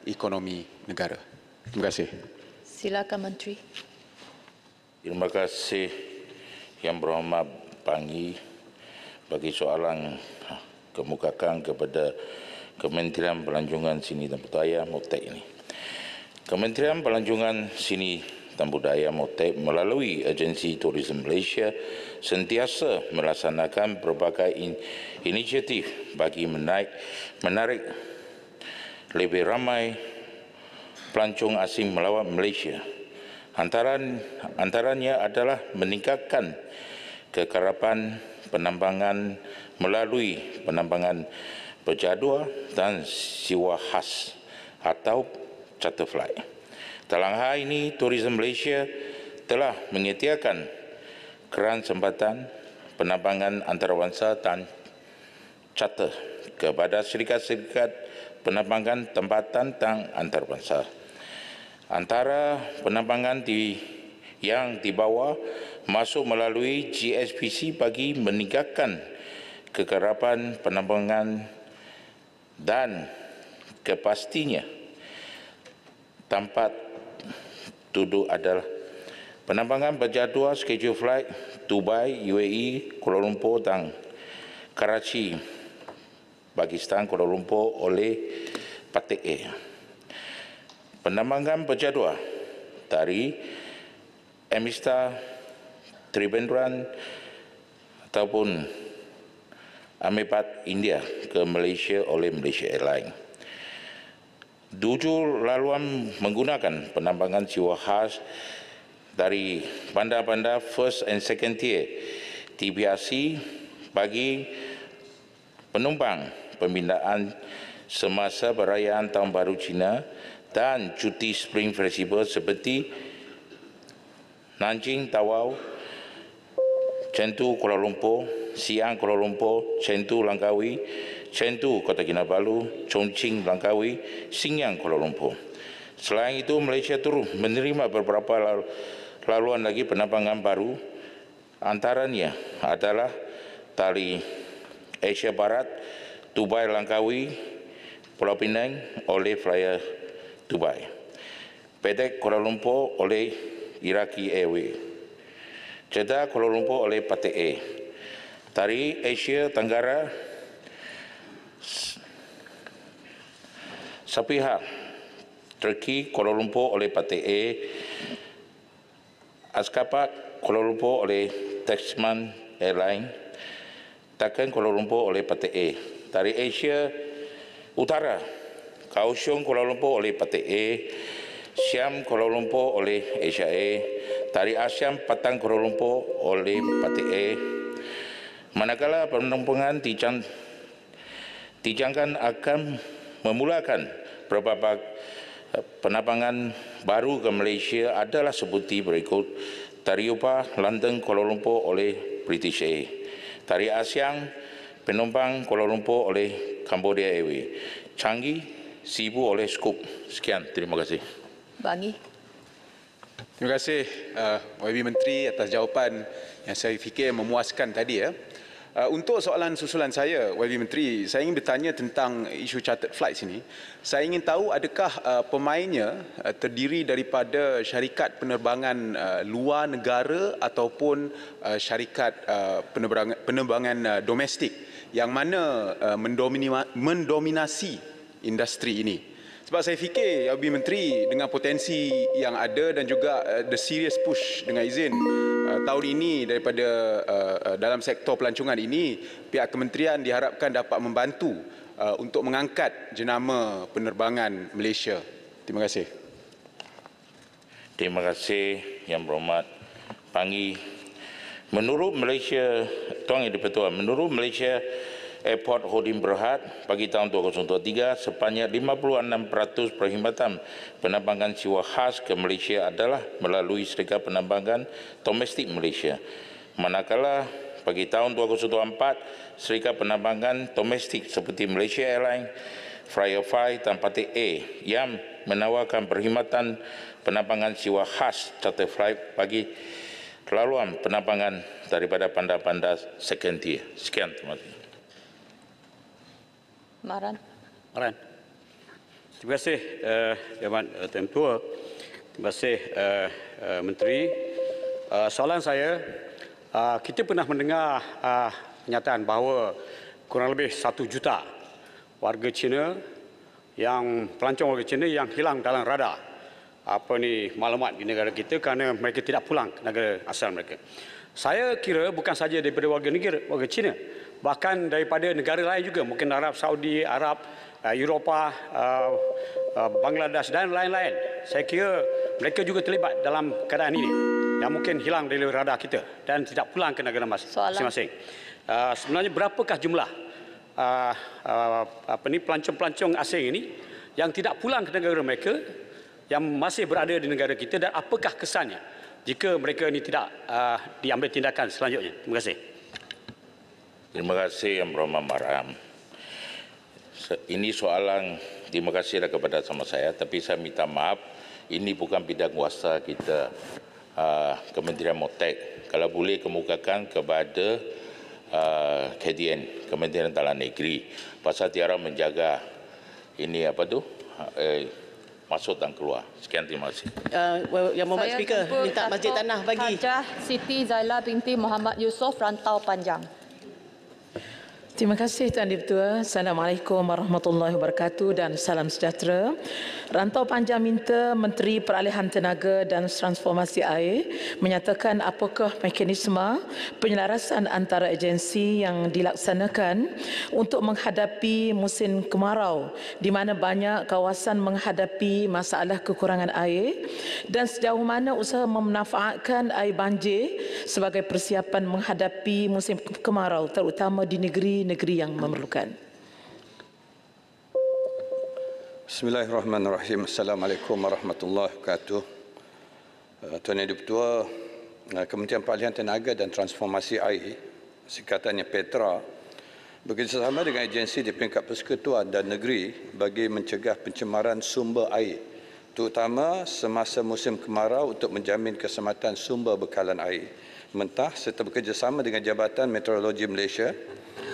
ekonomi negara. Terima kasih. Silakan Menteri. Terima kasih Yang Berhormat Pangi bagi soalan kemukakan kepada Kementerian Pelancongan Seni dan Budaya MOTEK ini. Kementerian Pelancongan Seni dan Budaya MOTEK melalui Agensi Tourism Malaysia sentiasa melaksanakan berbagai inisiatif bagi menarik lebih ramai pelancong asing melawat Malaysia. Antaranya adalah meningkatkan kekerapan penambangan melalui penambangan berjadual dan sewa khas atau charter flight. Dalam hal ini, Tourism Malaysia telah menyediakan keran sempatan penambangan antarabangsa dan charter kepada syarikat-syarikat penambangan tempatan dan antarabangsa. Antara penambangan yang dibawa masuk melalui GSPC bagi meningkatkan kekerapan penambangan dan kepastinya tempat duduk adalah penambangan berjadual schedule flight Dubai, UAE, Kuala Lumpur dan Karachi, Pakistan, Kuala Lumpur oleh Patek Air. Penambangan berjadual dari Emistar, Trivandrum ataupun Amibat India ke Malaysia oleh Malaysia Airlines. 7 laluan menggunakan penambangan sewa khas dari bandar-bandar first and second tier TBRC bagi penumpang pembinaan semasa perayaan Tahun Baru Cina dan cuti Spring Festival seperti Nanjing, Tawau, Chengdu, Kuala Lumpur, Siang, Kuala Lumpur, Chengdu, Langkawi, Chengdu, Kota Kinabalu, Chongqing, Langkawi, Xingyang, Kuala Lumpur. Selain itu, Malaysia turut menerima beberapa laluan lagi penerbangan baru. Antaranya adalah dari Asia Barat, Dubai, Langkawi, Pulau Pinang oleh Flyer Dubai, Pedek Kuala Lumpur oleh Iraqi Airways, Jeddah Kuala Lumpur oleh Patek Air. Dari Asia Tenggara, sepihak Turki Kuala Lumpur oleh Patek Air, Askapat Kuala Lumpur oleh Tasman Airlines, Takkan Kuala Lumpur oleh Patek Air. Dari Asia Utara, Kaohsiung Kuala Lumpur oleh Patek Air, Siam Kuala Lumpur oleh Asia Air, dari ASEAN Patang Kuala Lumpur oleh Patek Air. Manakala penerbangan dijangkakan akan memulakan beberapa penerbangan baru ke Malaysia adalah seperti berikut. Dari Eropah, London Kuala Lumpur oleh British Air. Dari ASEAN, penumpang Kuala Lumpur oleh Cambodia Airways. Changi, Cebu oleh Scoot. Sekian, terima kasih. Bangi. Terima kasih YB Menteri atas jawapan yang saya fikir memuaskan tadi ya. Untuk soalan susulan saya, YB Menteri, saya ingin bertanya tentang isu chartered flights ini. Saya ingin tahu adakah pemainnya terdiri daripada syarikat penerbangan luar negara ataupun syarikat penerbangan domestik yang mana mendominasi industri ini. Sebab saya fikir YB Menteri dengan potensi yang ada dan juga the serious push dengan izin tahun ini daripada dalam sektor pelancongan ini, pihak kementerian diharapkan dapat membantu untuk mengangkat jenama penerbangan Malaysia. Terima kasih. Terima kasih Yang Berhormat Pangi. Menurut Malaysia, Tuan Yang di-Pertua, menurut Malaysia Airport Holding Berhad bagi tahun 2023 sebanyak 56% perkhidmatan penerbangan sewa khas ke Malaysia adalah melalui Syarikat Penerbangan Domestik Malaysia. Manakala bagi tahun 2024 Syarikat Penerbangan Domestik seperti Malaysia Airlines, Flyafy dan Patek Air yang menawarkan perkhidmatan penerbangan sewa khas charter flight bagi laluan penerbangan daripada bandar-bandar second tier. Sekian, terima kasih. Maran. Maran. Terima kasih Yang Tuan Tua. Terima kasih Menteri. Soalan saya, kita pernah mendengar kenyataan bahawa kurang lebih 1 juta warga Cina pelancong warga Cina yang hilang dalam radar maklumat di negara kita kerana mereka tidak pulang ke negara asal mereka. Saya kira bukan saja daripada warga Cina, bahkan daripada negara lain juga, mungkin Arab Saudi, Arab, Eropah, Bangladesh dan lain-lain. Saya kira mereka juga terlibat dalam keadaan ini yang mungkin hilang dari radar kita dan tidak pulang ke negara masing-masing. Sebenarnya berapakah jumlah pelancong-pelancong asing ini yang tidak pulang ke negara mereka, yang masih berada di negara kita, dan apakah kesannya jika mereka ini tidak diambil tindakan selanjutnya? Terima kasih. Terima kasih Yang Berhormat Maram. Ini soalan, terima kasihlah kepada sama saya, tapi saya minta maaf, ini bukan bidang kuasa kita, Kementerian Motek. Kalau boleh kemukakan kepada KDN, Kementerian Dalam Negeri, pasal tiara menjaga ini masuk dan keluar. Sekian, terima kasih. Yang Mohd Speaker, minta Masjid Tanah bagi. Hajah Siti Zaila binti Muhammad Yusof, Rantau Panjang. Terima kasih Tuan Dipertua. Assalamualaikum warahmatullahi wabarakatuh dan salam sejahtera. Rantau Panjang minta Menteri Peralihan Tenaga dan Transformasi Air menyatakan apakah mekanisme penyelarasan antara agensi yang dilaksanakan untuk menghadapi musim kemarau di mana banyak kawasan menghadapi masalah kekurangan air, dan sejauh mana usaha memanfaatkan air banjir sebagai persiapan menghadapi musim kemarau terutama di negeri yang memerlukan. Bismillahirrahmanirrahim. Assalamualaikum warahmatullahi wabarakatuh. Tuan Yang Dipertua, Kementerian Peralihan Tenaga dan Transformasi Air, singkatannya PETRA, bekerjasama dengan agensi di peringkat persekutuan dan negeri bagi mencegah pencemaran sumber air, terutama semasa musim kemarau untuk menjamin keselamatan sumber bekalan air mentah serta bekerjasama dengan Jabatan Meteorologi Malaysia,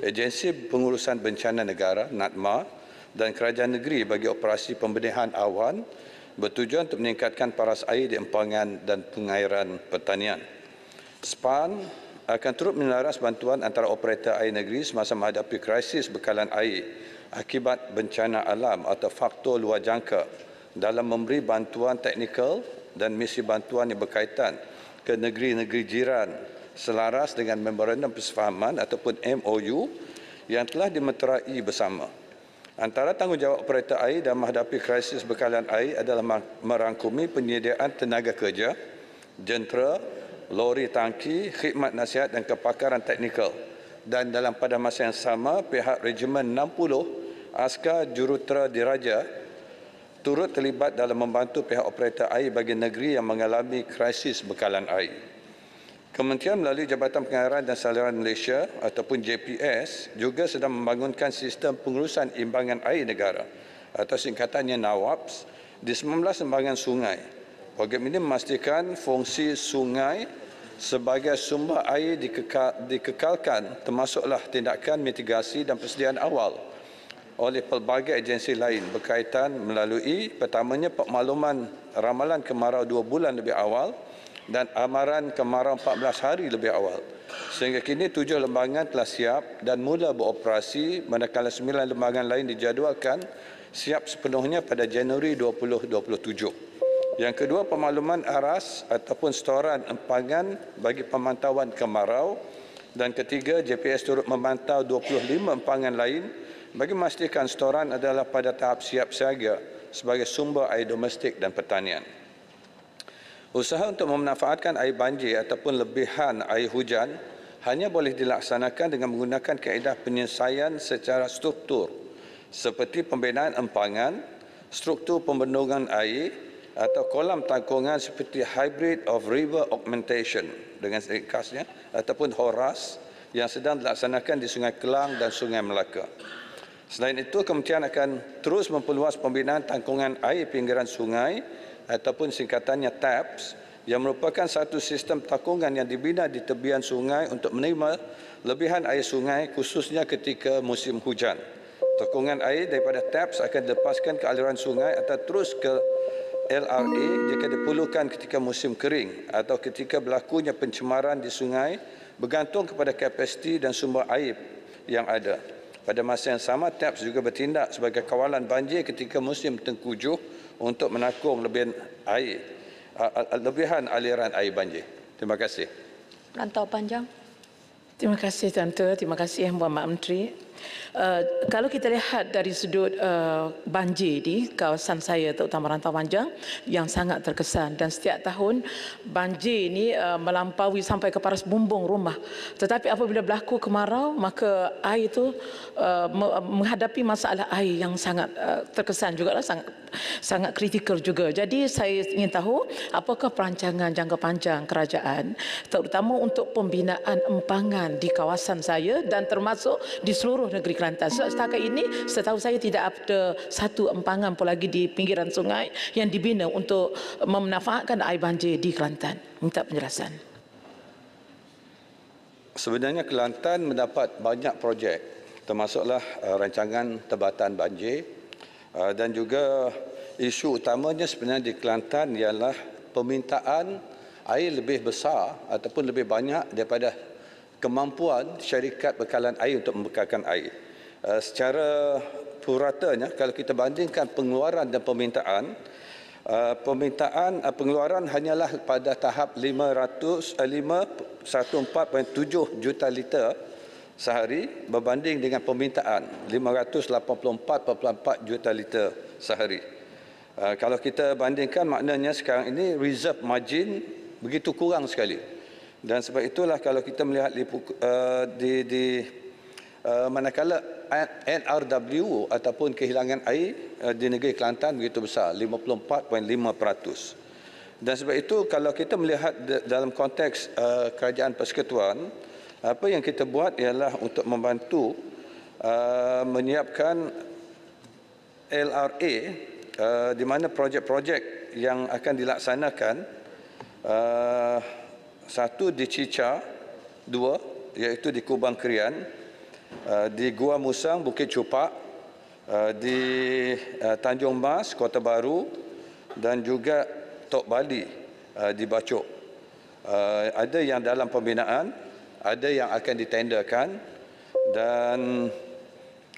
Agensi Pengurusan Bencana Negara (NADMA) dan Kerajaan Negeri bagi operasi pembenihan awan bertujuan untuk meningkatkan paras air di empangan dan pengairan pertanian. SPAN akan turut menyelaras bantuan antara operator air negeri semasa menghadapi krisis bekalan air akibat bencana alam atau faktor luar jangka dalam memberi bantuan teknikal dan misi bantuan yang berkaitan ke negeri-negeri jiran selaras dengan Memorandum Persefahaman ataupun MOU yang telah dimeterai bersama. Antara tanggungjawab operator air dalam menghadapi krisis bekalan air adalah merangkumi penyediaan tenaga kerja, jentera, lori tangki, khidmat nasihat dan kepakaran teknikal. Dan dalam pada masa yang sama, pihak Regimen 60 askar jurutera diraja turut terlibat dalam membantu pihak operator air bagi negeri yang mengalami krisis bekalan air. Kementerian melalui Jabatan Pengairan dan Saluran Malaysia ataupun JPS juga sedang membangunkan sistem pengurusan imbangan air negara atau singkatannya NAWAPS di 19 embangan sungai. Program ini memastikan fungsi sungai sebagai sumber air dikekalkan, termasuklah tindakan mitigasi dan persediaan awal oleh pelbagai agensi lain berkaitan melalui pertamanya pekmakluman ramalan kemarau 2 bulan lebih awal dan amaran kemarau 14 hari lebih awal. Sehingga kini 7 lembangan telah siap dan mula beroperasi, manakala 9 lembangan lain dijadualkan siap sepenuhnya pada Januari 2027. Yang kedua, pemakluman aras ataupun setoran empangan bagi pemantauan kemarau. Dan ketiga, JPS turut memantau 25 empangan lain bagi memastikan setoran adalah pada tahap siap siaga sebagai sumber air domestik dan pertanian. Usaha untuk memanfaatkan air banjir ataupun lebihan air hujan hanya boleh dilaksanakan dengan menggunakan kaedah penyelesaian secara struktur seperti pembinaan empangan, struktur pembendungan air atau kolam tangkungan seperti Hybrid of River Augmentation dengan ringkasnya ataupun HORAS yang sedang dilaksanakan di Sungai Kelang dan Sungai Melaka. Selain itu, Kementerian akan terus memperluas pembinaan tangkungan air pinggiran sungai ataupun singkatannya TAPS yang merupakan satu sistem tangkungan yang dibina di tepian sungai untuk menerima lebihan air sungai khususnya ketika musim hujan. Tekungan air daripada taps akan dilepaskan ke aliran sungai atau terus ke LRA jika diperlukan ketika musim kering atau ketika berlakunya pencemaran di sungai bergantung kepada kapasiti dan sumber air yang ada. Pada masa yang sama, TAPS juga bertindak sebagai kawalan banjir ketika musim tengkujuh untuk menakung lebihan aliran air banjir. Terima kasih. Rantau Panjang. Terima kasih Tante, terima kasih Muhammad Menteri. Kalau kita lihat dari sudut banjir di kawasan saya terutama Rantau Panjang yang sangat terkesan, dan setiap tahun banjir ini melampaui sampai ke paras bumbung rumah. Tetapi apabila berlaku kemarau, maka air itu menghadapi masalah air yang sangat terkesan juga, sangat kritikal juga. Jadi saya ingin tahu apakah perancangan jangka panjang kerajaan terutama untuk pembinaan empangan di kawasan saya dan termasuk di seluruh negeri Kelantan. Setakat ini setahu saya tidak ada satu empangan pun lagi di pinggiran sungai yang dibina untuk memanfaatkan air banjir di Kelantan. Minta penjelasan. Sebenarnya Kelantan mendapat banyak projek, termasuklah rancangan tebatan banjir dan juga isu utamanya sebenarnya di Kelantan ialah permintaan air lebih besar ataupun lebih banyak daripada kemampuan syarikat bekalan air untuk membekalkan air. Secara puratanya, kalau kita bandingkan pengeluaran dan permintaan, pengeluaran hanyalah pada tahap 104.7 juta liter sehari berbanding dengan permintaan 584.4 juta liter sehari. Kalau kita bandingkan, maknanya sekarang ini reserve margin begitu kurang sekali. Dan sebab itulah kalau kita melihat manakala NRW ataupun kehilangan air di negeri Kelantan begitu besar, 54.5%. Dan sebab itu kalau kita melihat dalam konteks kerajaan persekutuan, apa yang kita buat ialah untuk membantu menyiapkan LRA di mana projek-projek yang akan dilaksanakan, satu di Cica, dua iaitu di Kubang Krian, di Gua Musang, Bukit Cupak, di Tanjung Mas, Kota Baru dan juga Tok Bali di Bacok. Ada yang dalam pembinaan, ada yang akan ditenderkan dan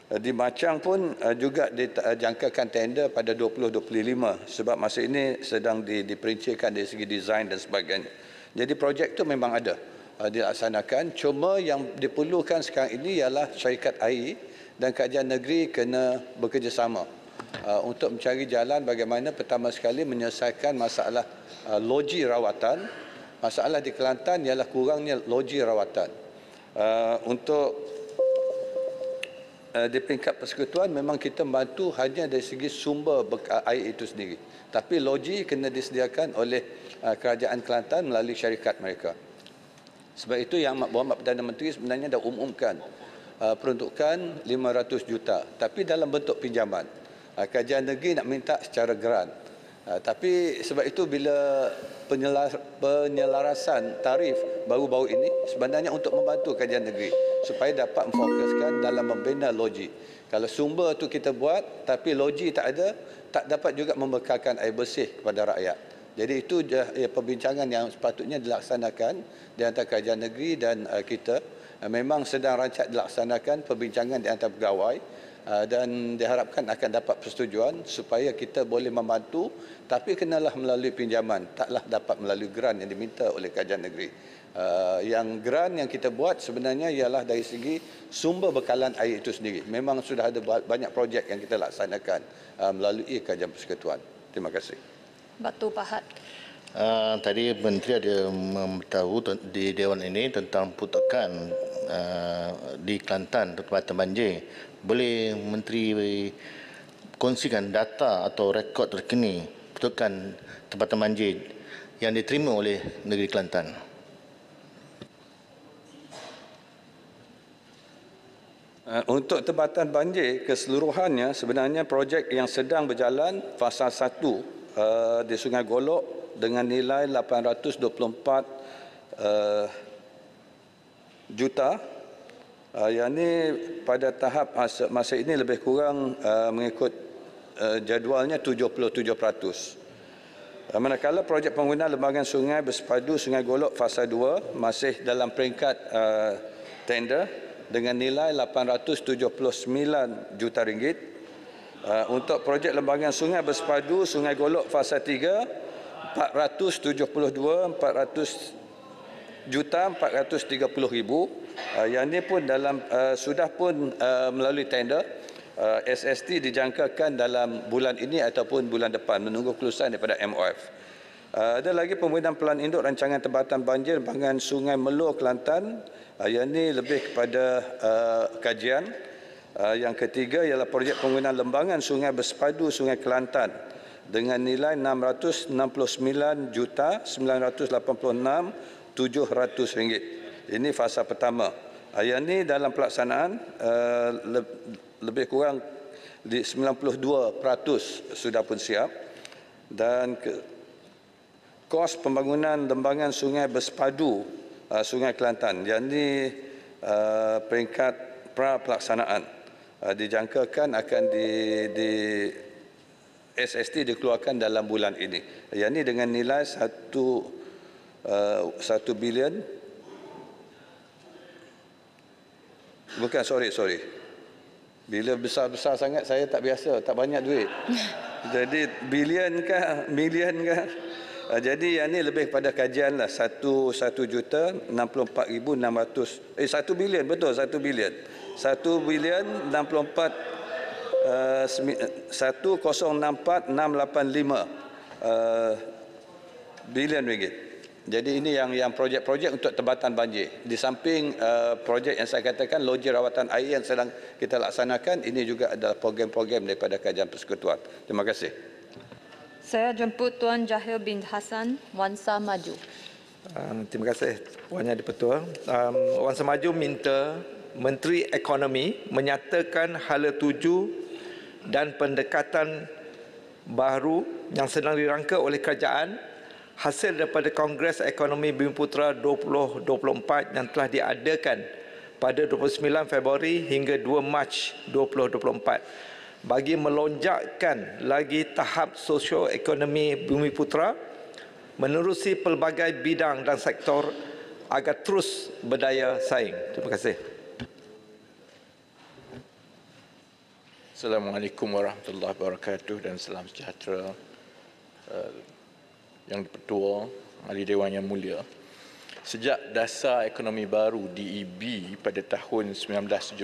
di Macang pun juga dijangkakan tender pada 2025 sebab masa ini sedang diperincikan dari segi desain dan sebagainya. Jadi projek itu memang ada dilaksanakan, cuma yang diperlukan sekarang ini ialah syarikat air dan kerajaan negeri kena bekerjasama untuk mencari jalan bagaimana pertama sekali menyelesaikan masalah loji rawatan. Masalah di Kelantan ialah kurangnya loji rawatan. Untuk di peringkat persekutuan memang kita membantu hanya dari segi sumber air itu sendiri. Tapi loji kena disediakan oleh kerajaan Kelantan melalui syarikat mereka. Sebab itu yang Berhormat Perdana Menteri sebenarnya dah umumkan peruntukan 500 juta. Tapi dalam bentuk pinjaman. Kerajaan negeri nak minta secara grant. Tapi sebab itu bila penyelarasan tarif baru-baru ini sebenarnya untuk membantu kerajaan negeri supaya dapat memfokuskan dalam membina loji. Kalau sumber tu kita buat tapi loji tak ada, tak dapat juga membekalkan air bersih kepada rakyat. Jadi itu perbincangan yang sepatutnya dilaksanakan di antara kerajaan negeri dan kita. Memang sedang rancak dilaksanakan perbincangan di antara pegawai dan diharapkan akan dapat persetujuan supaya kita boleh membantu tapi kenalah melalui pinjaman, taklah dapat melalui grant yang diminta oleh kerajaan negeri. Yang grant yang kita buat sebenarnya ialah dari segi sumber bekalan air itu sendiri. Memang sudah ada banyak projek yang kita laksanakan melalui kerajaan persekutuan. Terima kasih. Batu Pahat. Tadi Menteri ada memberitahu di Dewan ini tentang putukan di Kelantan tempatan banjir. Boleh Menteri kongsikan data atau rekod terkini putukan tempatan banjir yang diterima oleh negeri Kelantan? Untuk tempatan banjir keseluruhannya sebenarnya projek yang sedang berjalan fasa 1 di Sungai Golok dengan nilai 824 juta Yang ini pada tahap masa ini lebih kurang mengikut jadualnya 77%. Manakala projek pembangunan lembangan sungai bersepadu Sungai Golok fasa 2 masih dalam peringkat tender dengan nilai RM879 juta. Untuk projek lembangan sungai bersepadu Sungai Golok fasa 3 430 yang ini pun sudah pun melalui tender. SST dijangkakan dalam bulan ini ataupun bulan depan menunggu kelulusan daripada MOF. Ada lagi pembuatan pelan induk rancangan tempatan banjir lembangan Sungai Melur Kelantan. Yang ini lebih kepada kajian. Yang ketiga ialah projek pembangunan lembangan sungai bersepadu Sungai Kelantan dengan nilai RM699,986,700. Ini fasa pertama. Yang ini dalam pelaksanaan lebih kurang 92% sudah pun siap, dan kos pembangunan lembangan sungai bersepadu Sungai Kelantan yang ini peringkat pra pelaksanaan dijangkakan akan di SST dikeluarkan dalam bulan ini. Yang ini dengan nilai 1 bilion. Bukan, sorry. Bila besar-besar sangat saya tak biasa, tak banyak duit. Jadi bilion kah, million kah? Jadi yang ni lebih pada kajian lah. 1,64,600. 1 bilion, betul 1 bilion. 1 bilion 1,064,685 bilion ringgit. Jadi ini yang projek-projek untuk tempatan banjir. Di samping projek yang saya katakan loji rawatan air yang sedang kita laksanakan, ini juga adalah program-program daripada kajian persekutuan. Terima kasih. Saya jemput Tuan Jahil bin Hassan, Wansa Maju. Terima kasih Puan Yang di-Pertua. Wansa Maju minta Menteri Ekonomi menyatakan hala tuju dan pendekatan baru yang sedang dirangka oleh kerajaan hasil daripada Kongres Ekonomi Bumiputera 2024 yang telah diadakan pada 29 Februari hingga 2 Mac 2024 bagi melonjakkan lagi tahap sosioekonomi Bumiputera menerusi pelbagai bidang dan sektor agar terus berdaya saing. Terima kasih. Assalamualaikum warahmatullahi wabarakatuh dan salam sejahtera. Yang di-Pertua, Ahli Dewan yang mulia. Sejak dasar ekonomi baru DEB pada tahun 1971,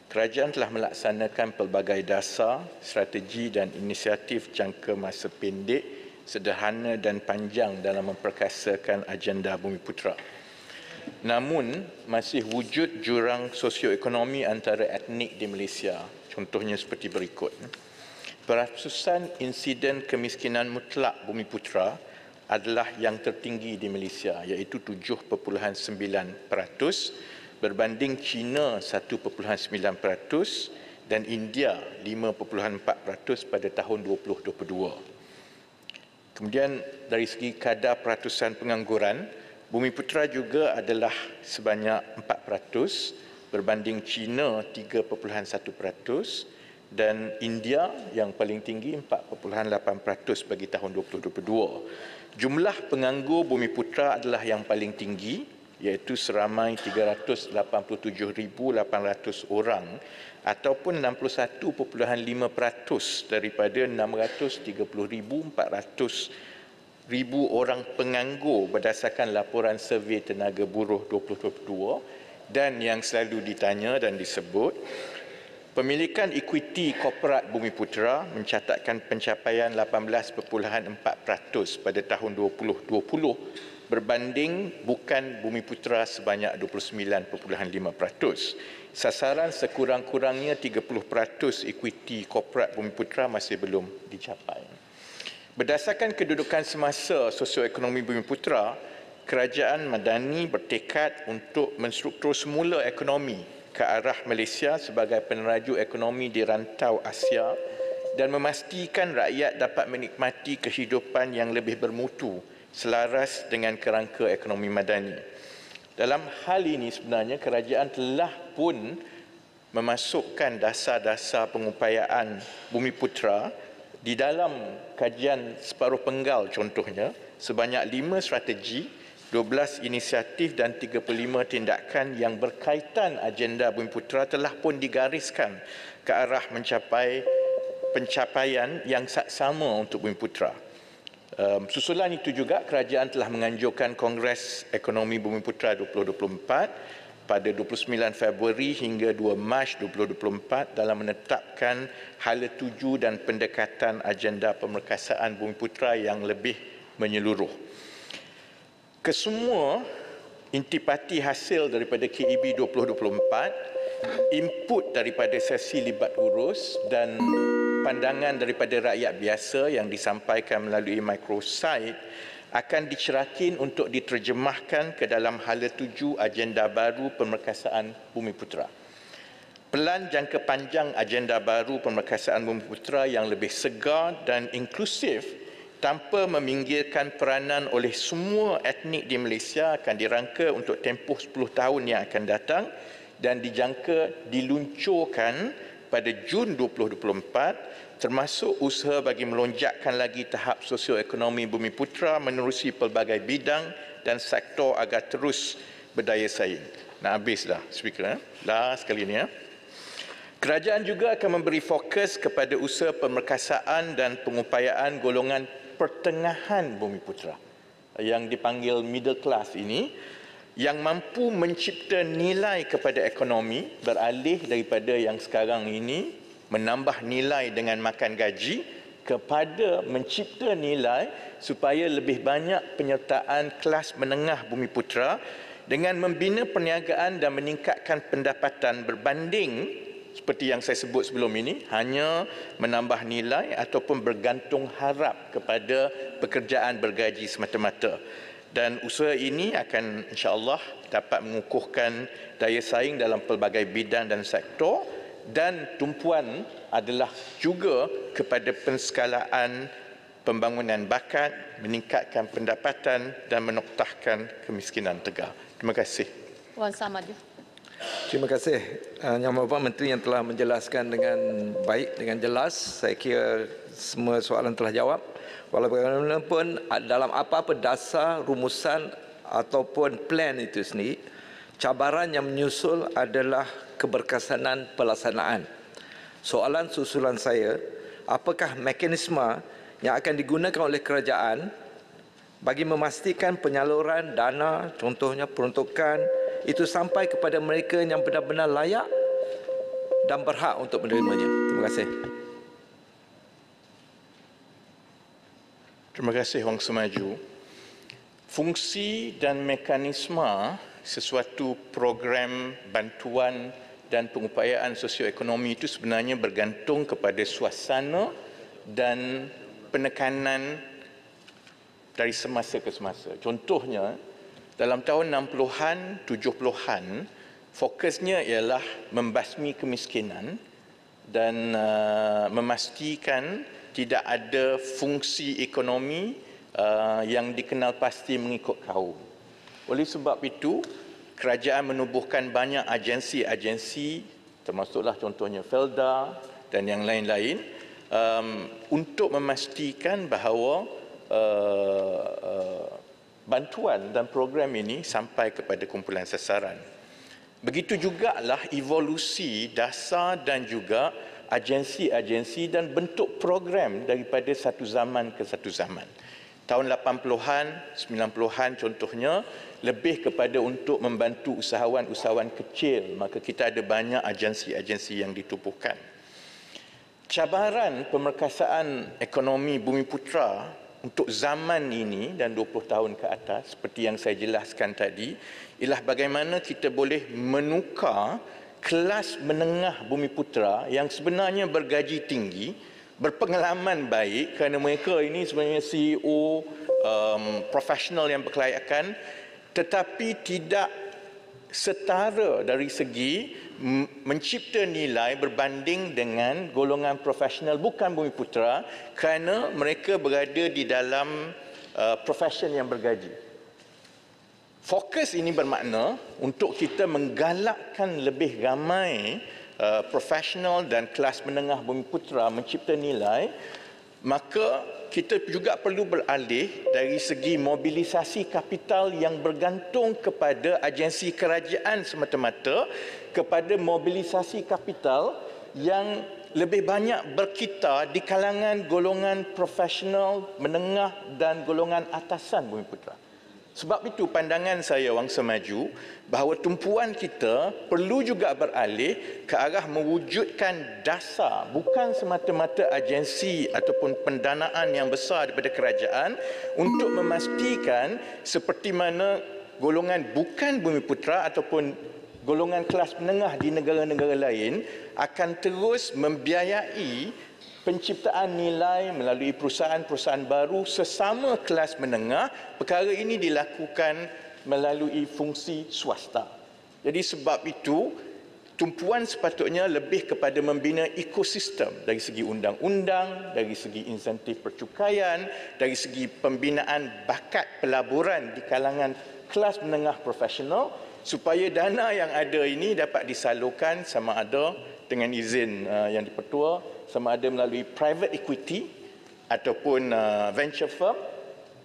kerajaan telah melaksanakan pelbagai dasar, strategi dan inisiatif jangka masa pendek, sederhana dan panjang dalam memperkasakan agenda Bumiputera. Namun, masih wujud jurang sosioekonomi antara etnik di Malaysia. Contohnya seperti berikut. Perasusan insiden kemiskinan mutlak Bumiputera adalah yang tertinggi di Malaysia, iaitu 7.9% berbanding China 1.9% dan India 5.4% pada tahun 2022. Kemudian dari segi kadar peratusan pengangguran, Bumiputera juga adalah sebanyak 4% berbanding China 3.1% dan India yang paling tinggi 4.8% bagi tahun 2022. Jumlah penganggur Bumiputera adalah yang paling tinggi, iaitu seramai 387,800 orang ataupun 61.5% daripada 630,400 orang penganggur berdasarkan laporan survey tenaga buruh 2022. Dan yang selalu ditanya dan disebut, pemilikan ekuiti korporat Bumiputera mencatatkan pencapaian 18.4% pada tahun 2020 berbanding bukan Bumiputera sebanyak 29.5%. Sasaran sekurang-kurangnya 30% ekuiti korporat Bumiputera masih belum dicapai. Berdasarkan kedudukan semasa sosioekonomi Bumiputera, kerajaan Madani bertekad untuk menstruktur semula ekonomi ke arah Malaysia sebagai peneraju ekonomi di rantau Asia dan memastikan rakyat dapat menikmati kehidupan yang lebih bermutu selaras dengan kerangka ekonomi madani. dalam hal ini sebenarnya kerajaan telah pun memasukkan dasar-dasar pengupayaan Bumiputera di dalam kajian separuh penggal contohnya sebanyak 5 strategi, 12 inisiatif dan 35 tindakan yang berkaitan agenda Bumiputera telah pun digariskan ke arah mencapai pencapaian yang saksama untuk Bumiputera. Susulan itu juga kerajaan telah menganjurkan Kongres Ekonomi Bumiputera 2024 pada 29 Februari hingga 2 Mac 2024 dalam menetapkan hala tuju dan pendekatan agenda pemerkasaan Bumiputera yang lebih menyeluruh. Kesemua intipati hasil daripada KEB 2024, input daripada sesi libat urus dan pandangan daripada rakyat biasa yang disampaikan melalui microsite akan dicerakin untuk diterjemahkan ke dalam hala tuju agenda baru pemerkasaan Bumiputera. Pelan jangka panjang agenda baru pemerkasaan Bumiputera yang lebih segar dan inklusif tanpa meminggirkan peranan oleh semua etnik di Malaysia akan dirangka untuk tempoh 10 tahun yang akan datang dan dijangka diluncurkan pada Jun 2024 termasuk usaha bagi melonjakkan lagi tahap sosioekonomi Bumiputera menerusi pelbagai bidang dan sektor agar terus berdaya saing. Nak habis dah speaker. Last sekali ni. Kerajaan juga akan memberi fokus kepada usaha pemerkasaan dan pengupayaan golongan pertengahan Bumiputera yang dipanggil middle class ini yang mampu mencipta nilai kepada ekonomi beralih daripada yang sekarang ini menambah nilai dengan makan gaji kepada mencipta nilai supaya lebih banyak penyertaan kelas menengah Bumiputera dengan membina perniagaan dan meningkatkan pendapatan berbanding seperti yang saya sebut sebelum ini hanya menambah nilai ataupun bergantung harap kepada pekerjaan bergaji semata-mata. Dan usaha ini akan insya-Allah dapat mengukuhkan daya saing dalam pelbagai bidang dan sektor dan tumpuan adalah juga kepada penskalaan pembangunan bakat, meningkatkan pendapatan dan menoktahkan kemiskinan tegar. Terima kasih. Wan Samadu. Terima kasih Yang Berhormat Menteri yang telah menjelaskan dengan baik, dengan jelas. Saya kira semua soalan telah jawab. Walaupun dalam apa-apa dasar, rumusan ataupun plan itu sendiri, cabaran yang menyusul adalah keberkesanan pelaksanaan. Soalan susulan saya, apakah mekanisme yang akan digunakan oleh kerajaan bagi memastikan penyaluran dana, contohnya peruntukan, itu sampai kepada mereka yang benar-benar layak dan berhak untuk menerimanya. Terima kasih. Terima kasih Wang Semaju. Fungsi dan mekanisme sesuatu program bantuan dan pengupayaan sosioekonomi itu sebenarnya bergantung kepada suasana dan penekanan dari semasa ke semasa. Contohnya, dalam tahun 60-an, 70-an, fokusnya ialah membasmi kemiskinan dan memastikan tidak ada fungsi ekonomi yang dikenal pasti mengikut kaum. Oleh sebab itu, kerajaan menubuhkan banyak agensi-agensi, termasuklah contohnya Felda dan yang lain-lain, untuk memastikan bahawa bantuan dan program ini sampai kepada kumpulan sasaran. Begitu jugalah evolusi dasar dan juga agensi-agensi dan bentuk program daripada satu zaman ke satu zaman. Tahun 80-an, 90-an contohnya, lebih kepada untuk membantu usahawan-usahawan kecil, maka kita ada banyak agensi-agensi yang ditubuhkan. Cabaran pemerkasaan ekonomi Bumiputera untuk zaman ini dan 20 tahun ke atas, seperti yang saya jelaskan tadi, ialah bagaimana kita boleh menukar kelas menengah Bumiputera yang sebenarnya bergaji tinggi, berpengalaman baik kerana mereka ini sebenarnya CEO, profesional yang berkelayakan, tetapi tidak setara dari segi mencipta nilai berbanding dengan golongan profesional bukan Bumiputera kerana mereka berada di dalam profession yang bergaji. Fokus ini bermakna untuk kita menggalakkan lebih ramai profesional dan kelas menengah Bumiputera mencipta nilai, maka kita juga perlu beralih dari segi mobilisasi kapital yang bergantung kepada agensi kerajaan semata-mata kepada mobilisasi kapital yang lebih banyak berkitar di kalangan golongan profesional, menengah dan golongan atasan Bumiputera. Sebab itu pandangan saya Wangsa Maju bahawa tumpuan kita perlu juga beralih ke arah mewujudkan dasar bukan semata-mata agensi ataupun pendanaan yang besar daripada kerajaan untuk memastikan seperti mana golongan bukan Bumiputera ataupun golongan kelas menengah di negara-negara lain akan terus membiayai penciptaan nilai melalui perusahaan-perusahaan baru sesama kelas menengah. Perkara ini dilakukan melalui fungsi swasta. Jadi sebab itu tumpuan sepatutnya lebih kepada membina ekosistem dari segi undang-undang, dari segi insentif percukaian, dari segi pembinaan bakat pelaburan di kalangan kelas menengah profesional supaya dana yang ada ini dapat disalurkan sama ada dengan izin yang dipertua, sama ada melalui private equity ataupun venture firm.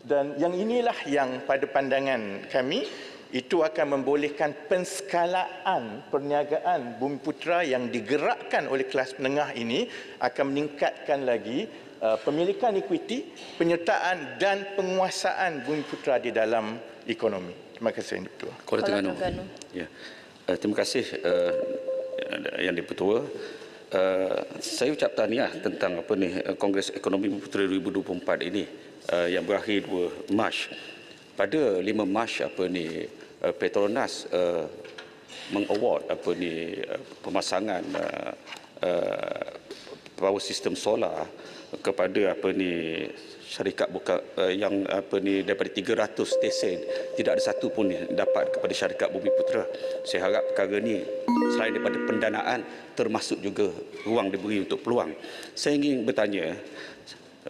Dan yang inilah yang pada pandangan kami itu akan membolehkan penskalaan perniagaan Bumiputera yang digerakkan oleh kelas menengah ini akan meningkatkan lagi pemilikan equity, penyertaan dan penguasaan Bumiputera di dalam ekonomi. Terima kasih Yang Dipertua. Kuala Terengganu. Ya. Terima kasih Yang Dipertua. Saya ucap tahniah tentang Kongres Ekonomi Bumiputera 2024 ini yang berakhir 2 Mac. Pada 5 Mac Petronas mengaward pemasangan power system solar kepada syarikat bukan yang daripada 300 stesen tidak ada satu pun dapat kepada syarikat Bumiputera. Saya harap perkara ini selain daripada pendanaan termasuk juga ruang diberi untuk peluang. Saya ingin bertanya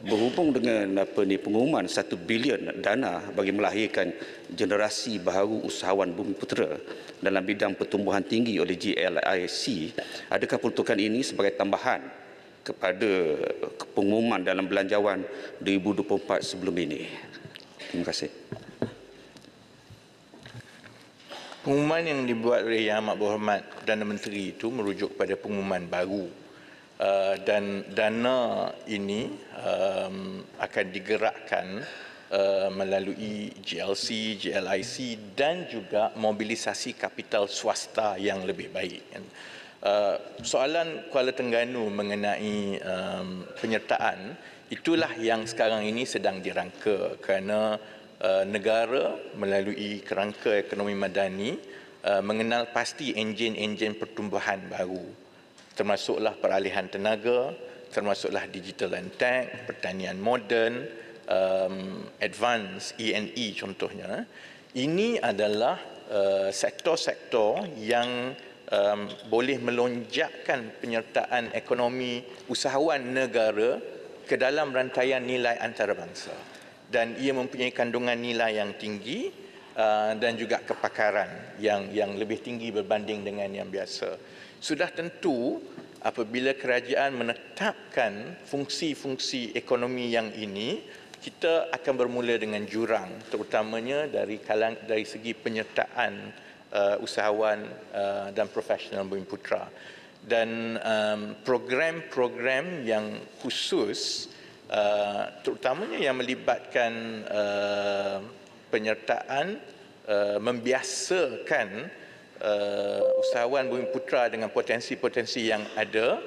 berhubung dengan pengumuman 1 bilion dana bagi melahirkan generasi baharu usahawan Bumiputera dalam bidang pertumbuhan tinggi oleh GLIC, adakah peruntukan ini sebagai tambahan kepada pengumuman dalam belanjawan 2024 sebelum ini? Terima kasih. Pengumuman yang dibuat oleh Yang Amat Berhormat Perdana Menteri itu merujuk kepada pengumuman baru dan dana ini akan digerakkan melalui GLC, GLIC dan juga mobilisasi kapital swasta yang lebih baik. Soalan Kuala Terengganu mengenai penyertaan, itulah yang sekarang ini sedang dirangka kerana negara melalui kerangka ekonomi madani mengenal pasti enjin-enjin pertumbuhan baru, termasuklah peralihan tenaga, termasuklah digital and tech, pertanian moden, advance E&E contohnya. Ini adalah sektor-sektor yang boleh melonjakkan penyertaan ekonomi usahawan negara ke dalam rantaian nilai antarabangsa, dan ia mempunyai kandungan nilai yang tinggi dan juga kepakaran yang lebih tinggi berbanding dengan yang biasa. Sudah tentu apabila kerajaan menetapkan fungsi-fungsi ekonomi yang ini, kita akan bermula dengan jurang, terutamanya dari segi penyertaan usahawan dan profesional Bumiputera, dan program-program yang khusus terutamanya yang melibatkan penyertaan membiasakan usahawan Bumiputera dengan potensi-potensi yang ada,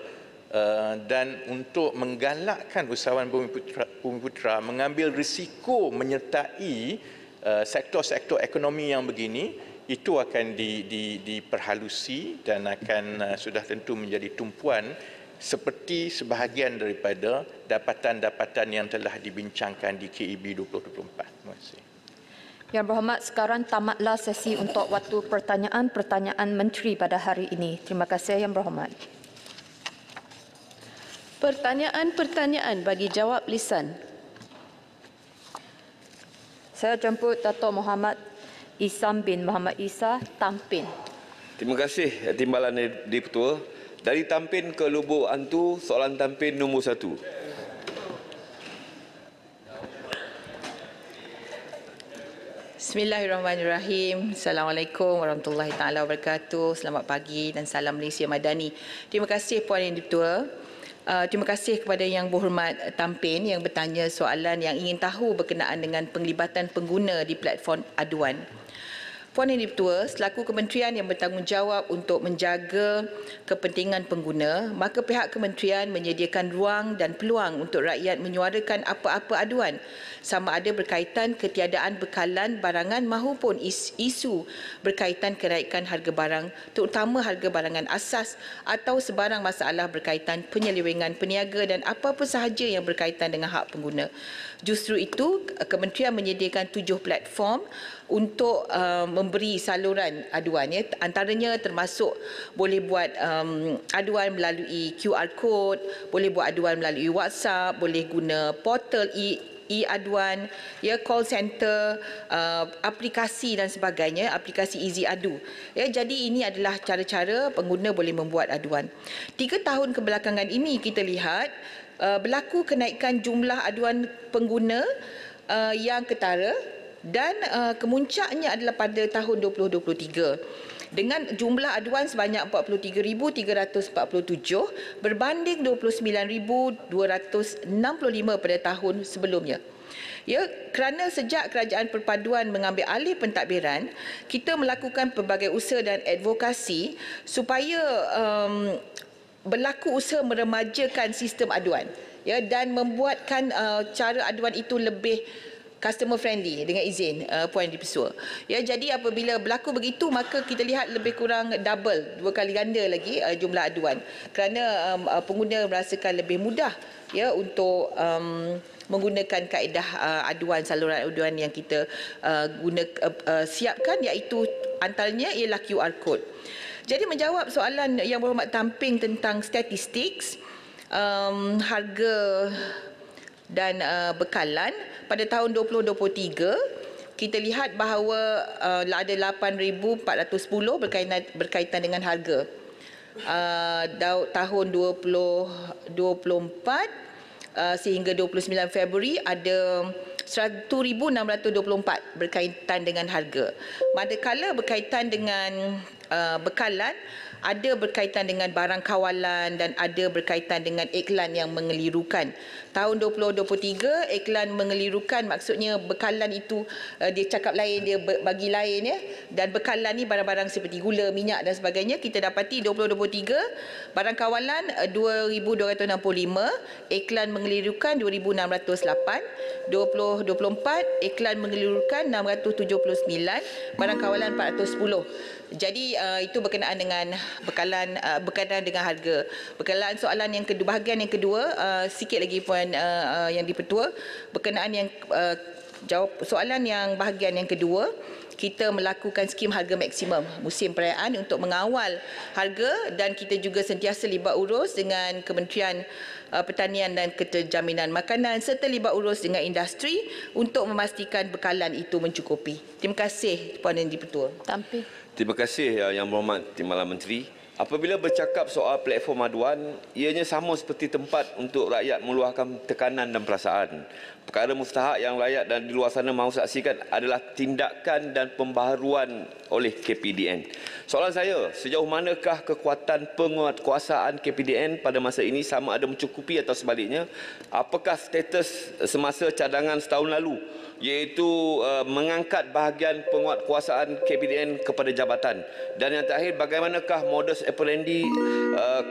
dan untuk menggalakkan usahawan Bumiputera mengambil risiko menyertai sektor-sektor ekonomi yang begini, itu akan diperhalusi dan akan sudah tentu menjadi tumpuan seperti sebahagian daripada dapatan-dapatan yang telah dibincangkan di KEB 2024. Terima kasih. Yang Berhormat, sekarang tamatlah sesi untuk waktu pertanyaan menteri pada hari ini. Terima kasih Yang Berhormat. Pertanyaan bagi jawab lisan. Saya jemput Dato' Muhammad Isam bin Muhammad Isa, Tampin. Terima kasih Timbalan Di-Pertua. Dari Tampin ke Lubuk Antu, soalan Tampin nombor 1. Bismillahirrahmanirrahim. Assalamualaikum warahmatullahi taala wabarakatuh. Selamat pagi dan salam Malaysia Madani. Terima kasih Puan Yang Di-Pertua. Terima kasih kepada Yang Berhormat Tampin yang bertanya soalan yang ingin tahu berkenaan dengan penglibatan pengguna di platform aduan. Puan Yang Di-Pertua, selaku kementerian yang bertanggungjawab untuk menjaga kepentingan pengguna, maka pihak kementerian menyediakan ruang dan peluang untuk rakyat menyuarakan apa-apa aduan, sama ada berkaitan ketiadaan bekalan barangan maupun isu berkaitan kenaikan harga barang, terutama harga barangan asas atau sebarang masalah berkaitan penyelewengan peniaga dan apa-apa sahaja yang berkaitan dengan hak pengguna. Justru itu, kementerian menyediakan 7 platform untuk memberi saluran aduan. Ya. Antaranya termasuk boleh buat aduan melalui QR code, boleh buat aduan melalui WhatsApp, boleh guna portal e-aduan, ya, call center, aplikasi dan sebagainya, aplikasi Easy Adu. Ya, jadi ini adalah cara-cara pengguna boleh membuat aduan. 3 tahun kebelakangan ini kita lihat berlaku kenaikan jumlah aduan pengguna yang ketara dan kemuncaknya adalah pada tahun 2023 dengan jumlah aduan sebanyak 43,347 berbanding 29,265 pada tahun sebelumnya. Ya, kerana sejak Kerajaan Perpaduan mengambil alih pentadbiran, kita melakukan pelbagai usaha dan advokasi supaya berlaku usaha meremajakan sistem aduan, ya, dan membuatkan cara aduan itu lebih customer friendly dengan izin Puan Di-Pertua. Ya, jadi apabila berlaku begitu, maka kita lihat lebih kurang double, 2 kali ganda lagi jumlah aduan, kerana pengguna merasakan lebih mudah, ya, untuk menggunakan kaedah saluran aduan yang kita siapkan, iaitu antaranya ialah QR code. Jadi menjawab soalan Yang Berhormat Tamping tentang statistik harga dan bekalan pada tahun 2023, kita lihat bahawa ada 8,410 berkaitan dengan harga. Tahun 2024 sehingga 29 Februari ada 1,624 berkaitan dengan harga. Manakala berkaitan dengan bekalan, ada berkaitan dengan barang kawalan dan ada berkaitan dengan iklan yang mengelirukan. Tahun 2023, iklan mengelirukan maksudnya bekalan itu dia cakap lain, dia bagi lain, ya. Dan bekalan ni barang-barang seperti gula, minyak dan sebagainya. Kita dapati 2023 barang kawalan 2,265, iklan mengelirukan 2,608. 2024 iklan mengelirukan 679, barang kawalan 410. Jadi itu berkenaan dengan berkenaan dengan harga. Berkenaan soalan yang kedua, bahagian yang kedua, sikit lagi Puan Yang Di-Pertua, berkenaan yang jawab soalan yang bahagian yang kedua, kita melakukan skim harga maksimum musim perayaan untuk mengawal harga, dan kita juga sentiasa libat urus dengan Kementerian Pertanian dan Keterjaminan Makanan serta libat urus dengan industri untuk memastikan bekalan itu mencukupi. Terima kasih Puan Yang Di-Pertua. Tampil. Terima kasih Yang Berhormat Timbalan Menteri. Apabila bercakap soal platform aduan, ianya sama seperti tempat untuk rakyat meluahkan tekanan dan perasaan. Perkara mustahak yang rakyat dan di luar sana mahu saksikan adalah tindakan dan pembaharuan oleh KPDN. Soalan saya, sejauh manakah kekuatan penguatkuasaan KPDN pada masa ini, sama ada mencukupi atau sebaliknya? Apakah status semasa cadangan setahun lalu, iaitu mengangkat bahagian penguatkuasaan KPDN kepada jabatan? Dan yang terakhir, bagaimanakah modus operandi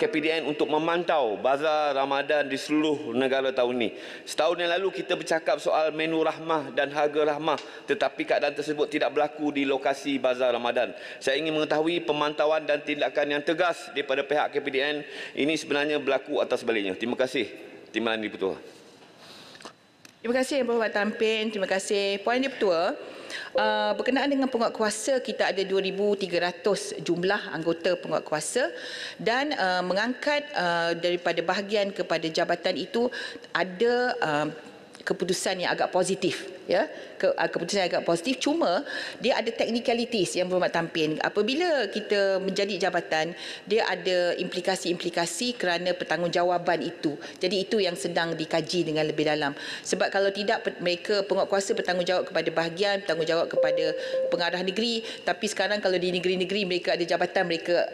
KPDN untuk memantau bazar Ramadan di seluruh negara tahun ini? Setahun yang lalu kita bercakap soal menu rahmah dan harga rahmah, tetapi keadaan tersebut tidak berlaku di lokasi bazar Ramadan. Saya ingin mengetahui pemantauan dan tindakan yang tegas daripada pihak KPDN ini sebenarnya berlaku atau sebaliknya. Terima kasih Timbalan Di-Pertua. Terima kasih Yang Berhormat Tampin. Terima kasih Puan Yang Di-Pertua. Berkenaan dengan penguatkuasa, kita ada 2,300 jumlah anggota penguatkuasa, dan mengangkat daripada bahagian kepada jabatan itu ada keputusan yang agak positif. ya, keputusan yang agak positif, cuma dia ada technicalities yang berhormat tampin. Apabila kita menjadi jabatan, dia ada implikasi-implikasi kerana pertanggungjawaban itu. Jadi itu yang sedang dikaji dengan lebih dalam. Sebab kalau tidak, mereka penguatkuasa bertanggungjawab kepada bahagian, bertanggungjawab kepada pengarah negeri, tapi sekarang kalau di negeri-negeri mereka ada jabatan, mereka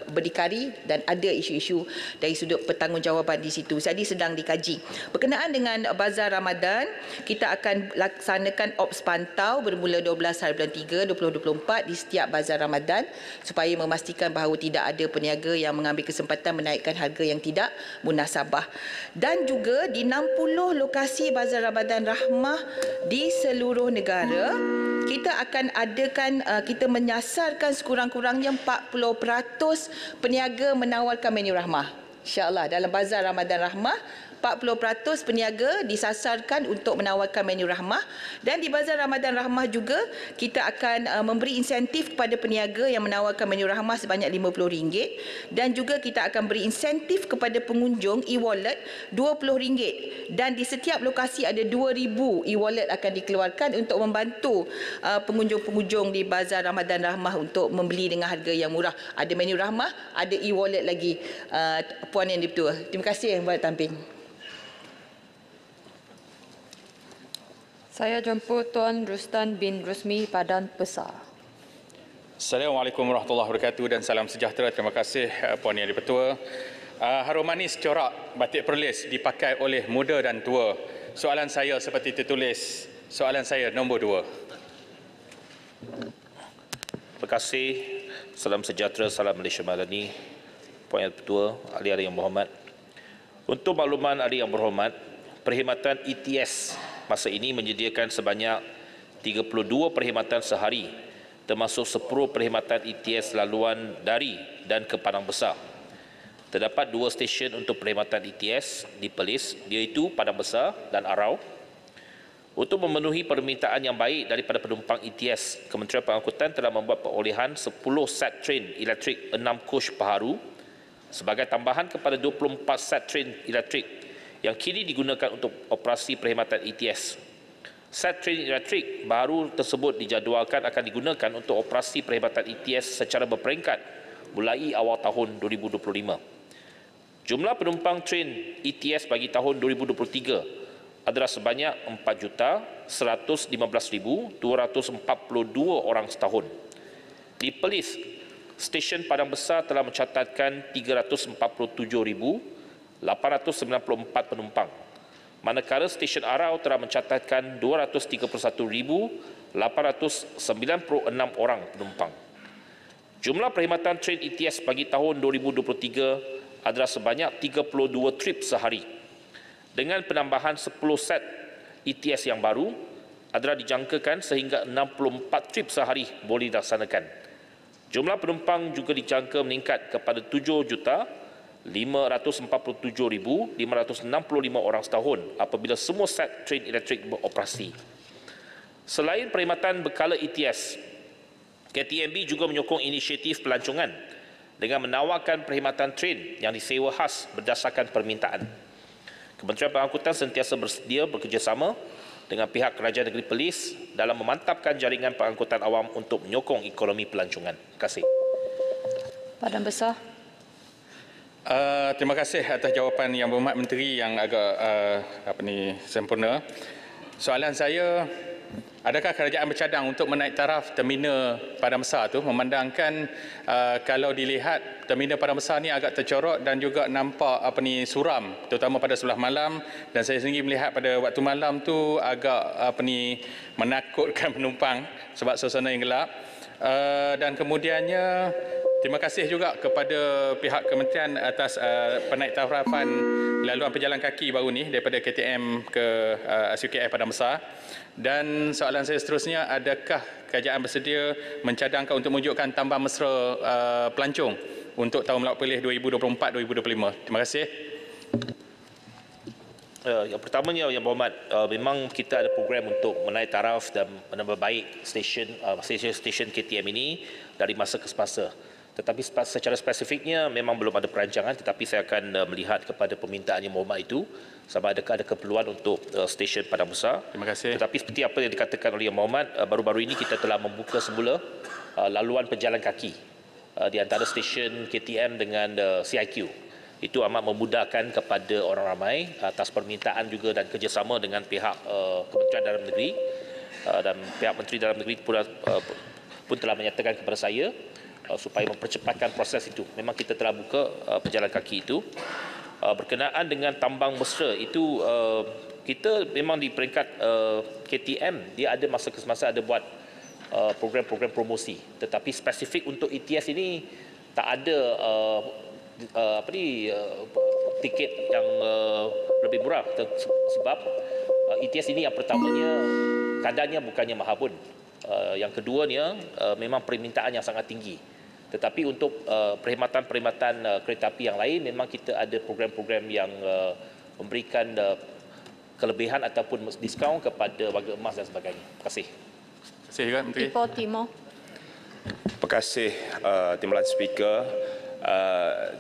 berdikari dan ada isu-isu dari sudut pertanggungjawaban di situ. Jadi sedang dikaji. Berkenaan dengan Bazar Ramadan, kita akan laksanakan ops pantau bermula 12 hari bulan 3 2024 di setiap Bazar Ramadan supaya memastikan bahawa tidak ada peniaga yang mengambil kesempatan menaikkan harga yang tidak munasabah. Dan juga di 60 lokasi Bazar Ramadan Rahmah di seluruh negara, kita akan adakan, kita menyasarkan sekurang-kurangnya 40% peniaga menawarkan menu rahmah. InsyaAllah dalam Bazar Ramadan Rahmah, 40% peniaga disasarkan untuk menawarkan menu rahmah, dan di Bazar Ramadan Rahmah juga kita akan memberi insentif kepada peniaga yang menawarkan menu rahmah sebanyak RM50, dan juga kita akan beri insentif kepada pengunjung e-wallet RM20, dan di setiap lokasi ada 2,000 e-wallet akan dikeluarkan untuk membantu pengunjung-pengunjung di Bazar Ramadan Rahmah untuk membeli dengan harga yang murah. Ada menu rahmah, ada e-wallet lagi, Puan Yang Di-Pertua. Terima kasih yang buat tamping. Saya jemput Tuan Rustan bin Rusmi Padan Besar. Assalamualaikum warahmatullahi wabarakatuh dan salam sejahtera. Terima kasih Puan Yang Di-Pertua. Harum manis corak batik perlis dipakai oleh muda dan tua. Soalan saya seperti tertulis. Soalan saya nombor 2. Terima kasih. Salam sejahtera, salam Malaysia Madani. Puan Yang Di-Pertua, ahli-ahli yang berhormat. Untuk makluman ahli yang berhormat, perkhidmatan ETS masa ini menyediakan sebanyak 32 perkhidmatan sehari, termasuk 10 perkhidmatan ETS laluan dari dan ke Padang Besar. Terdapat 2 stesen untuk perkhidmatan ETS di Perlis, iaitu Padang Besar dan Arau. Untuk memenuhi permintaan yang baik daripada penumpang ETS, Kementerian Pengangkutan telah membuat perolehan 10 set train elektrik 6 kos baharu sebagai tambahan kepada 24 set train elektrik yang kini digunakan untuk operasi perkhidmatan ETS. Set train elektrik baru tersebut dijadualkan akan digunakan untuk operasi perkhidmatan ETS secara berperingkat mulai awal tahun 2025. Jumlah penumpang train ETS bagi tahun 2023 adalah sebanyak 4,115,242 orang setahun. Di Perlis, stesen Padang Besar telah mencatatkan 347,894 penumpang, manakala stesen Arau telah mencatatkan 231,896 orang penumpang. Jumlah perkhidmatan train ETS bagi tahun 2023 adalah sebanyak 32 trip sehari. Dengan penambahan 10 set ETS yang baru, adalah dijangkakan sehingga 64 trip sehari boleh dilaksanakan. Jumlah penumpang juga dijangka meningkat kepada 7,547,565 orang setahun apabila semua set train elektrik beroperasi. Selain perkhidmatan berkala ETS, KTMB juga menyokong inisiatif pelancongan dengan menawarkan perkhidmatan train yang disewa khas berdasarkan permintaan. Kementerian Pengangkutan sentiasa bersedia bekerjasama dengan pihak Kerajaan Negeri Perlis dalam memantapkan jaringan pengangkutan awam untuk menyokong ekonomi pelancongan. Terima kasih. Padang Besar. Terima kasih atas jawapan Yang Berhormat Menteri yang agak sempurna. Soalan saya, adakah kerajaan bercadang untuk menaik taraf terminal Padang Besar tu, memandangkan kalau dilihat terminal Padang Besar ni agak tercorot dan juga nampak suram, terutama pada sebelah malam, dan saya sendiri melihat pada waktu malam tu agak menakutkan penumpang sebab suasana yang gelap. Dan kemudiannya terima kasih juga kepada pihak kementerian atas penaik tarafan laluan pejalan kaki baru ni daripada KTM ke SUKF Padang Besar. Dan soalan saya seterusnya, adakah kerajaan bersedia mencadangkan untuk mewujudkan tambang mesra pelancong untuk tahun melawat pelih 2024-2025? Terima kasih. Yang pertamanya, Yang Berhormat, memang kita ada program untuk menaik taraf dan menambah baik stesen KTM ini dari masa ke semasa. Tetapi secara spesifiknya memang belum ada perancangan, tetapi saya akan melihat kepada permintaan Yang Berhormat itu sama adakah ada keperluan untuk stesen padang besar. Terima kasih. Tetapi seperti apa yang dikatakan oleh Yang Berhormat, baru-baru ini kita telah membuka semula laluan pejalan kaki di antara stesen KTM dengan CIQ. Itu amat memudahkan kepada orang ramai atas permintaan juga dan kerjasama dengan pihak Kementerian Dalam Negeri dan pihak Menteri Dalam Negeri pun telah menyatakan kepada saya supaya mempercepatkan proses itu. Memang kita telah buka pejalan kaki itu. Berkenaan dengan tambang mesra itu, kita memang di peringkat KTM, dia ada masa ke semasa ada buat program-program promosi. Tetapi spesifik untuk ETS ini tak ada tiket yang lebih murah sebab ETS ini yang pertamanya kadarnya bukannya mahal pun. Yang keduanya memang permintaan yang sangat tinggi. Tetapi untuk perkhidmatan-perkhidmatan kereta api yang lain memang kita ada program-program yang memberikan kelebihan ataupun diskaun kepada warga emas dan sebagainya. Terima kasih. Terima kasih juga Menteri. Ipoh Timur. Terima kasih Timbalan Speaker.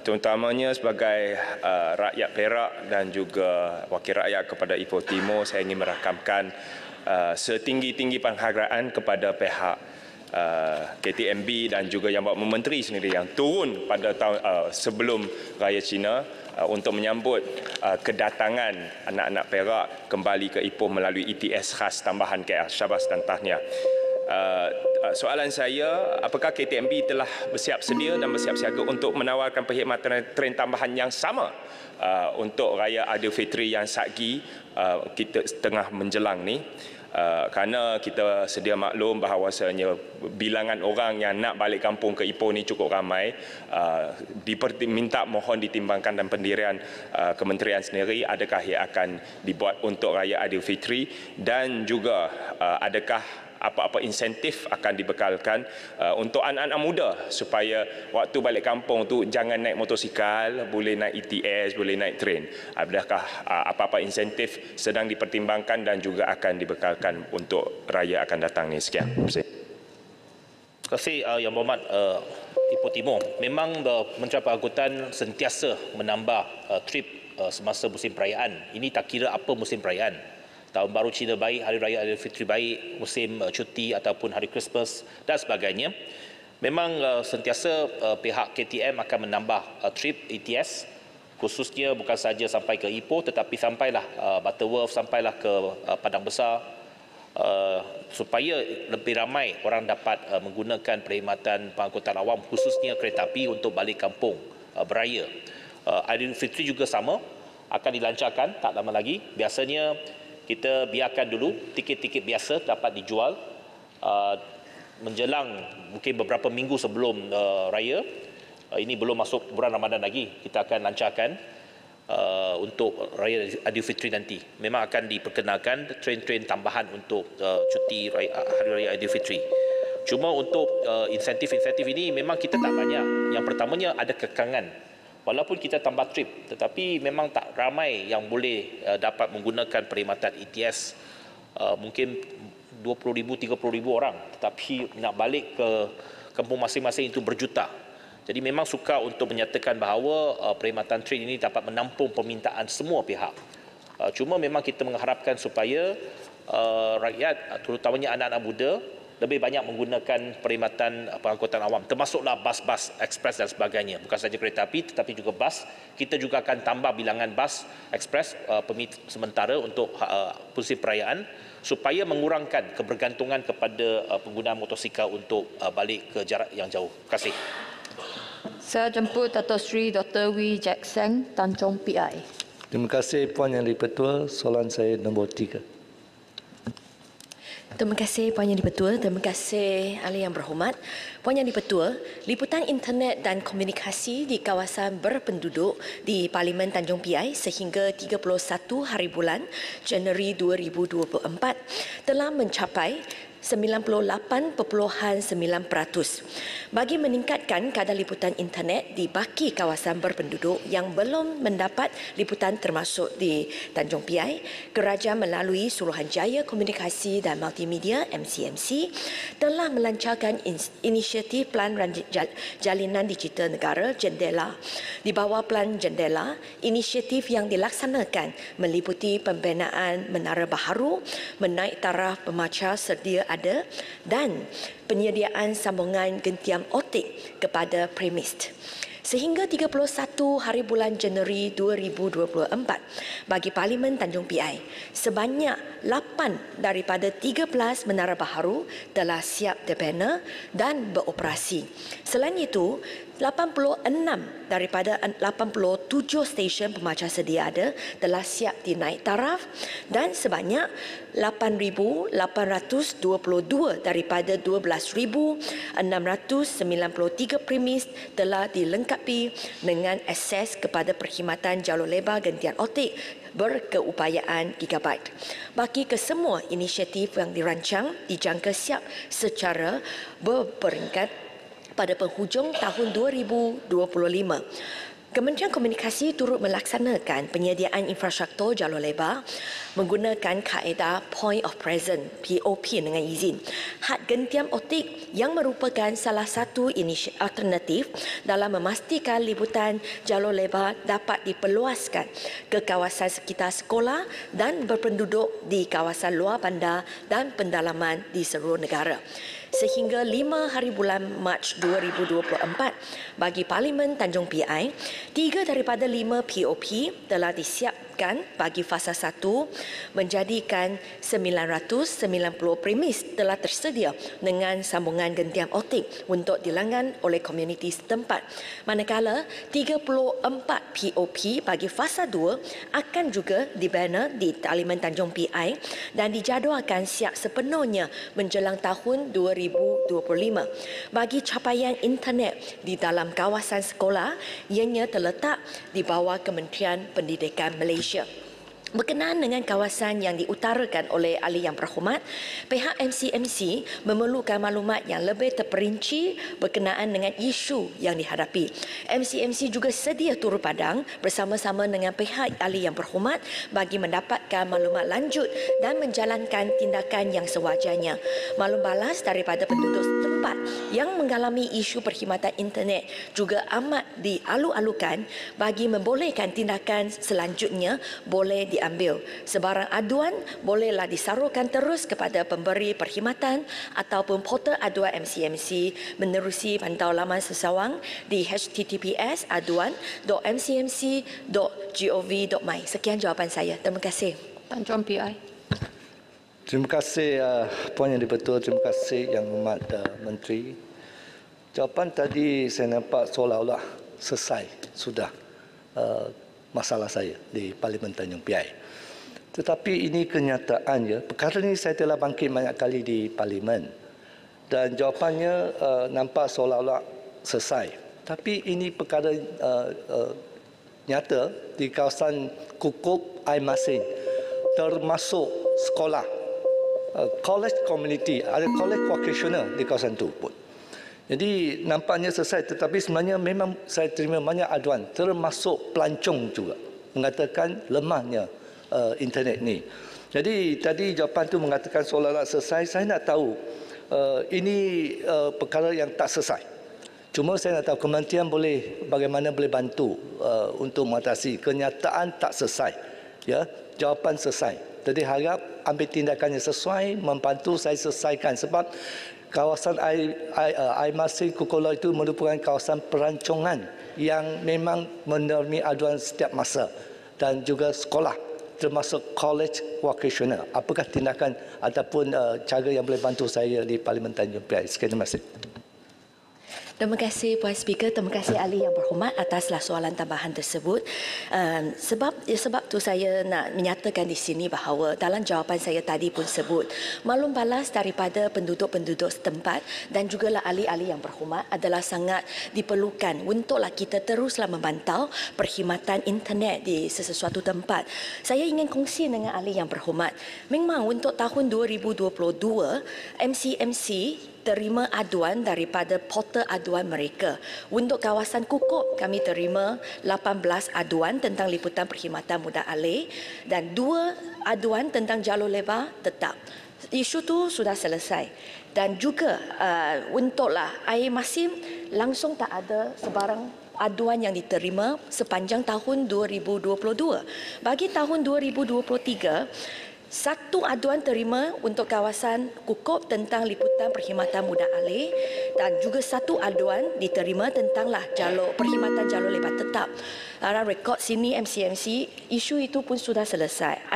Terutamanya sebagai rakyat Perak dan juga wakil rakyat kepada Ipoh Timur, saya ingin merakamkan setinggi-tinggi penghargaan kepada pihak KTMB dan juga Yang Berhormat Menteri sendiri yang turun pada tahun sebelum Raya Cina untuk menyambut kedatangan anak-anak Perak kembali ke Ipoh melalui ETS khas tambahan KL, syabas dan tahniah. Soalan saya, apakah KTMB telah bersiap sedia dan bersiap siaga untuk menawarkan perkhidmatan tren tambahan yang sama untuk Raya Aidilfitri yang satgi kita tengah menjelang ni? Kerana kita sedia maklum bahawasanya bilangan orang yang nak balik kampung ke Ipoh ni cukup ramai, minta mohon ditimbangkan dan pendirian kementerian sendiri adakah ia akan dibuat untuk Raya Aidilfitri dan juga adakah apa-apa insentif akan dibekalkan untuk anak-anak muda supaya waktu balik kampung tu jangan naik motosikal, boleh naik ETS, boleh naik train. Adakah apa-apa insentif sedang dipertimbangkan dan juga akan dibekalkan untuk raya akan datang ni? Sekian. Terima kasih Yang Berhormat Ipoh Timur. Memang Menteri Angkutan sentiasa menambah trip semasa musim perayaan. Ini tak kira apa musim perayaan. Tahun Baru Cina baik, Hari Raya Aidilfitri baik, musim cuti ataupun Hari Christmas dan sebagainya. Memang sentiasa pihak KTM akan menambah trip ETS, khususnya bukan saja sampai ke Ipoh tetapi sampailah Butterworth, sampailah ke Padang Besar, supaya lebih ramai orang dapat menggunakan perkhidmatan pengangkutan awam khususnya kereta api untuk balik kampung beraya. Aidilfitri juga sama, akan dilancarkan tak lama lagi. Biasanya kita biarkan dulu tiket-tiket biasa dapat dijual menjelang mungkin beberapa minggu sebelum raya. Ini belum masuk bulan Ramadan lagi. Kita akan lancarkan untuk Raya Aidilfitri nanti. Memang akan diperkenalkan train-train tambahan untuk cuti Hari Raya Aidilfitri. Cuma untuk insentif-insentif ini memang kita tak banyak. Yang pertamanya ada kekangan. Walaupun kita tambah trip, tetapi memang tak ramai yang boleh dapat menggunakan perkhidmatan ETS. Mungkin 20,000, 30,000 orang. Tetapi nak balik ke kampung masing-masing itu berjuta. Jadi memang sukar untuk menyatakan bahawa perkhidmatan train ini dapat menampung permintaan semua pihak. Cuma memang kita mengharapkan supaya rakyat, terutamanya anak-anak muda, lebih banyak menggunakan perkhidmatan pengangkutan awam, termasuklah bas-bas ekspres dan sebagainya. Bukan saja kereta api tetapi juga bas. Kita juga akan tambah bilangan bas ekspres sementara untuk musim perayaan supaya mengurangkan kebergantungan kepada penggunaan motosikal untuk balik ke jarak yang jauh. Terima kasih. Saya jemput Dato' Sri Dr. Wee Jack Seng, Tanjung PI. Terima kasih Puan Yang Di-Pertua. Soalan saya nombor 3. Terima kasih Puan Yang Di-Pertua. Terima kasih Ahli Yang Berhormat. Puan Yang Di-Pertua, liputan internet dan komunikasi di kawasan berpenduduk di Parlimen Tanjung PI sehingga 31 hari bulan Januari 2024 telah mencapai 98.9%. bagi meningkatkan kadar liputan internet di baki kawasan berpenduduk yang belum mendapat liputan termasuk di Tanjung Piai, kerajaan melalui Suruhanjaya Komunikasi dan Multimedia MCMC telah melancarkan inisiatif Pelan Jalinan Digital Negara Jendela. Di bawah Pelan Jendela, inisiatif yang dilaksanakan meliputi pembinaan menara baharu, menaik taraf pemancar sedia ada dan penyediaan sambungan gentian optik kepada premis. Sehingga 31 hari bulan Januari 2024 bagi Parlimen Tanjung Piai, sebanyak 8 daripada 13 menara baharu telah siap dibina dan beroperasi. Selain itu, 86 daripada 87 stesen pemancar sedia ada telah siap dinaik taraf dan sebanyak 8,822 daripada 12,693 premis telah dilengkapi dengan akses kepada perkhidmatan jalur lebar gentian optik berkeupayaan gigabyte. Bagi kesemua inisiatif yang dirancang dijangka siap secara berperingkat pada penghujung tahun 2025. Kementerian Komunikasi turut melaksanakan penyediaan infrastruktur jalur lebar menggunakan kaedah Point of Presence (POP) dengan izin. Had gentian optik yang merupakan salah satu alternatif dalam memastikan liputan jalur lebar dapat diperluaskan ke kawasan sekitar sekolah dan berpenduduk di kawasan luar bandar dan pendalaman di seluruh negara. Sehingga 5 hari bulan Mac 2024 bagi Parlimen Tanjung Piai, 3 daripada 5 POP telah disiapkan bagi fasa 1 menjadikan 990 premis telah tersedia dengan sambungan gentian optik untuk dilanggan oleh komuniti setempat. Manakala 34 POP bagi fasa 2 akan juga dibina di Parlimen Tanjung Piai dan dijadualkan siap sepenuhnya menjelang tahun 2025. Bagi capaian internet di dalam kawasan sekolah, ianya terletak di bawah Kementerian Pendidikan Malaysia. Berkenaan dengan kawasan yang diutarakan oleh ahli yang berhormat, pihak MCMC memerlukan maklumat yang lebih terperinci berkenaan dengan isu yang dihadapi. MCMC juga sedia turut padang bersama-sama dengan pihak ahli yang berhormat bagi mendapatkan maklumat lanjut dan menjalankan tindakan yang sewajarnya. Maklum balas daripada penduduk setempat yang mengalami isu perkhidmatan internet juga amat dialu-alukan bagi membolehkan tindakan selanjutnya boleh diambil. Sebarang aduan bolehlah disalurkan terus kepada pemberi perkhidmatan ataupun portal aduan MCMC menerusi pantau laman sesawang di https://aduan.mcmc.gov.my. Sekian jawapan saya. Terima kasih. Tanjung Piai. Terima kasih Puan Yang Di-Pertua, terima kasih Yang Hormat Menteri. Jawapan tadi saya nampak seolah-olah selesai sudah masalah saya di Parlimen Tanjung Piai. Tetapi ini kenyataan ya. Perkara ini saya telah bangkit banyak kali di Parlimen dan jawapannya nampak seolah-olah selesai. Tapi ini perkara nyata di kawasan Kukup Air Masin termasuk sekolah, college community, ada college vocational di kawasan itu pun. Jadi nampaknya selesai, tetapi sebenarnya memang saya terima banyak aduan termasuk pelancong juga mengatakan lemahnya internet ni. Jadi tadi jawapan tu mengatakan seolah-olah selesai. Saya nak tahu ini perkara yang tak selesai. Cuma saya nak tahu kementerian bagaimana boleh bantu untuk mengatasi kenyataan tak selesai. Ya, jawapan selesai. Jadi harap ambil tindakan yang sesuai, membantu saya selesaikan sebab kawasan air masin Kukulau itu merupakan kawasan perancongan yang memang menerima aduan setiap masa dan juga sekolah termasuk college vocational. Apakah tindakan ataupun cara yang boleh bantu saya di Parlimen Tanjung Piai? Sekian, terima kasih. Terima kasih Puan Speaker, terima kasih ahli yang berhormat ataslah soalan tambahan tersebut. Sebab tu saya nak menyatakan di sini bahawa dalam jawapan saya tadi pun sebut maklum balas daripada penduduk-penduduk setempat dan juga ahli-ahli yang berhormat adalah sangat diperlukan untuklah kita teruslah memantau perkhidmatan internet di sesuatu tempat. Saya ingin kongsi dengan ahli yang berhormat. Memang untuk tahun 2022 MCMC terima aduan daripada portal aduan mereka. Untuk kawasan Kukup, kami terima 18 aduan tentang liputan perkhidmatan mudah alih dan 2 aduan tentang jalur lebar tetap. Isu tu sudah selesai. Dan juga untuklah air masim langsung tak ada sebarang aduan yang diterima sepanjang tahun 2022. Bagi tahun 2023, 1 aduan terima untuk kawasan Kukup tentang liputan perkhidmatan mudah alih dan juga 1 aduan diterima tentanglah perkhidmatan jalur lebar tetap. Dalam rekod sini MCMC, isu itu pun sudah selesai.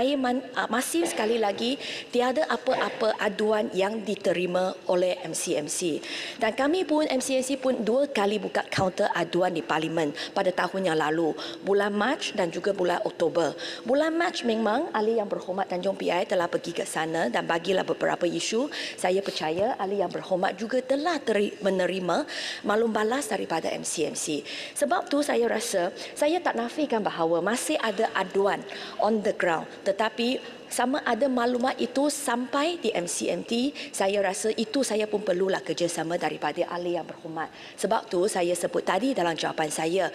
Masih sekali lagi tiada apa-apa aduan yang diterima oleh MCMC. Dan kami pun, MCMC pun 2 kali buka kaunter aduan di Parlimen pada tahun yang lalu, bulan Mac dan juga bulan Oktober. Bulan Mac memang Ahli Yang Berhormat Tanjung PI telah pergi ke sana dan bagilah beberapa isu. Saya percaya Ahli Yang Berhormat juga telah menerima maklum balas daripada MCMC. Sebab tu saya rasa, saya tak nafikan bahawa masih ada aduan on the ground, tetapi sama ada maklumat itu sampai di MCMT, saya rasa itu saya pun perlulah kerjasama daripada Ahli Yang Berhormat. Sebab tu saya sebut tadi dalam jawapan saya,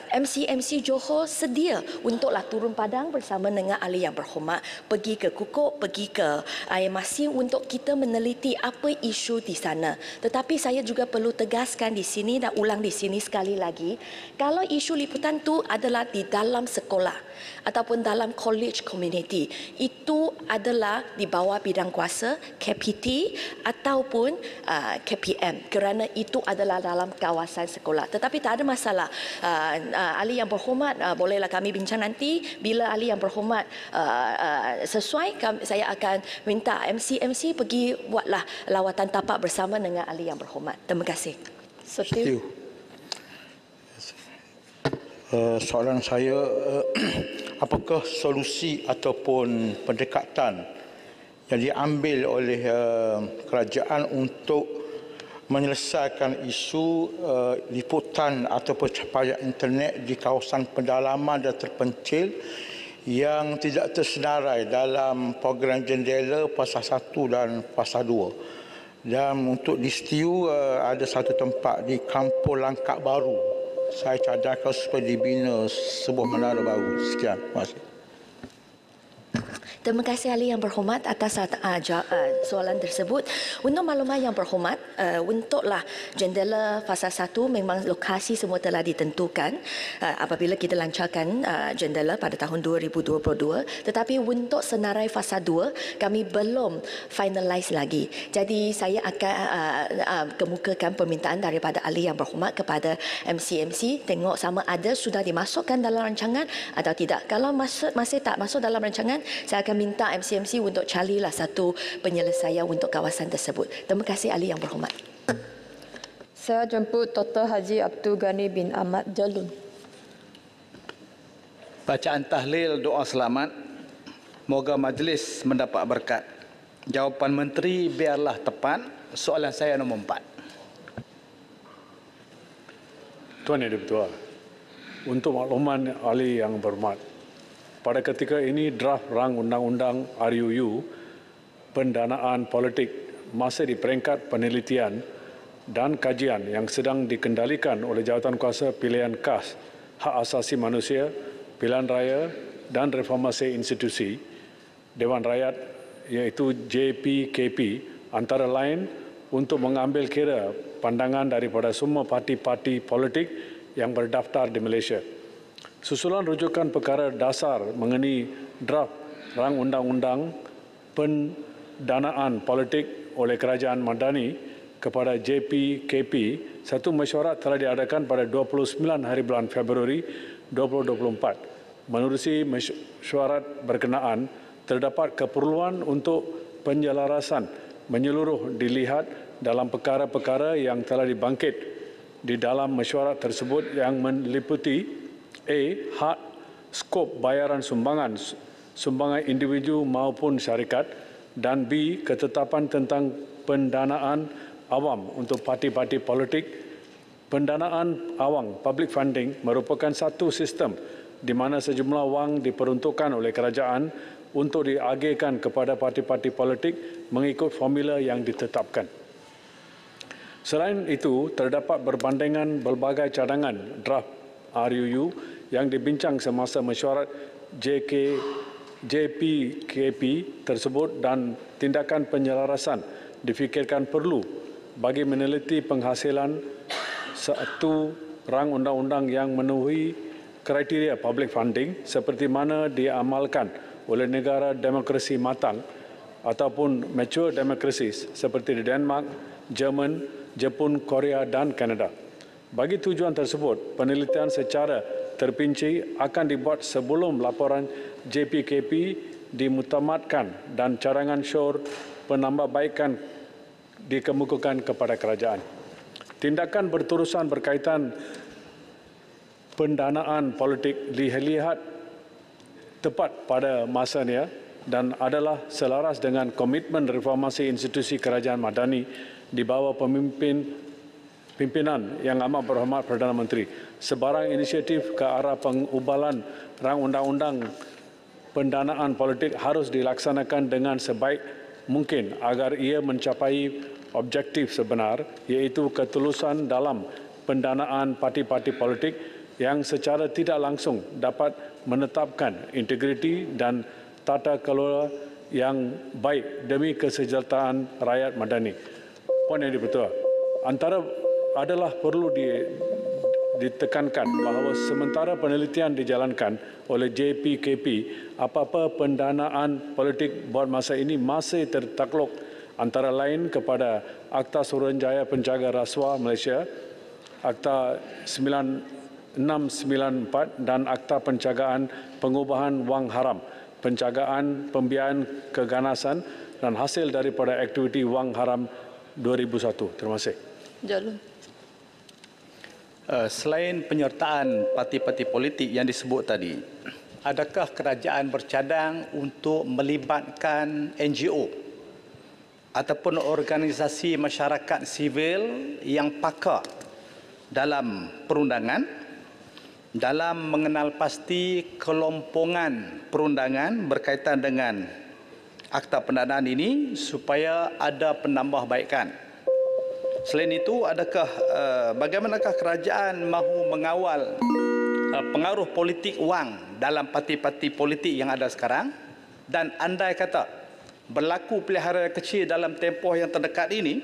MCMC Johor sedia untuklah turun padang bersama dengan Ahli Yang Berhormat, pergi ke Kukup, pergi ke air masim untuk kita meneliti apa isu di sana. Tetapi saya juga perlu tegaskan di sini dan ulang di sini sekali lagi, kalau isu liputan tu adalah di dalam sekolah ataupun dalam college community, itu adalah di bawah bidang kuasa KPT ataupun KPM, kerana itu adalah dalam kawasan sekolah. Tetapi tak ada masalah. Ahli Yang Berhormat, bolehlah kami bincang nanti. Bila Ahli Yang Berhormat sesuai, saya akan minta MCMC pergi buatlah lawatan tapak bersama dengan Ahli Yang Berhormat. Terima kasih. Setiu. Soalan saya, apakah solusi ataupun pendekatan yang diambil oleh kerajaan untuk menyelesaikan isu liputan atau pencapaian internet di kawasan pedalaman dan terpencil yang tidak tersenarai dalam program jendela Fasa 1 dan Fasa 2. Dan untuk di Setiu ada satu tempat di Kampung Langkat Baru. Saya cadangkan supaya dibina sebuah menara baru. Sekian. Terima kasih. Terima kasih Ahli Yang Berhormat atas soalan tersebut. Untuk maklumat Yang Berhormat, untuklah jendela Fasa 1 memang lokasi semua telah ditentukan apabila kita lancarkan jendela pada tahun 2022. Tetapi untuk senarai Fasa 2 kami belum finalize lagi. Jadi saya akan kemukakan permintaan daripada Ahli Yang Berhormat kepada MCMC tengok sama ada sudah dimasukkan dalam rancangan atau tidak. Kalau masih tak masuk dalam rancangan, saya akan minta MCMC untuk carilah satu penyelesaian untuk kawasan tersebut. Terima kasih Ahli Yang Berhormat. Saya jemput Dr. Haji Abdul Ghani bin Ahmad Jalun. Bacaan tahlil doa selamat. Moga majlis mendapat berkat. Jawapan Menteri biarlah tepat. Soalan saya nombor 4. Tuan Yang Dipertua, untuk makluman Ahli Yang Berhormat, pada ketika ini draft rang undang-undang RUU pendanaan politik masih di peringkat penelitian dan kajian yang sedang dikendalikan oleh Jawatankuasa Pilihan KAS, Hak Asasi Manusia, Pilihan Raya dan Reformasi Institusi Dewan Rakyat iaitu JPKP antara lain untuk mengambil kira pandangan daripada semua parti-parti politik yang berdaftar di Malaysia. Susulan rujukan perkara dasar mengenai draft rang undang-undang pendanaan politik oleh Kerajaan Madani kepada JPKP, satu mesyuarat telah diadakan pada 29 hari bulan Februari 2024. Menerusi mesyuarat berkenaan, terdapat keperluan untuk penjelasan menyeluruh dilihat dalam perkara-perkara yang telah dibangkit di dalam mesyuarat tersebut yang meliputi A. Hak skop bayaran sumbangan individu maupun syarikat, dan B. Ketetapan tentang pendanaan awam untuk parti-parti politik. Pendanaan awam public funding merupakan satu sistem di mana sejumlah wang diperuntukkan oleh kerajaan untuk diagihkan kepada parti-parti politik mengikut formula yang ditetapkan. Selain itu, terdapat berbandingan berbagai cadangan draft RUU yang dibincang semasa mesyuarat JPKP tersebut dan tindakan penyelarasan difikirkan perlu bagi meneliti penghasilan satu rang undang-undang yang memenuhi kriteria public funding seperti mana diamalkan oleh negara demokrasi matang ataupun mature democracies seperti di Denmark, Jerman, Jepun, Korea dan Kanada. Bagi tujuan tersebut, penelitian secara terperinci akan dibuat sebelum laporan JPKP dimutamatkan dan cadangan SUR penambahbaikan dikemukakan kepada kerajaan. Tindakan berterusan berkaitan pendanaan politik dilihat tepat pada masanya dan adalah selaras dengan komitmen reformasi institusi kerajaan madani di bawah pimpinan yang amat berhormat Perdana Menteri. Sebarang inisiatif ke arah pengubalan rang undang-undang pendanaan politik harus dilaksanakan dengan sebaik mungkin agar ia mencapai objektif sebenar, iaitu ketulusan dalam pendanaan parti-parti politik yang secara tidak langsung dapat menetapkan integriti dan tata kelola yang baik demi kesejahteraan rakyat madani. Puan Yang di-Pertua, antara adalah perlu ditekankan bahawa sementara penelitian dijalankan oleh JPKP, apa-apa pendanaan politik buat masa ini masih tertakluk antara lain kepada Akta Suruhanjaya Penjaga Rasuah Malaysia, Akta 9694 dan Akta Pencegahan Pengubahan Wang Haram, Pencegahan Pembiayaan Keganasan dan hasil daripada aktiviti wang haram 2001. Terima kasih. Jalun. Selain penyertaan parti-parti politik yang disebut tadi, adakah kerajaan bercadang untuk melibatkan NGO ataupun organisasi masyarakat sivil yang pakar dalam perundangan dalam mengenal pasti kelompongan perundangan berkaitan dengan akta pendanaan ini supaya ada penambahbaikan? Selain itu, adakah bagaimanakah kerajaan mahu mengawal pengaruh politik wang dalam parti-parti politik yang ada sekarang? Dan andai kata berlaku pilihan kecil dalam tempoh yang terdekat ini,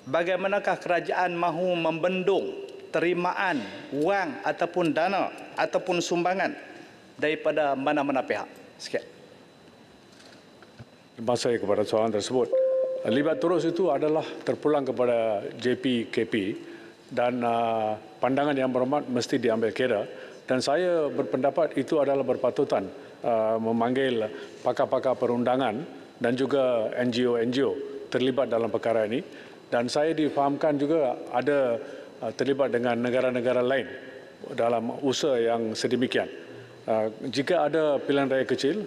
bagaimanakah kerajaan mahu membendung terimaan wang ataupun dana ataupun sumbangan daripada mana-mana pihak? Sekian. Terima kasih kepada soalan tersebut. Libat terus itu adalah terpulang kepada JPKP dan pandangan yang berhormat mesti diambil kira, dan saya berpendapat itu adalah berpatutan memanggil pakar-pakar perundangan dan juga NGO-NGO terlibat dalam perkara ini, dan saya difahamkan juga ada terlibat dengan negara-negara lain dalam usaha yang sedemikian. Jika ada pilihan raya kecil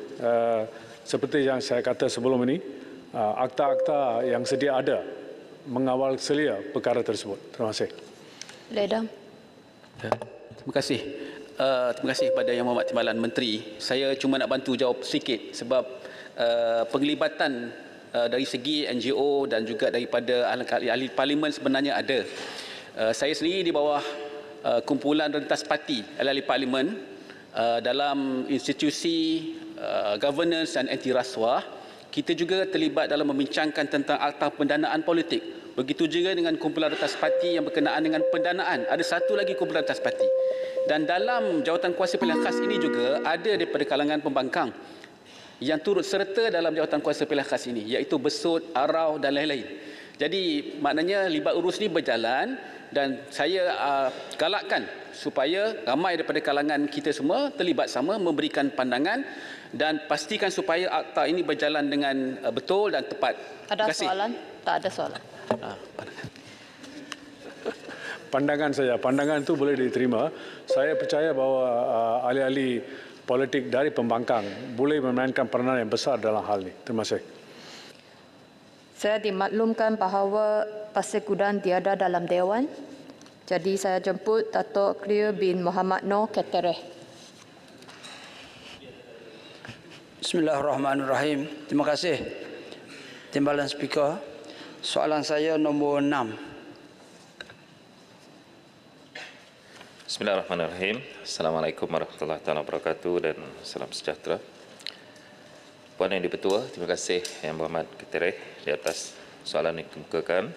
seperti yang saya kata sebelum ini, akta-akta yang sedia ada mengawal selia perkara tersebut. Terima kasih. Ledang. Terima kasih. Terima kasih kepada Yang Berhormat Timbalan Menteri. Saya cuma nak bantu jawab sedikit sebab penglibatan dari segi NGO dan juga daripada ahli parlimen sebenarnya ada. Saya sendiri di bawah kumpulan rentas parti ahli parlimen dalam institusi governance dan anti rasuah. Kita juga terlibat dalam membincangkan tentang akta pendanaan politik. Begitu juga dengan kumpulan rentas parti yang berkenaan dengan pendanaan. Ada satu lagi kumpulan rentas parti. Dan dalam jawatan kuasa pilihan khas ini juga ada daripada kalangan pembangkang yang turut serta dalam jawatan kuasa pilihan khas ini, iaitu Besut, Arau dan lain-lain. Jadi maknanya libat urus ini berjalan, dan saya galakkan supaya ramai daripada kalangan kita semua terlibat sama memberikan pandangan dan pastikan supaya akta ini berjalan dengan betul dan tepat. Ada soalan? Tak ada soalan. Pandangan itu boleh diterima. Saya percaya bahawa ahli-ahli politik dari pembangkang boleh memainkan peranan yang besar dalam hal ini. Terima kasih. Saya dimaklumkan bahawa Pasir Kudan tiada dalam Dewan. Jadi saya jemput Datuk Cleo bin Muhammad Noor Ketereh. Bismillahirrahmanirrahim. Terima kasih Timbalan Speaker. Soalan saya nombor 6. Bismillahirrahmanirrahim. Assalamualaikum warahmatullahi wabarakatuh dan salam sejahtera. Puan Yang Di-Pertua, terima kasih Yang Berhormat Ketereh di atas soalan yang dikemukakan.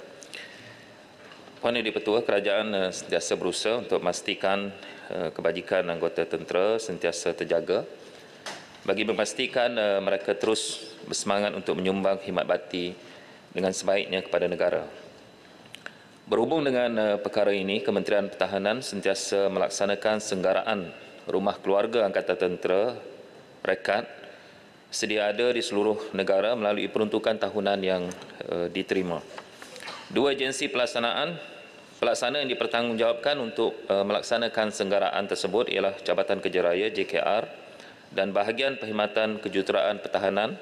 Puan Yang Di-Pertua, kerajaan sentiasa berusaha untuk memastikan kebajikan anggota tentera sentiasa terjaga bagi memastikan mereka terus bersemangat untuk menyumbang khidmat bakti dengan sebaiknya kepada negara. Berhubung dengan perkara ini, Kementerian Pertahanan sentiasa melaksanakan senggaraan rumah keluarga Angkatan Tentera Rekat sedia ada di seluruh negara melalui peruntukan tahunan yang diterima. Dua agensi pelaksana yang dipertanggungjawabkan untuk melaksanakan senggaraan tersebut ialah Jabatan Kerja Raya JKR dan Bahagian Perkhidmatan Kejuruteraan Pertahanan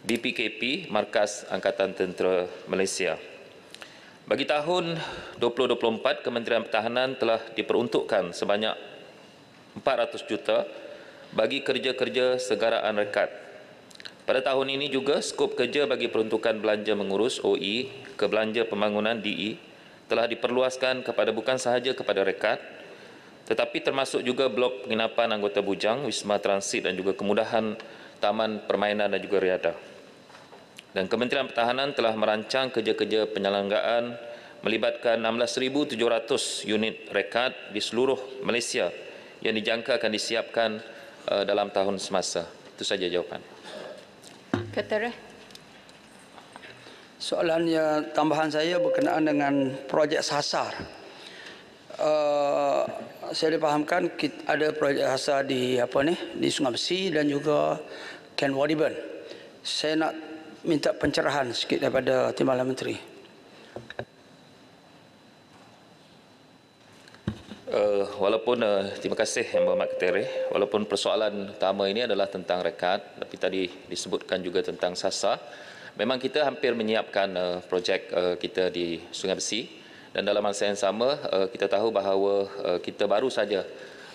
BPKP Markas Angkatan Tentera Malaysia. Bagi tahun 2024, Kementerian Pertahanan telah diperuntukkan sebanyak 400 juta bagi kerja-kerja senggaraan rekat. Pada tahun ini juga, skop kerja bagi peruntukan belanja mengurus OE ke belanja pembangunan DE telah diperluaskan kepada bukan sahaja kepada rekat, tetapi termasuk juga blok penginapan anggota bujang, wisma transit dan juga kemudahan taman permainan dan juga riadah. Dan Kementerian Pertahanan telah merancang kerja-kerja penyelenggaraan melibatkan 16,700 unit rekat di seluruh Malaysia yang dijangka akan disiapkan dalam tahun semasa. Itu saja jawapan. Ketereh. Soalan tambahan saya berkenaan dengan projek SASAR. Saya dipahamkan ada projek SASAR di di Sungai Besi dan juga Ken Wadiban. Saya nak minta pencerahan sikit daripada Timbalan Menteri. Terima kasih Yang Berhormat Ketereh. Walaupun persoalan utama ini adalah tentang rekat, tapi tadi disebutkan juga tentang SASAR. Memang kita hampir menyiapkan projek kita di Sungai Besi dan dalam masa yang sama kita tahu bahawa kita baru saja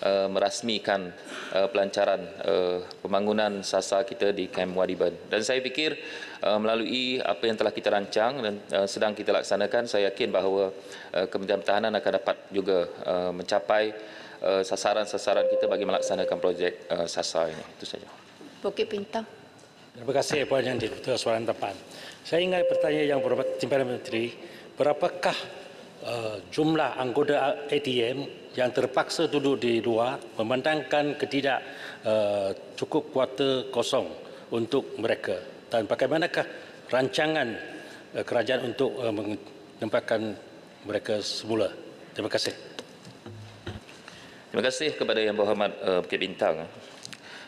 merasmikan pelancaran pembangunan SASAR kita di Kem Wadiban. Dan saya fikir melalui apa yang telah kita rancang dan sedang kita laksanakan, saya yakin bahawa Kementerian Pertahanan akan dapat juga mencapai sasaran-sasaran kita bagi melaksanakan projek SASAR ini. Itu saja. Bukit Bintang. Terima kasih Puan Yang Di-Pertua soalan tepat. Saya ingin bertanya Yang Berhormat Timbalan Menteri, berapakah jumlah anggota ATM yang terpaksa duduk di luar memandangkan ketidak cukup kuota kosong untuk mereka, dan bagaimanakah rancangan kerajaan untuk menempatkan mereka semula? Terima kasih. Terima kasih kepada Yang Berhormat Bukit Bintang.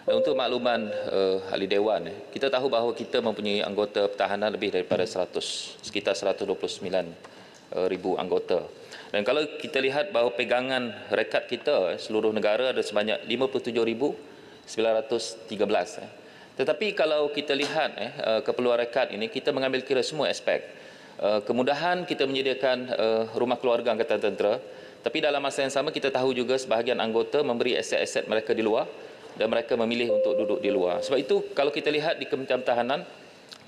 Untuk makluman ahli Dewan, kita tahu bahawa kita mempunyai anggota pertahanan lebih daripada 100, sekitar 129,000 anggota. Dan kalau kita lihat bahawa pegangan rekat kita seluruh negara ada sebanyak 57,913. Tetapi kalau kita lihat keperluan rekat ini, kita mengambil kira semua aspek. Kemudahan kita menyediakan rumah keluarga Angkatan Tentera, tapi dalam masa yang sama kita tahu juga sebahagian anggota memberi aset-aset mereka di luar dan mereka memilih untuk duduk di luar. Sebab itu kalau kita lihat di Kementerian Pertahanan,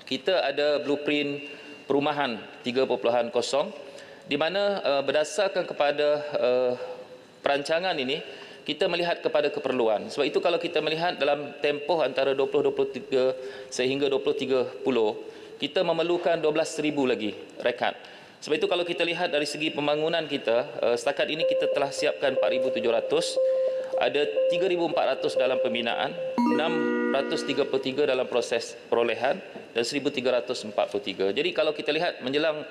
kita ada blueprint perumahan 3.0 di mana berdasarkan kepada perancangan ini kita melihat kepada keperluan. Sebab itu kalau kita melihat dalam tempoh antara 2023 sehingga 2030, kita memerlukan 12,000 lagi rekat. Sebab itu kalau kita lihat dari segi pembangunan kita, setakat ini kita telah siapkan 4,700, ada 3,400 dalam pembinaan, 633 dalam proses perolehan dan 1,343. Jadi kalau kita lihat menjelang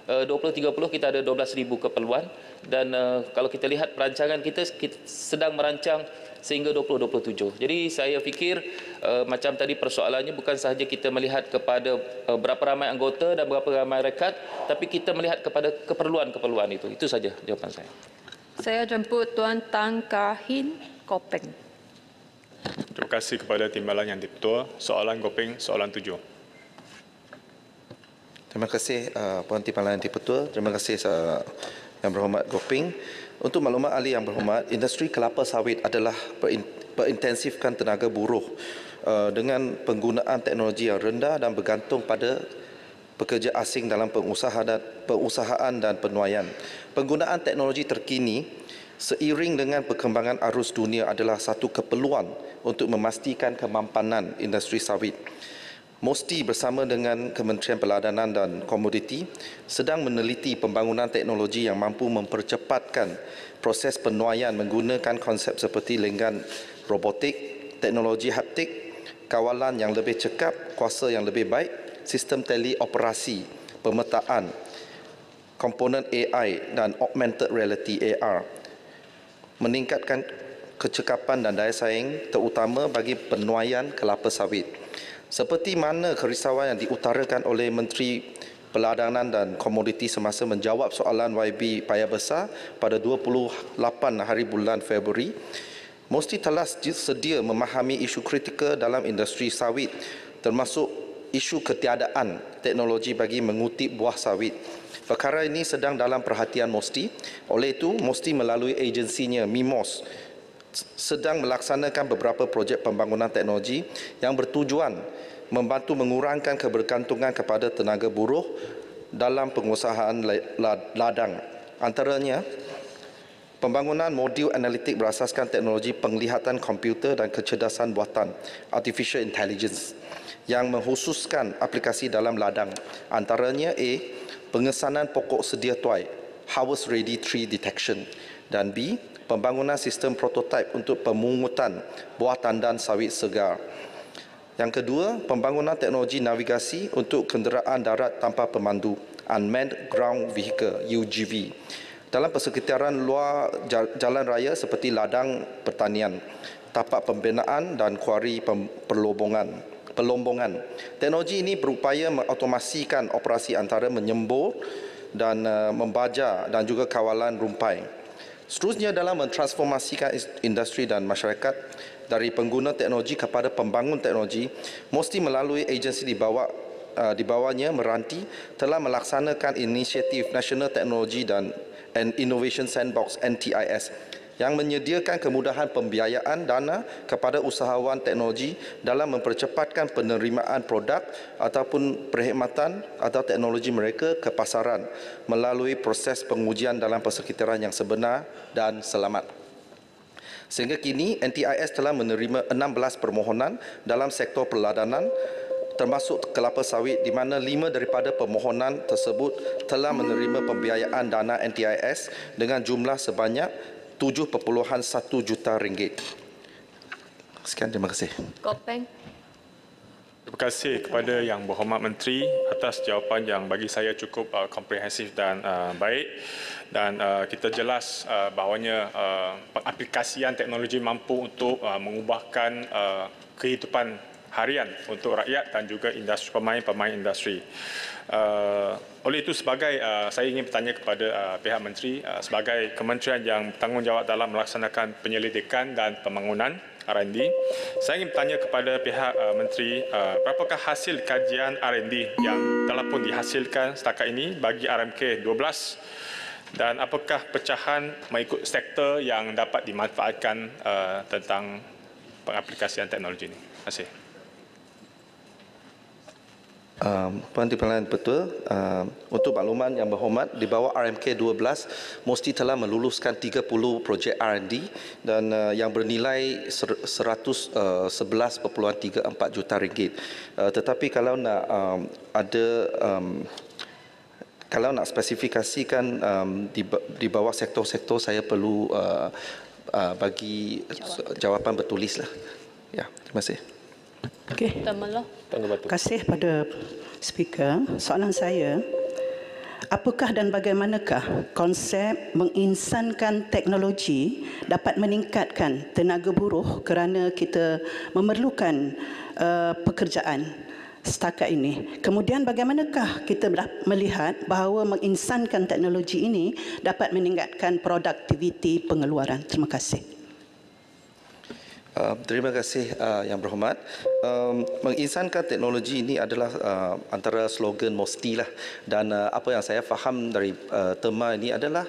2030 kita ada 12,000 keperluan dan kalau kita lihat perancangan kita sedang merancang sehingga 2027. Jadi saya fikir macam tadi persoalannya bukan sahaja kita melihat kepada berapa ramai anggota dan berapa ramai rekat, tapi kita melihat kepada keperluan-keperluan itu. Itu saja jawapan saya. Saya jemput Tuan Tan Kahin Kopeng. Terima kasih kepada Timbalan Yang Di-Pertua. Soalan Kopeng, soalan 7. Terima kasih Puan Timbalan Yang Di-Pertua. Terima kasih Yang Berhormat Goping. Untuk maklumat ahli Yang Berhormat, industri kelapa sawit adalah berintensifkan tenaga buruh dengan penggunaan teknologi yang rendah dan bergantung pada pekerja asing dalam pengusahaan dan penuaian. Penggunaan teknologi terkini Seiring dengan perkembangan arus dunia adalah satu keperluan untuk memastikan kemampanan industri sawit. MOSTI bersama dengan Kementerian Perladanan dan Komoditi sedang meneliti pembangunan teknologi yang mampu mempercepatkan proses penuaian menggunakan konsep seperti lenggan robotik, teknologi haptik, kawalan yang lebih cekap, kuasa yang lebih baik, sistem teleoperasi, pemetaan, komponen AI dan augmented reality AR, meningkatkan kecekapan dan daya saing terutama bagi penuaian kelapa sawit. Seperti mana kerisauan yang diutarakan oleh Menteri Perladanan dan Komoditi semasa menjawab soalan YB Paya Besar pada 28 hari bulan Februari, MOSTI telah sedia memahami isu kritikal dalam industri sawit termasuk isu ketiadaan teknologi bagi mengutip buah sawit. Perkara ini sedang dalam perhatian MOSTI. Oleh itu, MOSTI melalui agensinya MIMOS sedang melaksanakan beberapa projek pembangunan teknologi yang bertujuan membantu mengurangkan kebergantungan kepada tenaga buruh dalam pengusahaan ladang. Antaranya, pembangunan modul analitik berasaskan teknologi penglihatan komputer dan kecerdasan buatan artificial intelligence yang mengkhususkan aplikasi dalam ladang. Antaranya A. Pengesanan pokok sedia tuai harvest ready tree detection, dan B. Pembangunan sistem prototipe untuk pemungutan buah tandan sawit segar. Yang kedua, pembangunan teknologi navigasi untuk kenderaan darat tanpa pemandu Unmanned Ground Vehicle UGV dalam persekitaran luar jalan raya seperti ladang pertanian, tapak pembinaan dan kuari pelombongan. Teknologi ini berupaya mengautomasikan operasi antara menyembur dan membaja dan juga kawalan rumpai. Seterusnya, dalam mentransformasikan industri dan masyarakat dari pengguna teknologi kepada pembangun teknologi, MOSTI melalui agensi di bawahnya Meranti telah melaksanakan inisiatif National Technology and Innovation Sandbox NTIS yang menyediakan kemudahan pembiayaan dana kepada usahawan teknologi dalam mempercepatkan penerimaan produk ataupun perkhidmatan atau teknologi mereka ke pasaran melalui proses pengujian dalam persekitaran yang sebenar dan selamat. Sehingga kini, NTIS telah menerima 16 permohonan dalam sektor perladanan termasuk kelapa sawit di mana 5 daripada permohonan tersebut telah menerima pembiayaan dana NTIS dengan jumlah sebanyak 7.1 juta ringgit. Sekian, terima kasih. Kopeng. Terima kasih kepada Yang Berhormat Menteri atas jawapan yang bagi saya cukup komprehensif dan baik, dan kita jelas bahawanya pengaplikasian teknologi mampu untuk mengubahkan kehidupan harian untuk rakyat dan juga industri, pemain industri. Oleh itu, sebagai saya ingin bertanya kepada pihak menteri, sebagai kementerian yang bertanggungjawab dalam melaksanakan penyelidikan dan pembangunan R&D, saya ingin bertanya kepada pihak menteri, berapakah hasil kajian R&D yang telah pun dihasilkan setakat ini bagi RMK 12 dan apakah pecahan mengikut sektor yang dapat dimanfaatkan tentang pengaplikasian teknologi ini? Terima kasih. Puan Timbalan betul. Untuk makluman Yang Berhormat, di bawah RMK 12, MOSTI telah meluluskan 30 projek R&D dan yang bernilai 111.34 juta ringgit. Tetapi kalau nak kalau nak spesifikasikan di bawah sektor-sektor, saya perlu bagi jawapan bertulis lah. Ya, terima kasih. Okey. Terima kasih pada speaker. Soalan saya, apakah dan bagaimanakah konsep menginsankan teknologi dapat meningkatkan tenaga buruh kerana kita memerlukan pekerjaan setakat ini? Kemudian bagaimanakah kita melihat bahawa menginsankan teknologi ini dapat meningkatkan produktiviti pengeluaran? Terima kasih. Terima kasih Yang Berhormat. Menginsankan teknologi ini adalah antara slogan MOSTI lah, dan apa yang saya faham dari tema ini adalah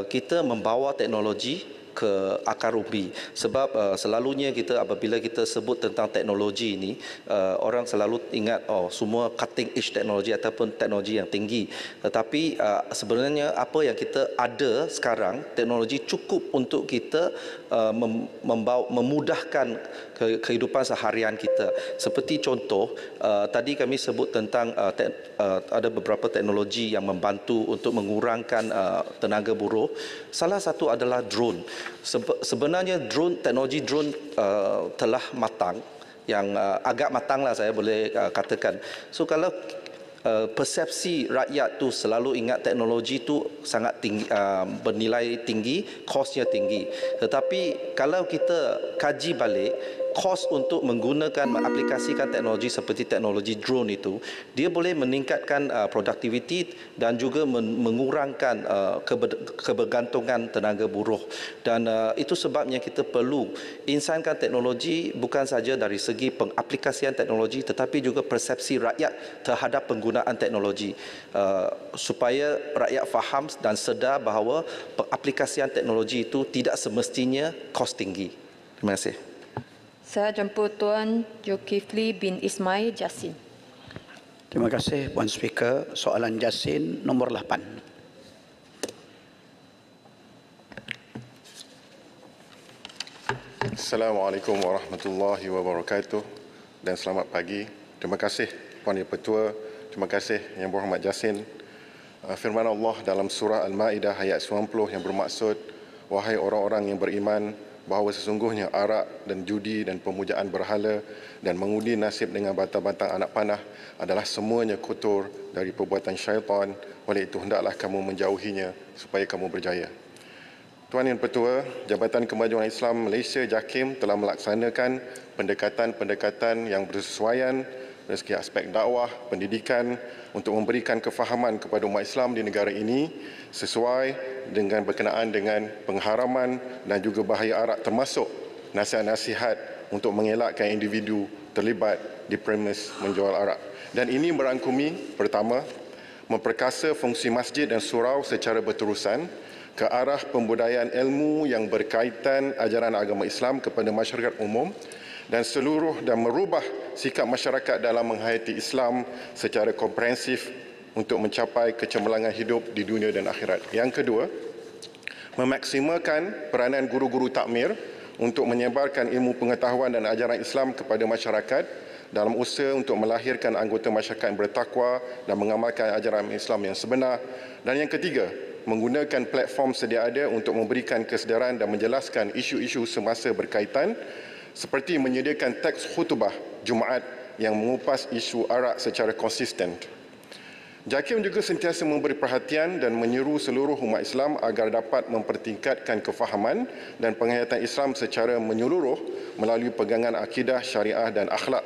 kita membawa teknologi ke akar umbi. Sebab selalunya kita apabila kita sebut tentang teknologi ini, orang selalu ingat semua cutting edge teknologi ataupun teknologi yang tinggi. Tetapi sebenarnya apa yang kita ada sekarang, teknologi cukup untuk kita memudahkan kehidupan seharian kita. Seperti contoh, tadi kami sebut tentang ada beberapa teknologi yang membantu untuk mengurangkan tenaga buruh. Salah satu adalah drone. Sebenarnya teknologi drone telah matang, yang agak matang lah saya boleh katakan. So kalau persepsi rakyat tu selalu ingat teknologi tu sangat tinggi, bernilai tinggi, kosnya tinggi. Tetapi kalau kita kaji balik, kos untuk menggunakan, mengaplikasikan teknologi seperti teknologi drone itu, dia boleh meningkatkan produktiviti dan juga mengurangkan kebergantungan tenaga buruh. Dan itu sebabnya kita perlu insankan teknologi bukan saja dari segi pengaplikasian teknologi tetapi juga persepsi rakyat terhadap penggunaan teknologi, supaya rakyat faham dan sedar bahawa pengaplikasian teknologi itu tidak semestinya kos tinggi. Terima kasih. Saya jemput Tuan Zulkifli bin Ismail Jasin. Terima kasih Puan Speaker. Soalan Jasin nombor 8. Assalamualaikum warahmatullahi wabarakatuh dan selamat pagi. Terima kasih Puan Yang Pertua, terima kasih Yang Berhormat Jasin. Firman Allah dalam surah Al-Ma'idah ayat 90 yang bermaksud, wahai orang-orang yang beriman, bahawa sesungguhnya arak dan judi dan pemujaan berhala dan mengundi nasib dengan batang-batang anak panah adalah semuanya kotor dari perbuatan syaitan. Oleh itu hendaklah kamu menjauhinya supaya kamu berjaya. Tuan Yang Pertua, Jabatan Kemajuan Islam Malaysia JAKIM telah melaksanakan pendekatan-pendekatan yang bersesuaian dari segi aspek dakwah, pendidikan untuk memberikan kefahaman kepada umat Islam di negara ini sesuai dengan berkenaan dengan pengharaman dan juga bahaya arak, termasuk nasihat-nasihat untuk mengelakkan individu terlibat di premis menjual arak. Dan ini merangkumi, pertama, memperkasa fungsi masjid dan surau secara berterusan ke arah pembudayaan ilmu yang berkaitan ajaran agama Islam kepada masyarakat umum dan merubah sikap masyarakat dalam menghayati Islam secara komprehensif untuk mencapai kecemerlangan hidup di dunia dan akhirat. Yang kedua, memaksimalkan peranan guru-guru takmir untuk menyebarkan ilmu pengetahuan dan ajaran Islam kepada masyarakat dalam usaha untuk melahirkan anggota masyarakat yang bertakwa dan mengamalkan ajaran Islam yang sebenar. Dan yang ketiga, menggunakan platform sedia ada untuk memberikan kesedaran dan menjelaskan isu-isu semasa berkaitan, seperti menyediakan teks khutbah Jumaat yang mengupas isu arak secara konsisten. JAKIM juga sentiasa memberi perhatian dan menyeru seluruh umat Islam agar dapat mempertingkatkan kefahaman dan penghayatan Islam secara menyeluruh melalui pegangan akidah, syariah dan akhlak.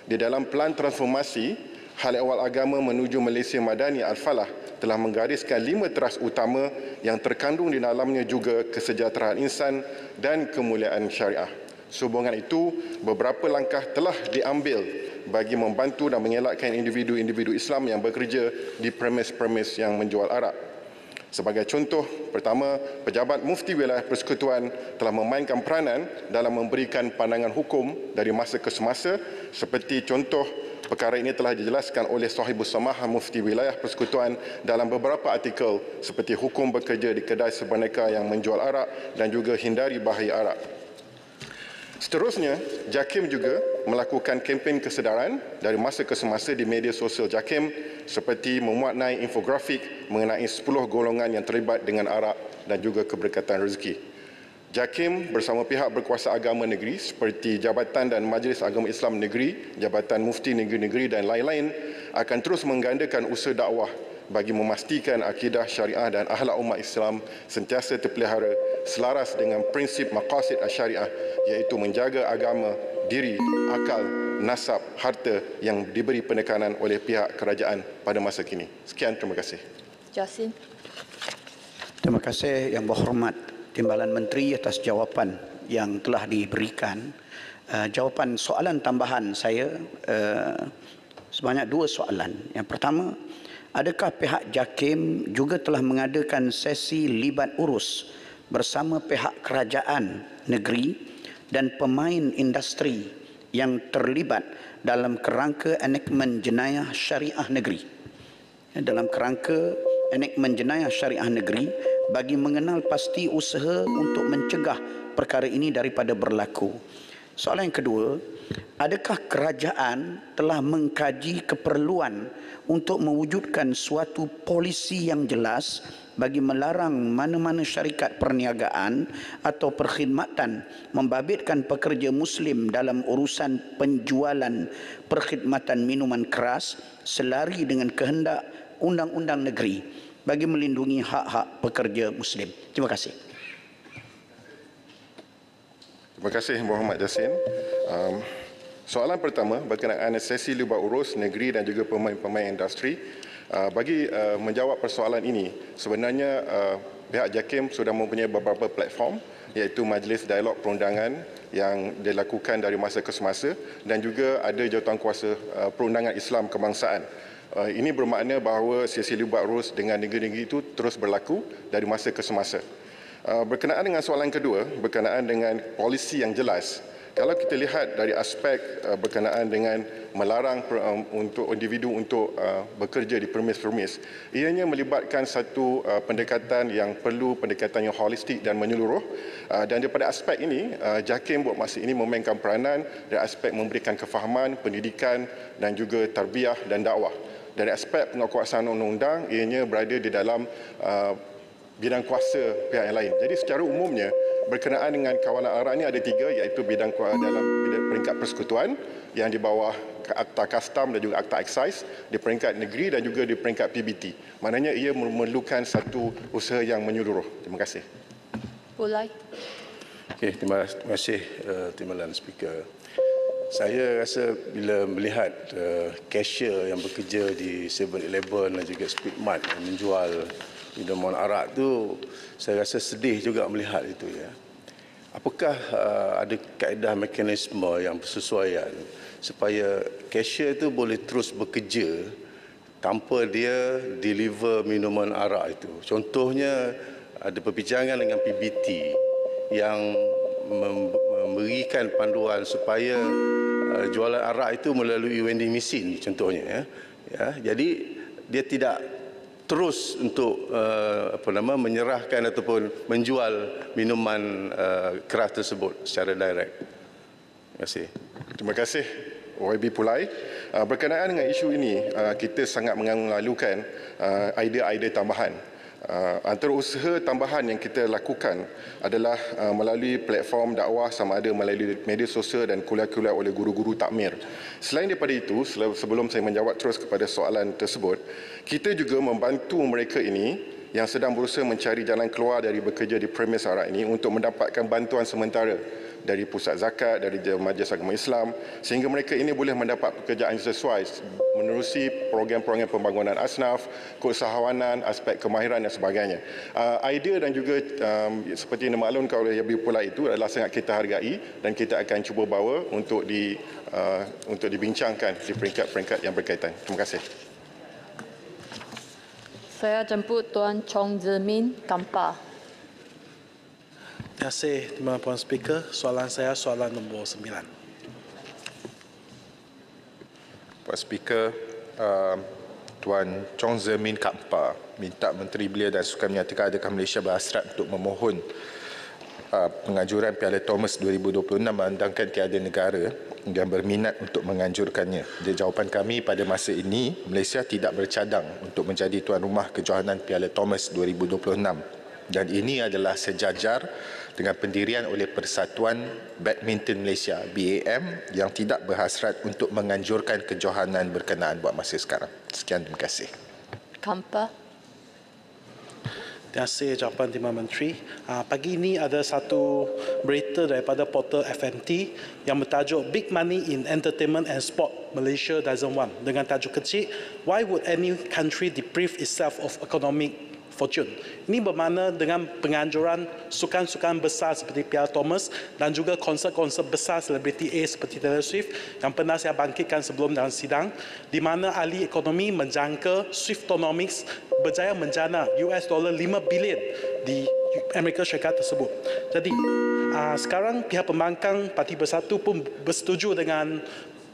Di dalam pelan transformasi Hal Ehwal Agama menuju Malaysia Madani Al-Falah telah menggariskan 5 teras utama yang terkandung di dalamnya juga kesejahteraan insan dan kemuliaan syariah. Sehubungan itu, beberapa langkah telah diambil bagi membantu dan mengelakkan individu-individu Islam yang bekerja di premis-premis yang menjual arak. Sebagai contoh, pertama, Pejabat Mufti Wilayah Persekutuan telah memainkan peranan dalam memberikan pandangan hukum dari masa ke semasa, seperti contoh perkara ini telah dijelaskan oleh Sahibus Samahah Mufti Wilayah Persekutuan dalam beberapa artikel seperti hukum bekerja di kedai sebaneka yang menjual arak dan juga hindari bahaya arak. Seterusnya, JAKIM juga melakukan kempen kesedaran dari masa ke semasa di media sosial JAKIM seperti memuatnai infografik mengenai 10 golongan yang terlibat dengan arak dan juga keberkatan rezeki. JAKIM bersama pihak berkuasa agama negeri seperti Jabatan dan Majlis Agama Islam Negeri, Jabatan Mufti Negeri-Negeri dan lain-lain akan terus menggandakan usaha dakwah bagi memastikan akidah syariah dan akhlak umat Islam sentiasa terpelihara selaras dengan prinsip maqasid syariah, iaitu menjaga agama, diri, akal, nasab, harta yang diberi penekanan oleh pihak kerajaan pada masa kini. Sekian, terima kasih. Jasin. Terima kasih Yang Berhormat Timbalan Menteri atas jawapan yang telah diberikan. Jawapan soalan tambahan saya sebanyak 2 soalan. Yang pertama, adakah pihak JAKIM juga telah mengadakan sesi libat urus bersama pihak kerajaan negeri dan pemain industri yang terlibat dalam kerangka enakmen jenayah syariah negeri. Dalam kerangka enakmen jenayah syariah negeri bagi mengenal pasti usaha untuk mencegah perkara ini daripada berlaku. Soalan yang kedua, adakah kerajaan telah mengkaji keperluan untuk mewujudkan suatu polisi yang jelas bagi melarang mana-mana syarikat perniagaan atau perkhidmatan membabitkan pekerja Muslim dalam urusan penjualan perkhidmatan minuman keras selari dengan kehendak undang-undang negeri bagi melindungi hak-hak pekerja Muslim? Terima kasih. Terima kasih Muhammad Jassin. Soalan pertama berkenaan sesi libat urus negeri dan juga pemain-pemain industri. Bagi menjawab persoalan ini, sebenarnya pihak JAKIM sudah mempunyai beberapa platform, iaitu Majlis Dialog Perundangan yang dilakukan dari masa ke semasa dan juga ada jawatankuasa perundangan Islam kebangsaan. Ini bermakna bahawa sesi libat urus dengan negeri-negeri itu terus berlaku dari masa ke semasa. Berkenaan dengan soalan kedua, berkenaan dengan polisi yang jelas, kalau kita lihat dari aspek berkenaan dengan melarang untuk individu untuk bekerja di permis-permis, ianya melibatkan satu pendekatan yang perlu pendekatan yang holistik dan menyeluruh, dan daripada aspek ini JAKIM buat masa ini memainkan peranan dari aspek memberikan kefahaman, pendidikan dan juga tarbiyah dan dakwah. Dari aspek penguasaan undang-undang, ianya berada di dalam bidang kuasa pihak yang lain. Jadi secara umumnya berkenaan dengan kawalan arak ini ada tiga, iaitu bidang dalam peringkat persekutuan yang di bawah Akta Kastam dan juga Akta Excise, di peringkat negeri dan juga di peringkat PBT. Maknanya ia memerlukan satu usaha yang menyeluruh. Terima kasih. Pulai. Okey, terima kasih Timbalan Speaker. Saya rasa bila melihat cashier yang bekerja di 7-Eleven dan juga Speedmart yang menjual minuman arak tu, saya rasa sedih juga melihat itu ya. Apakah ada kaedah mekanisme yang bersesuaian supaya cashier itu boleh terus bekerja tanpa dia deliver minuman arak itu? Contohnya ada perbincangan dengan PBT yang memberikan panduan supaya jualan arak itu melalui vending machine contohnya ya. Jadi dia tidak terus untuk menyerahkan ataupun menjual minuman keras tersebut secara direct. Terima kasih. Terima kasih YB Pulai. Berkenaan dengan isu ini, kita sangat mengalu-alukan idea-idea tambahan. Antara usaha tambahan yang kita lakukan adalah melalui platform dakwah sama ada melalui media sosial dan kuliah-kuliah oleh guru-guru takmir. Selain daripada itu, sebelum saya menjawab terus kepada soalan tersebut, kita juga membantu mereka ini yang sedang berusaha mencari jalan keluar dari bekerja di premis arak ini untuk mendapatkan bantuan sementara dari pusat zakat, dari Majlis Agama Islam, sehingga mereka ini boleh mendapat pekerjaan sesuai menerusi program-program pembangunan asnaf, keusahawanan, aspek kemahiran dan sebagainya. Idea dan juga seperti yang dimaklumkan oleh YB Pulai itu adalah sangat kita hargai dan kita akan cuba bawa untuk dibincangkan di peringkat-peringkat yang berkaitan. Terima kasih. Saya jemput Tuan Chong Zemin, Kampar. Terima kasih, Puan Speaker. Soalan saya soalan nombor 9. Puan Speaker, Tuan Chong Zemin Kampar minta Menteri Belia dan Sukan menyatakan adakah Malaysia berhasrat untuk memohon penganjuran Piala Thomas 2026 memandangkan tiada negara yang berminat untuk menganjurkannya. Jadi jawapan kami pada masa ini, Malaysia tidak bercadang untuk menjadi tuan rumah kejohanan Piala Thomas 2026 dan ini adalah sejajar dengan pendirian oleh Persatuan Badminton Malaysia BAM yang tidak berhasrat untuk menganjurkan kejohanan berkenaan buat masa sekarang. Sekian, terima kasih. Kampar. Terima kasih jawapan Timbalan Menteri. Pagi ini ada satu berita daripada portal FMT yang bertajuk Big Money in Entertainment and Sport Malaysia Doesn't Want, dengan tajuk kecil Why Would Any Country Deprive Itself of Economic Fortune. Ini bermakna dengan penganjuran sukan-sukan besar seperti Piala Thomas dan juga konsert-konsert besar selebriti A seperti Taylor Swift yang pernah saya bangkitkan sebelum dalam sidang, di mana ahli ekonomi menjangka Swiftonomics berjaya menjana $5 bilion di Amerika Syarikat tersebut. Jadi sekarang pihak pembangkang Parti Bersatu pun bersetuju dengan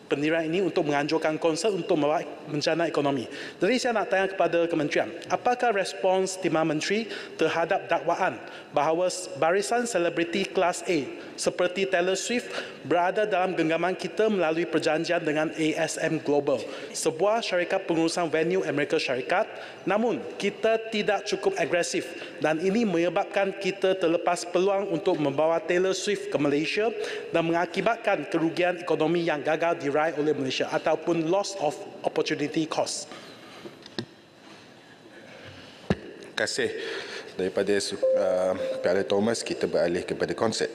pendirian ini untuk menganjurkan konsert untuk membawa bencana ekonomi. Jadi saya nak tanya kepada Kementerian, apakah respons Timbalan Menteri terhadap dakwaan bahawa barisan selebriti kelas A seperti Taylor Swift berada dalam genggaman kita melalui perjanjian dengan ASM Global, sebuah syarikat pengurusan venue Amerika Syarikat, namun kita tidak cukup agresif dan ini menyebabkan kita terlepas peluang untuk membawa Taylor Swift ke Malaysia dan mengakibatkan kerugian ekonomi yang gagal diraih oleh Malaysia ataupun loss of opportunity cost. Terima kasih. Daripada Piala Thomas, kita beralih kepada konsert.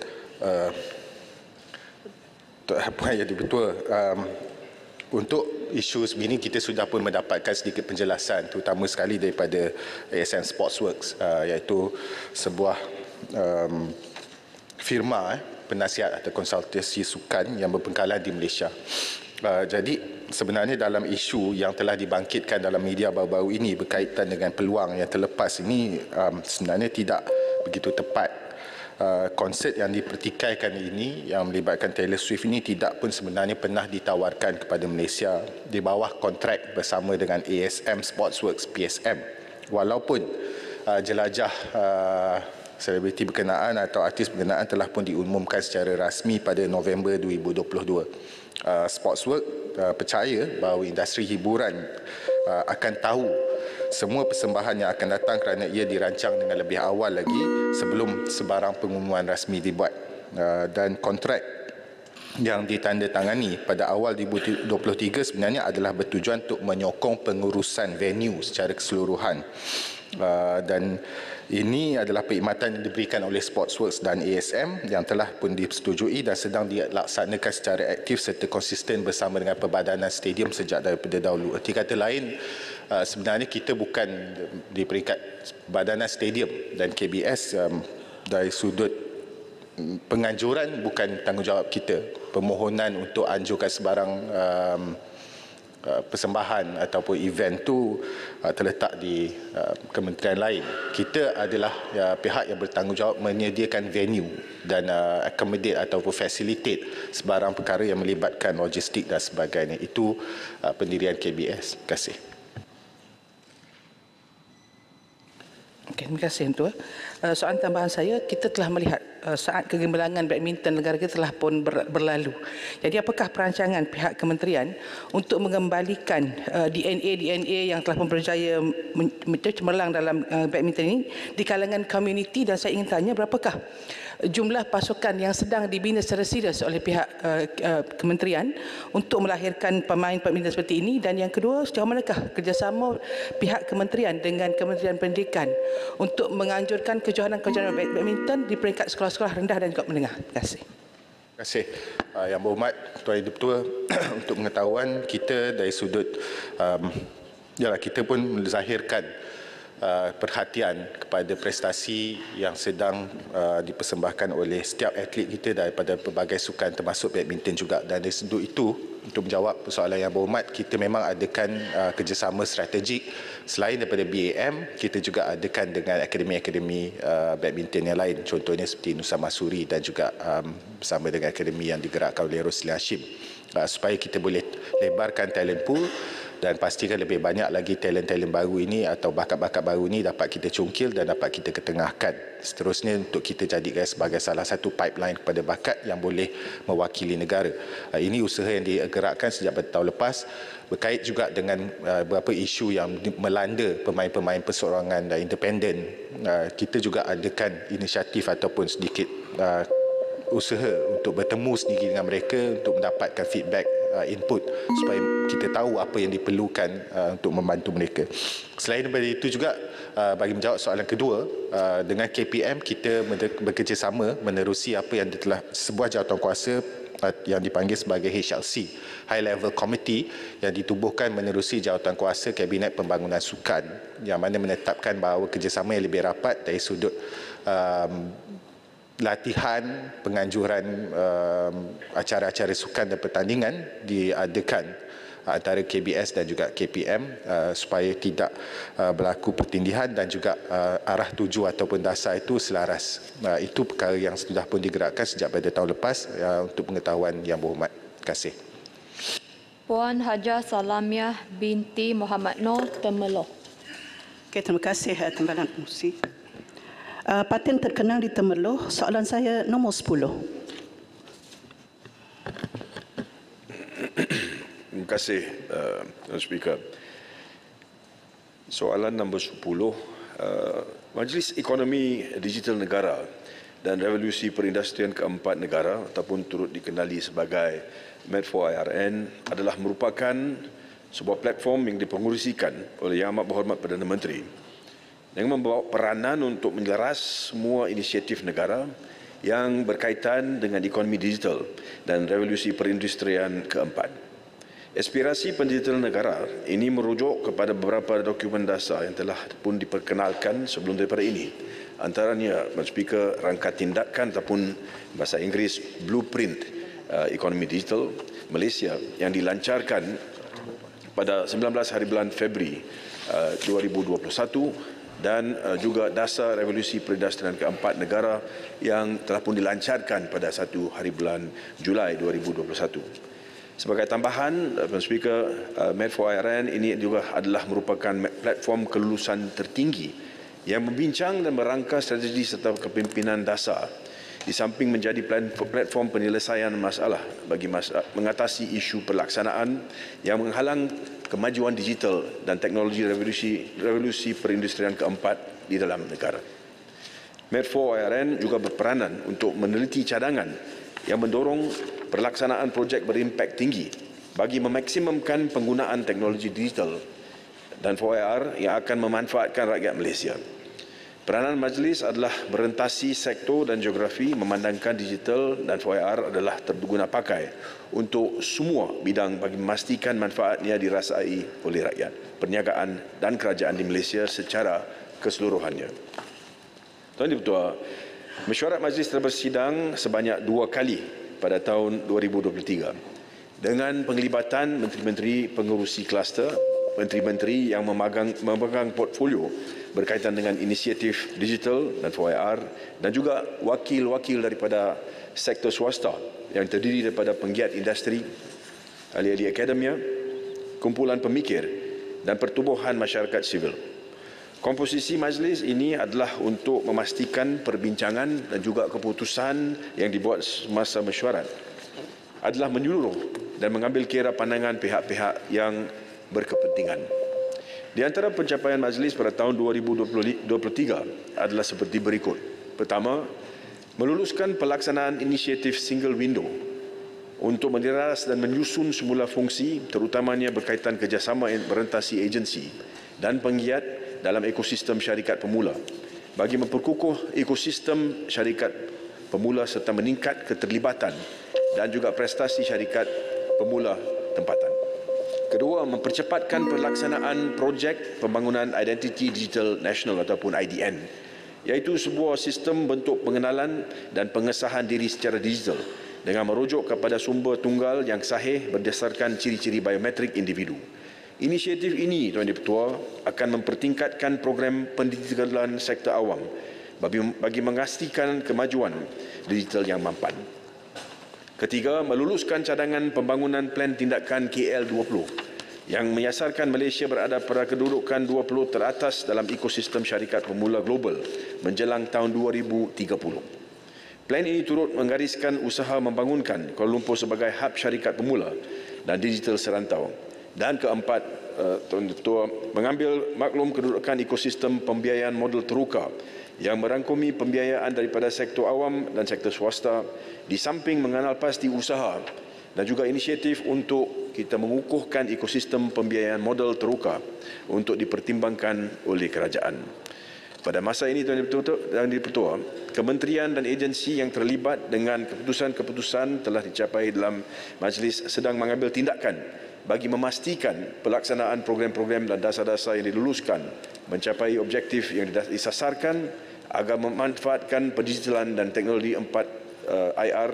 Apa yang betul, untuk isu ini kita sudah pun mendapatkan sedikit penjelasan, terutama sekali daripada ASM Sportsworks, iaitu sebuah firma penasihat atau konsultasi sukan yang berpengkalan di Malaysia. Jadi sebenarnya dalam isu yang telah dibangkitkan dalam media baru-baru ini berkaitan dengan peluang yang terlepas ini, sebenarnya tidak begitu tepat. Konsert yang dipertikaikan ini yang melibatkan Taylor Swift ini tidak pun sebenarnya pernah ditawarkan kepada Malaysia di bawah kontrak bersama dengan ASM Sportsworks PSM. Walaupun jelajah selebriti berkenaan atau artis berkenaan telah pun diumumkan secara rasmi pada November 2022. Sportsworks percaya bahawa industri hiburan akan tahu semua persembahan yang akan datang kerana ia dirancang dengan lebih awal lagi sebelum sebarang pengumuman rasmi dibuat. Dan kontrak yang ditandatangani pada awal 2023 sebenarnya adalah bertujuan untuk menyokong pengurusan venue secara keseluruhan. Dan ini adalah perkhidmatan yang diberikan oleh Sportsworks dan ASM yang telah pun disetujui dan sedang dilaksanakan secara aktif serta konsisten bersama dengan Perbadanan Stadium sejak daripada dahulu. Arti kata lain, sebenarnya kita bukan di peringkat Perbadanan Stadium dan KBS dari sudut penganjuran bukan tanggungjawab kita. Permohonan untuk anjurkan sebarang persembahan ataupun event tu terletak di kementerian lain. Kita adalah pihak yang bertanggungjawab menyediakan venue dan accommodate ataupun facilitate sebarang perkara yang melibatkan logistik dan sebagainya. Itu pendirian KBS. Terima kasih. Okay, terima kasih Tuan. Soalan tambahan saya, kita telah melihat saat kegemilangan badminton negara kita telah pun berlalu. Jadi apakah perancangan pihak kementerian untuk mengembalikan DNA yang telah pun berjaya cemerlang dalam badminton ini di kalangan komuniti, dan saya ingin tanya berapakah jumlah pasukan yang sedang dibina secara serius oleh pihak kementerian untuk melahirkan pemain badminton seperti ini, dan yang kedua, sejauh manakah kerjasama pihak kementerian dengan Kementerian Pendidikan untuk menganjurkan kejohanan-kejohanan badminton di peringkat sekolah-sekolah rendah dan juga menengah. Terima kasih. Terima kasih. Yang berhormat Tuan Yang Ketua, untuk pengetahuan kita dari sudut kita pun menzahirkan perhatian kepada prestasi yang sedang dipersembahkan oleh setiap atlet kita daripada pelbagai sukan termasuk badminton juga. Dan dari sudut itu, untuk menjawab persoalan yang berhormat, kita memang adakan kerjasama strategik. Selain daripada BAM, kita juga adakan dengan akademi-akademi badminton yang lain, contohnya seperti Nusa Masuri dan juga bersama dengan akademi yang digerakkan oleh Rosli Hashim, supaya kita boleh lebarkan talent pool dan pastikan lebih banyak lagi talent-talent baru ini atau bakat-bakat baru ini dapat kita cungkil dan dapat kita ketengahkan. Seterusnya untuk kita jadikan sebagai salah satu pipeline kepada bakat yang boleh mewakili negara. Ini usaha yang digerakkan sejak tahun lepas, berkait juga dengan beberapa isu yang melanda pemain-pemain perseorangan dan independen. Kita juga adakan inisiatif ataupun sedikit usaha untuk bertemu sendiri dengan mereka untuk mendapatkan feedback, input supaya kita tahu apa yang diperlukan untuk membantu mereka. Selain daripada itu juga, bagi menjawab soalan kedua, dengan KPM kita bekerjasama menerusi apa yang telah sebuah jawatankuasa yang dipanggil sebagai HLC, High Level Committee, yang ditubuhkan menerusi jawatankuasa Kabinet Pembangunan Sukan, yang mana menetapkan bahawa kerjasama yang lebih rapat dari sudut latihan, penganjuran acara-acara sukan dan pertandingan diadakan antara KBS dan juga KPM supaya tidak berlaku pertindihan dan juga arah tuju ataupun dasar itu selaras. Itu perkara yang sudah pun digerakkan sejak pada tahun lepas untuk pengetahuan Yang Berhormat. Terima kasih. Puan Haja Salamiah binti Muhammad Noor Temerloh. Okay, terima kasih Timbalan Pengerusi. Paten terkenal di Temerloh, soalan saya nombor 10. Terima kasih, Tuan Speaker. Soalan nombor 10, Majlis Ekonomi Digital Negara dan Revolusi Perindustrian keempat negara ataupun turut dikenali sebagai Med4IRN adalah merupakan sebuah platform yang dipengerusikan oleh Yang Amat Berhormat Perdana Menteri yang membawa peranan untuk menjelas semua inisiatif negara yang berkaitan dengan ekonomi digital dan revolusi perindustrian keempat. Aspirasi pendidikan negara ini merujuk kepada beberapa dokumen dasar yang telah pun diperkenalkan sebelum daripada ini. Antaranya, Speaker, rangka tindakan ataupun bahasa Inggeris Blueprint Ekonomi Digital Malaysia yang dilancarkan pada 19 hari bulan Februari 2021 dan juga dasar revolusi perindustrian keempat negara yang telah pun dilancarkan pada 1 hari bulan Julai 2021. Sebagai tambahan, Tuan Speaker, Med4IRN ini juga adalah merupakan platform kelulusan tertinggi yang membincang dan merangka strategi serta kepimpinan dasar di samping menjadi platform penyelesaian masalah bagi mengatasi isu pelaksanaan yang menghalang kemajuan digital dan teknologi revolusi perindustrian keempat di dalam negara. Med4IRN juga berperanan untuk meneliti cadangan yang mendorong pelaksanaan projek berimpak tinggi bagi memaksimumkan penggunaan teknologi digital dan 4IR yang akan memanfaatkan rakyat Malaysia. Peranan majlis adalah berentasi sektor dan geografi memandangkan digital dan 4IR adalah terguna pakai untuk semua bidang bagi memastikan manfaatnya dirasai oleh rakyat, perniagaan dan kerajaan di Malaysia secara keseluruhannya. Tuan Dipertua, mesyuarat majlis telah bersidang sebanyak 2 kali pada tahun 2023 dengan penglibatan menteri-menteri pengerusi kluster, menteri-menteri yang memegang portfolio berkaitan dengan inisiatif digital dan 4IR dan juga wakil-wakil daripada sektor swasta yang terdiri daripada penggiat industri, ahli-ahli akademia, kumpulan pemikir dan pertubuhan masyarakat sivil. Komposisi majlis ini adalah untuk memastikan perbincangan dan juga keputusan yang dibuat semasa mesyuarat adalah menyeluruh dan mengambil kira pandangan pihak-pihak yang berkepentingan. Di antara pencapaian majlis pada tahun 2023 adalah seperti berikut. Pertama, meluluskan pelaksanaan inisiatif single window untuk menderas dan menyusun semula fungsi terutamanya berkaitan kerjasama berentasi agensi dan penggiat dalam ekosistem syarikat pemula bagi memperkukuh ekosistem syarikat pemula serta meningkat keterlibatan dan juga prestasi syarikat pemula tempatan. Kedua, mempercepatkan pelaksanaan projek pembangunan Identity Digital Nasional ataupun IDN, iaitu sebuah sistem bentuk pengenalan dan pengesahan diri secara digital dengan merujuk kepada sumber tunggal yang sahih berdasarkan ciri-ciri biometrik individu. Inisiatif ini, Tuan Dipertua, akan mempertingkatkan program pendigitalan sektor awam bagi memastikan kemajuan digital yang mampan. Ketiga, meluluskan cadangan pembangunan plan tindakan KL20 yang menyasarkan Malaysia berada pada kedudukan 20 teratas dalam ekosistem syarikat pemula global menjelang tahun 2030. Plan ini turut menggariskan usaha membangunkan Kuala Lumpur sebagai hub syarikat pemula dan digital serantau. Dan keempat, Tuan Ketua, mengambil maklum kedudukan ekosistem pembiayaan model teruka yang merangkumi pembiayaan daripada sektor awam dan sektor swasta di samping mengenal pasti usaha dan juga inisiatif untuk kita mengukuhkan ekosistem pembiayaan model teruka untuk dipertimbangkan oleh kerajaan. Pada masa ini, Tuan Dipertua, kementerian dan agensi yang terlibat dengan keputusan-keputusan telah dicapai dalam majlis sedang mengambil tindakan bagi memastikan pelaksanaan program-program dan dasar-dasar yang diluluskan mencapai objektif yang disasarkan agar memanfaatkan pendigitalan dan teknologi 4IR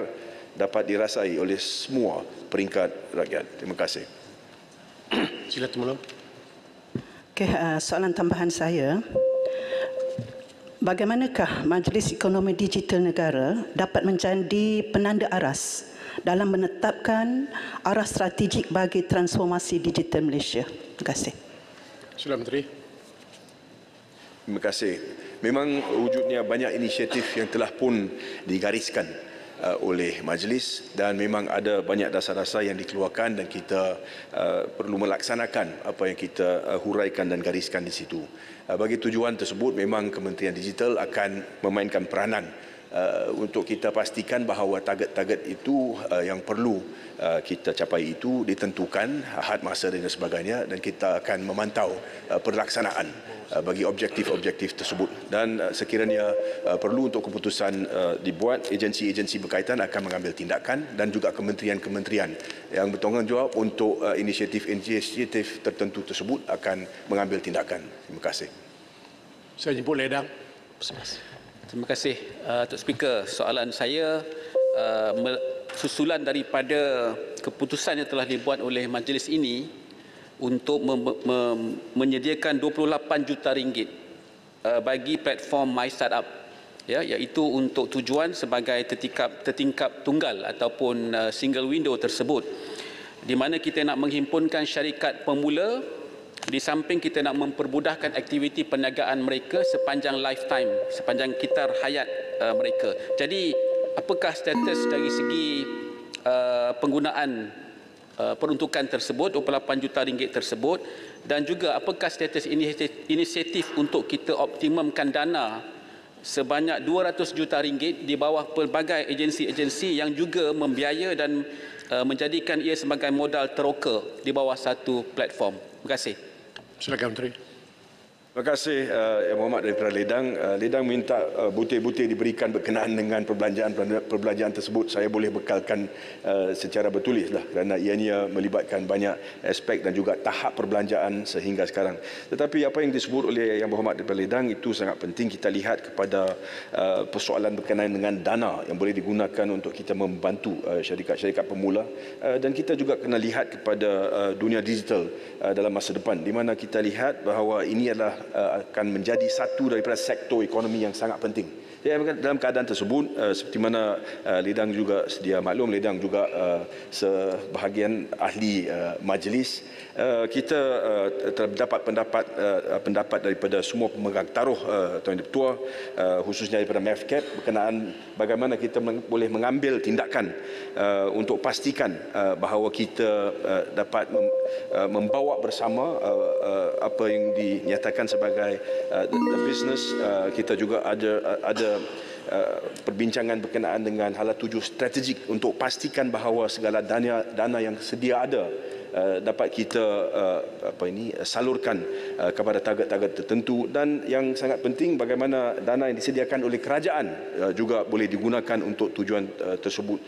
dapat dirasai oleh semua peringkat rakyat. Terima kasih. Sila Temulung. Okey, soalan tambahan saya. Bagaimanakah Majlis Ekonomi Digital Negara dapat menjadi penanda aras dalam menetapkan arah strategik bagi transformasi digital Malaysia? Terima kasih. Sila Menteri. Terima kasih. Memang wujudnya banyak inisiatif yang telah pun digariskan oleh majlis dan memang ada banyak dasar-dasar yang dikeluarkan dan kita perlu melaksanakan apa yang kita huraikan dan gariskan di situ. Bagi tujuan tersebut memang Kementerian Digital akan memainkan peranan untuk kita pastikan bahawa target-target itu yang perlu kita capai itu ditentukan had masa dan sebagainya dan kita akan memantau pelaksanaan bagi objektif-objektif tersebut dan sekiranya perlu untuk keputusan dibuat, agensi-agensi berkaitan akan mengambil tindakan dan juga kementerian-kementerian yang bertanggungjawab untuk inisiatif-inisiatif tertentu tersebut akan mengambil tindakan. Terima kasih. Saya jemput Ledang. Terima kasih Tok Speaker. Soalan saya susulan daripada keputusan yang telah dibuat oleh majlis ini untuk menyediakan 28 juta ringgit bagi platform My Startup, ya, iaitu untuk tujuan sebagai tertingkap tunggal ataupun single window tersebut, di mana kita nak menghimpunkan syarikat pemula di samping kita nak mempermudahkan aktiviti perniagaan mereka sepanjang lifetime, sepanjang kitar hayat mereka. Jadi apakah status dari segi penggunaan peruntukan tersebut, 28 juta ringgit tersebut, dan juga apakah status inisiatif untuk kita optimumkan dana sebanyak 200 juta ringgit di bawah pelbagai agensi-agensi yang juga membiaya dan menjadikan ia sebagai modal teroka di bawah satu platform. Terima kasih. Silakan Menteri. Terima kasih Yang Berhormat daripada Ledang. Ledang minta butir-butir diberikan berkenaan dengan perbelanjaan tersebut. Saya boleh bekalkan secara bertulis lah kerana ianya melibatkan banyak aspek dan juga tahap perbelanjaan sehingga sekarang. Tetapi apa yang disebut oleh Yang Berhormat daripada Ledang itu sangat penting kita lihat kepada persoalan berkenaan dengan dana yang boleh digunakan untuk kita membantu syarikat-syarikat pemula dan kita juga kena lihat kepada dunia digital dalam masa depan di mana kita lihat bahawa ini adalah akan menjadi satu daripada sektor ekonomi yang sangat penting. Dalam keadaan tersebut, seperti mana Ledang juga sedia maklum, Ledang juga sebahagian ahli majlis, kita terdapat pendapat daripada semua pemegang taruh Tuan Ketua, khususnya daripada MEFCAP berkenaan bagaimana kita boleh mengambil tindakan untuk pastikan bahawa kita dapat membawa bersama apa yang dinyatakan sebagai the business. Kita juga ada perbincangan berkenaan dengan hala tuju strategik untuk pastikan bahawa segala dana yang sedia ada dapat kita salurkan kepada target-target tertentu dan yang sangat penting bagaimana dana yang disediakan oleh kerajaan juga boleh digunakan untuk tujuan tersebut.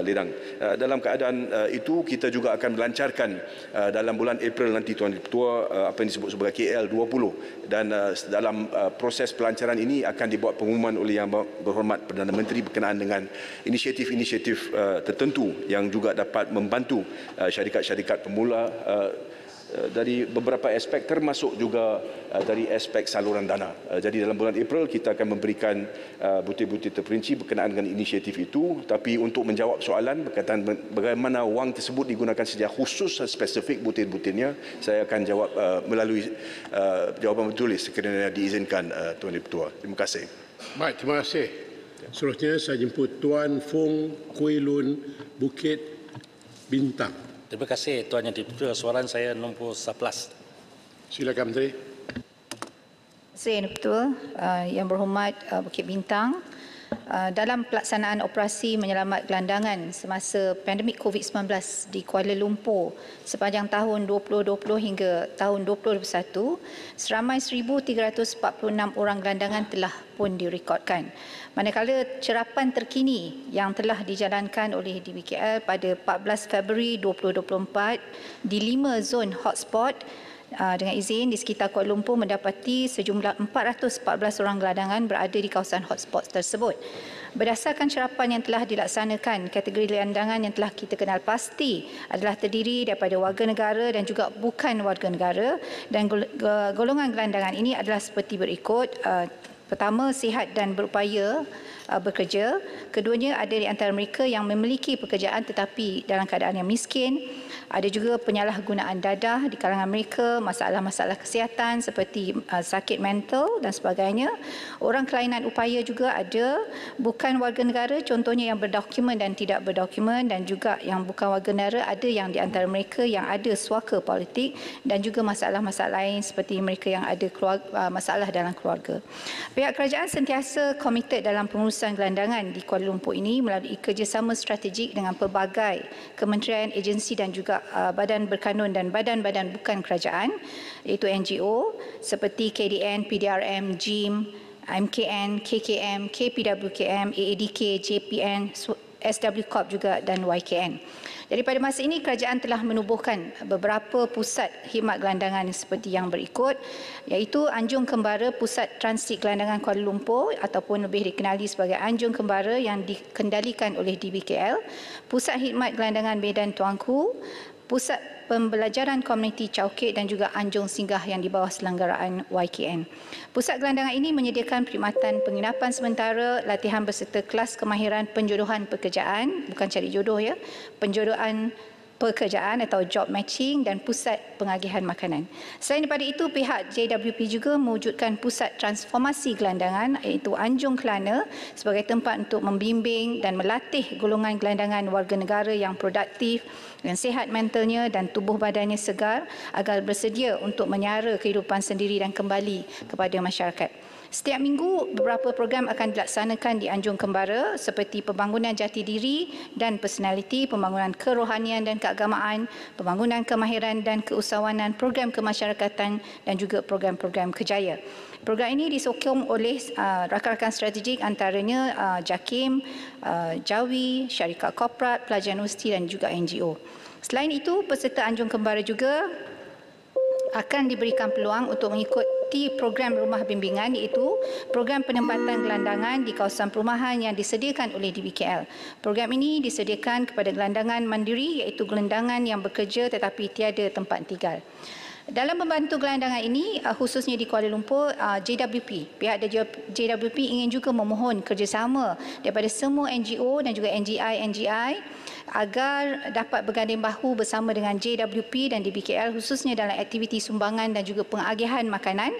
Ledang. Dalam keadaan itu kita juga akan melancarkan dalam bulan April nanti Tuan Ketua apa yang disebut sebagai KL20 dan dalam proses pelancaran ini akan dibuat pengumuman oleh Yang Berhormat Perdana Menteri berkenaan dengan inisiatif-inisiatif tertentu yang juga dapat membantu syarikat-syarikat pemula dari beberapa aspek termasuk juga dari aspek saluran dana. Jadi dalam bulan April kita akan memberikan butir-butir terperinci berkenaan dengan inisiatif itu, tapi untuk menjawab soalan berkaitan bagaimana wang tersebut digunakan secara khusus dan spesifik butir-butirnya, saya akan jawab melalui jawapan bertulis sekiranya diizinkan Tuan Ketua. Terima kasih. Baik, terima kasih. Seterusnya saya jemput Tuan Fung Kuih Lun Bukit Bintang. Terima kasih Tuan Yang Dipertua. Soalan saya nombor 11. Silakan Menteri. Terima kasih Yang Dipertua. Yang Berhormat Bukit Bintang, dalam pelaksanaan operasi menyelamat gelandangan semasa pandemik COVID-19 di Kuala Lumpur sepanjang tahun 2020 hingga tahun 2021, seramai 1,346 orang gelandangan telah pun direkodkan. Manakala cerapan terkini yang telah dijalankan oleh DBKL pada 14 Februari 2024 di 5 zon hotspot dengan izin di sekitar Kuala Lumpur mendapati sejumlah 414 orang gelandangan berada di kawasan hotspot tersebut. Berdasarkan serapan yang telah dilaksanakan, kategori gelandangan yang telah kita kenal pasti adalah terdiri daripada warga negara dan juga bukan warga negara, dan golongan gelandangan ini adalah seperti berikut. Pertama, sihat dan berupaya bekerja. Keduanya, ada di antara mereka yang memiliki pekerjaan tetapi dalam keadaan yang miskin. Ada juga penyalahgunaan dadah di kalangan mereka, masalah-masalah kesihatan seperti sakit mental dan sebagainya. Orang kelainan upaya juga ada, bukan warga negara, contohnya yang berdokumen dan tidak berdokumen, dan juga yang bukan warga negara, ada yang di antara mereka yang ada suaka politik, dan juga masalah-masalah lain seperti mereka yang ada masalah dalam keluarga. Pihak kerajaan sentiasa komited dalam pengurusan gelandangan di Kuala Lumpur ini melalui kerjasama strategik dengan pelbagai kementerian, agensi dan juga badan berkanun dan badan-badan bukan kerajaan, iaitu NGO seperti KDN, PDRM, JIM, MKN, KKM, KPWKM, AADK, JPN, SW Corp juga dan YKN. Jadi pada masa ini kerajaan telah menubuhkan beberapa pusat khidmat gelandangan seperti yang berikut, iaitu Anjung Kembara Pusat Transit Gelandangan Kuala Lumpur ataupun lebih dikenali sebagai Anjung Kembara yang dikendalikan oleh DBKL, Pusat Khidmat Gelandangan Medan Tuanku, Pusat Pembelajaran Komuniti Caukit dan juga Anjung Singgah yang di bawah selenggaraan YKN. Pusat gelandangan ini menyediakan perkhidmatan penginapan sementara, latihan berserta kelas kemahiran penjodohan pekerjaan, bukan cari jodoh ya, penjodohan pekerjaan atau job matching, dan pusat pengagihan makanan. Selain daripada itu, pihak JWP juga mewujudkan pusat transformasi gelandangan iaitu Anjung Kelana sebagai tempat untuk membimbing dan melatih golongan gelandangan warga negara yang produktif dan sihat mentalnya dan tubuh badannya segar agar bersedia untuk menyara kehidupan sendiri dan kembali kepada masyarakat. Setiap minggu, beberapa program akan dilaksanakan di Anjung Kembara seperti pembangunan jati diri dan personaliti, pembangunan kerohanian dan keagamaan, pembangunan kemahiran dan keusahawanan, program kemasyarakatan dan juga program-program kerjaya. Program ini disokong oleh rakan-rakan strategik antaranya JAKIM, Jawi, syarikat korporat, pelajar universiti dan juga NGO. Selain itu, peserta Anjung Kembara juga akan diberikan peluang untuk mengikuti program rumah bimbingan iaitu program penempatan gelandangan di kawasan perumahan yang disediakan oleh DBKL. Program ini disediakan kepada gelandangan mandiri iaitu gelandangan yang bekerja tetapi tiada tempat tinggal. Dalam membantu gelandangan ini, khususnya di Kuala Lumpur, pihak JWP ingin juga memohon kerjasama daripada semua NGO dan juga NGI agar dapat berganding bahu bersama dengan JWP dan DBKL khususnya dalam aktiviti sumbangan dan juga pengagihan makanan.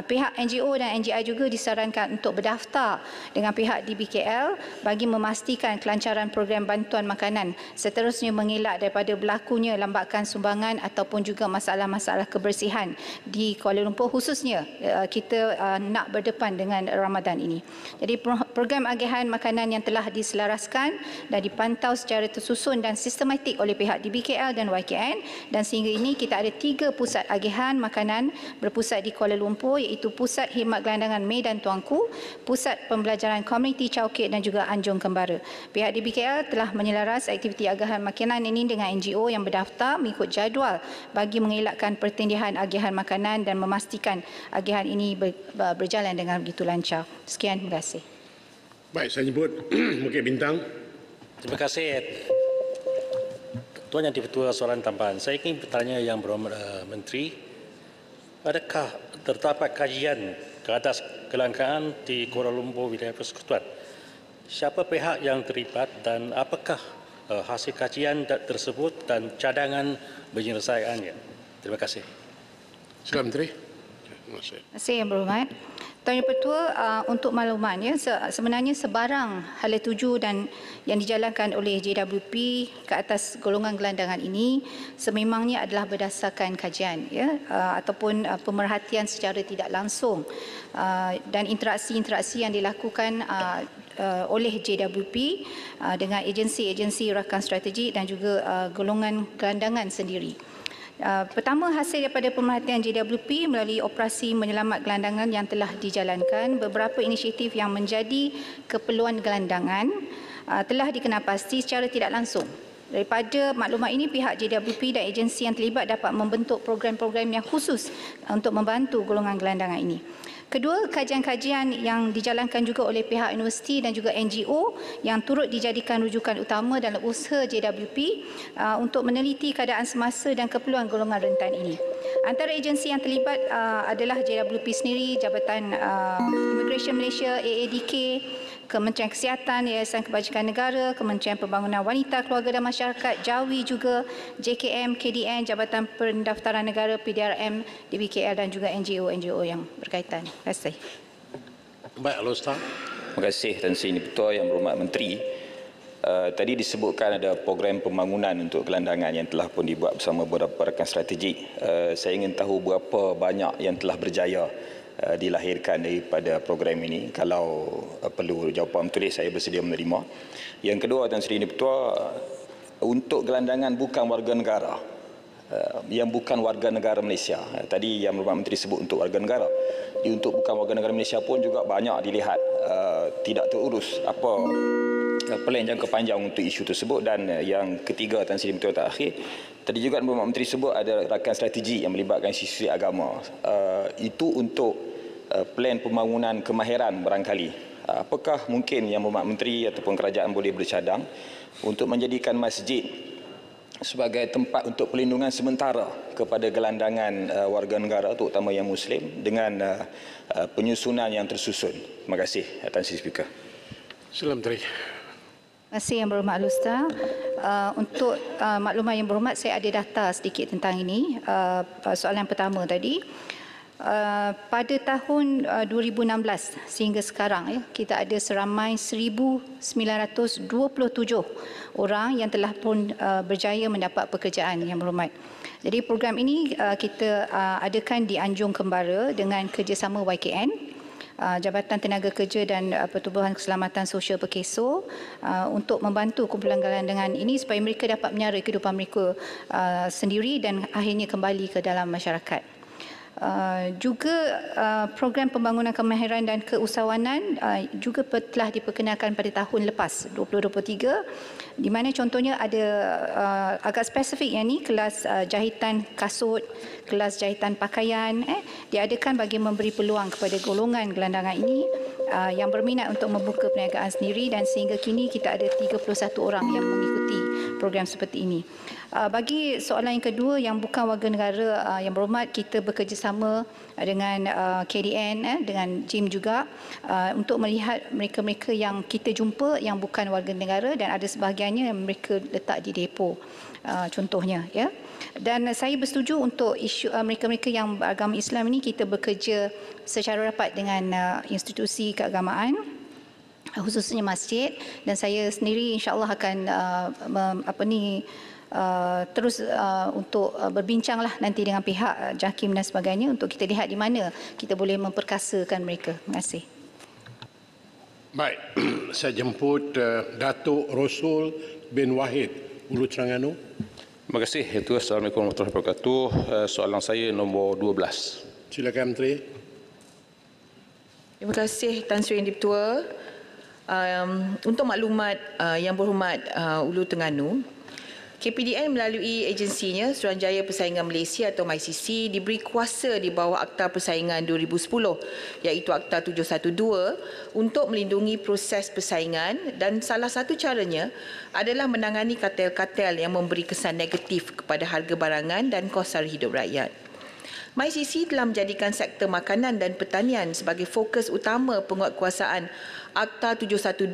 Pihak NGO dan NGI juga disarankan untuk berdaftar dengan pihak DBKL bagi memastikan kelancaran program bantuan makanan, seterusnya mengelak daripada berlakunya lambakan sumbangan ataupun juga masalah-masalah kebersihan di Kuala Lumpur, khususnya kita nak berdepan dengan Ramadan ini. Jadi program agihan makanan yang telah diselaraskan dan dipantau secara tersusun dan sistematik oleh pihak DBKL dan YKN, dan sehingga ini kita ada 3 pusat agihan makanan berpusat di Kuala Lumpur iaitu Pusat Khidmat Gelandangan Medan Tuanku, Pusat Pembelajaran Komuniti Caukit dan juga Anjung Kembara. Pihak DBKL telah menyelaras aktiviti agihan makanan ini dengan NGO yang berdaftar mengikut jadual bagi mengelakkan pertindihan agihan makanan dan memastikan agihan ini berjalan dengan begitu lancar. Sekian, terima kasih. Baik, saya jemput Bukit Bintang. Terima kasih Tuan Yang di-Pertua soalan tambahan. Saya ingin bertanya Yang Berhormat Menteri, adakah terdapat kajian ke atas kelangkaan di Kuala Lumpur Wilayah Persekutuan? Siapa pihak yang terlibat dan apakah hasil kajian tersebut dan cadangan penyelesaiannya? Terima kasih. Sila Menteri. Terima kasih Yang Berhormat. Tuan Yang Pertua, untuk makluman ya, sebenarnya sebarang hala tuju dan yang dijalankan oleh JWP ke atas golongan gelandangan ini sememangnya adalah berdasarkan kajian ya, ataupun pemerhatian secara tidak langsung dan interaksi-interaksi yang dilakukan oleh JWP dengan agensi-agensi rakan strategik dan juga golongan gelandangan sendiri. Pertama, hasil daripada pemerhatian JWP melalui operasi menyelamat gelandangan yang telah dijalankan, beberapa inisiatif yang menjadi keperluan gelandangan telah dikenal pasti secara tidak langsung. Daripada maklumat ini, pihak JWP dan agensi yang terlibat dapat membentuk program-program yang khusus untuk membantu golongan gelandangan ini. Kedua, kajian-kajian yang dijalankan juga oleh pihak universiti dan juga NGO yang turut dijadikan rujukan utama dalam usaha JWP untuk meneliti keadaan semasa dan keperluan golongan rentan ini. Antara agensi yang terlibat adalah JWP sendiri, Jabatan Immigration Malaysia, AADK, Kementerian Kesihatan, Yayasan Kebajikan Negara, Kementerian Pembangunan Wanita, Keluarga dan Masyarakat, JAWI juga, JKM, KDN, Jabatan Pendaftaran Negara, PDRM, DBKL dan juga NGO-NGO yang berkaitan. Terima kasih. Baik, Al-Ustaz. Terima kasih Tan Sri Dipertua Yang Berhormat Menteri. Tadi disebutkan ada program pembangunan untuk gelandangan yang telah pun dibuat bersama beberapa rakan strategik. Saya ingin tahu berapa banyak yang telah berjaya dilahirkan daripada program ini. Kalau perlu jawapan tulis, saya bersedia menerima. Yang kedua, Tan Sri Dipertua, untuk gelandangan bukan warga negara, yang bukan warga negara Malaysia. Tadi Yang Berhormat Menteri sebut untuk warga negara. Untuk bukan warga negara Malaysia pun juga banyak dilihat tidak terurus apa plan jangka panjang untuk isu tersebut. Dan yang ketiga, Tan Sri Dipertua terakhir, tadi juga Yang Berhormat Menteri sebut ada rakan strategi yang melibatkan institusi agama. Itu untuk plan pembangunan kemahiran barangkali. Apakah mungkin Yang Berhormat Menteri ataupun kerajaan boleh bercadang untuk menjadikan masjid sebagai tempat untuk perlindungan sementara kepada gelandangan warga negara, terutama yang Muslim, dengan penyusunan yang tersusun? Terima kasih, Tan Sri Speaker. Sila Menteri. Terima kasih Yang Berhormat Al-Ustaz. Untuk maklumat Yang Berhormat, saya ada data sedikit tentang ini. Soalan pertama tadi, pada tahun 2016 sehingga sekarang kita ada seramai 1,927 orang yang telah pun berjaya mendapat pekerjaan, Yang Berhormat. Jadi program ini kita adakan di Anjung Kembara dengan kerjasama YKN, Jabatan Tenaga Kerja dan Pertubuhan Keselamatan Sosial Perkeso, untuk membantu kumpulan gelandangan ini supaya mereka dapat menyara kehidupan mereka sendiri dan akhirnya kembali ke dalam masyarakat. Juga program pembangunan kemahiran dan keusahawanan juga telah diperkenalkan pada tahun lepas 2023, di mana contohnya ada agak spesifik yang ni, kelas jahitan kasut, kelas jahitan pakaian diadakan bagi memberi peluang kepada golongan gelandangan ini yang berminat untuk membuka perniagaan sendiri, dan sehingga kini kita ada 31 orang yang mengikuti program seperti ini. Bagi soalan yang kedua, yang bukan warga negara, Yang Berhormat, kita bekerjasama dengan KDN, dengan JIM juga, untuk melihat mereka-mereka yang kita jumpa yang bukan warga negara, dan ada sebahagiannya yang mereka letak di depo, contohnya. Ya. Dan saya bersetuju untuk isu mereka-mereka yang beragama Islam ini, kita bekerja secara rapat dengan institusi keagamaan, khususnya masjid, dan saya sendiri insya-Allah akan terus untuk berbincanglah nanti dengan pihak JAKIM dan sebagainya untuk kita lihat di mana kita boleh memperkasakan mereka. Terima kasih. Baik, saya jemput Datuk Rosul bin Wahid, Ulu Terengganu. Terima kasih. Assalamualaikum warahmatullahi wabarakatuh. Soalan saya nombor 12. Silakan Menteri. Terima kasih Tan Sri Dipertua. Untuk maklumat Yang Berhormat Ulu Terengganu, KPDN melalui agensinya Suruhanjaya Persaingan Malaysia atau MyCC diberi kuasa di bawah Akta Persaingan 2010 iaitu Akta 712 untuk melindungi proses persaingan, dan salah satu caranya adalah menangani kartel-kartel yang memberi kesan negatif kepada harga barangan dan kos sara hidup rakyat. MyCC telah menjadikan sektor makanan dan pertanian sebagai fokus utama penguatkuasaan Akta 712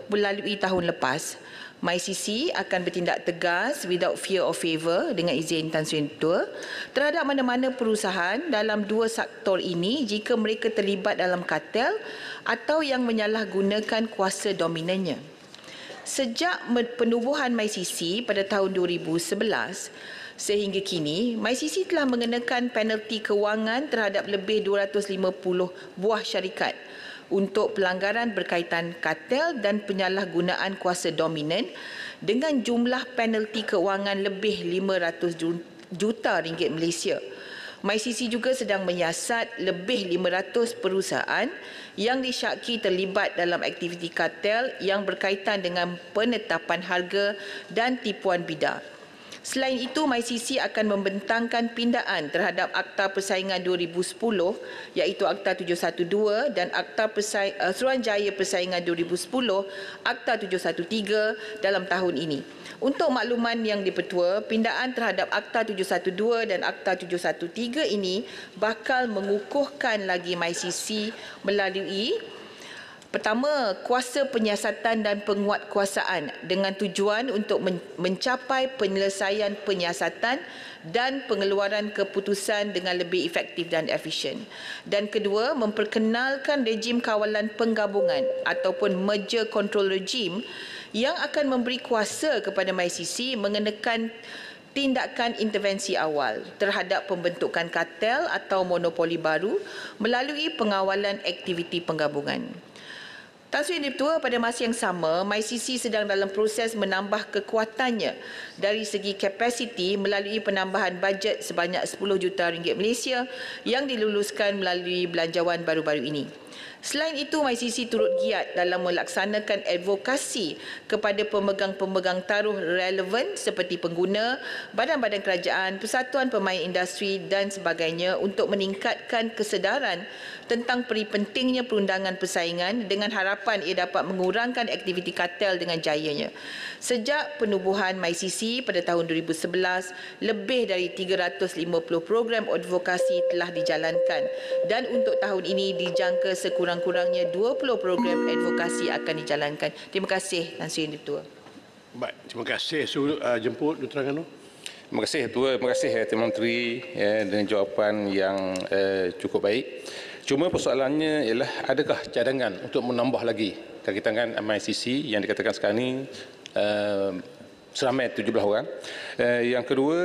melalui tahun lepas. MyCC akan bertindak tegas without fear or favour dengan izin Tan Sri Dipertua terhadap mana-mana perusahaan dalam dua sektor ini jika mereka terlibat dalam kartel atau yang menyalahgunakan kuasa dominannya. Sejak penubuhan MyCC pada tahun 2011 sehingga kini, MyCC telah mengenakan penalti kewangan terhadap lebih 250 buah syarikat untuk pelanggaran berkaitan kartel dan penyalahgunaan kuasa dominan dengan jumlah penalti kewangan lebih 500 juta ringgit Malaysia. MyCC juga sedang menyiasat lebih 500 perusahaan yang disyaki terlibat dalam aktiviti kartel yang berkaitan dengan penetapan harga dan tipuan bidar. Selain itu, MyCC akan membentangkan pindaan terhadap Akta Persaingan 2010 iaitu Akta 712 dan Akta Suruhanjaya Persaingan 2010 Akta 713 dalam tahun ini. Untuk makluman yang di-Pertua, pindaan terhadap Akta 712 dan Akta 713 ini bakal mengukuhkan lagi MyCC melalui pertama, kuasa penyiasatan dan penguatkuasaan dengan tujuan untuk mencapai penyelesaian penyiasatan dan pengeluaran keputusan dengan lebih efektif dan efisien. Dan kedua, memperkenalkan rejim kawalan penggabungan ataupun merger control regime yang akan memberi kuasa kepada MyCC mengenakan tindakan intervensi awal terhadap pembentukan kartel atau monopoli baru melalui pengawalan aktiviti penggabungan. Tan Sri Di-Pertua, pada masa yang sama, MyCC sedang dalam proses menambah kekuatannya dari segi kapasiti melalui penambahan bajet sebanyak 10 juta ringgit Malaysia yang diluluskan melalui belanjawan baru-baru ini. Selain itu, MyCC turut giat dalam melaksanakan advokasi kepada pemegang-pemegang taruh relevan seperti pengguna, badan-badan kerajaan, persatuan pemain industri dan sebagainya untuk meningkatkan kesedaran tentang peri pentingnya perundangan persaingan dengan harapan ia dapat mengurangkan aktiviti kartel dengan jayanya. Sejak penubuhan MyCC pada tahun 2011, lebih dari 350 program advokasi telah dijalankan dan untuk tahun ini dijangka sekurang-kurangnya 20 program advokasi akan dijalankan. Terima kasih Tan Sri Di-Pertua. Baik, terima kasih. Jemput Dr. Terengganu. Terima kasih Ketua, terima kasih Tuan Menteri dengan jawapan yang cukup baik. Cuma persoalannya ialah adakah cadangan untuk menambah lagi kakitangan MyCC yang dikatakan sekarang ini seramai 17 orang. Yang kedua,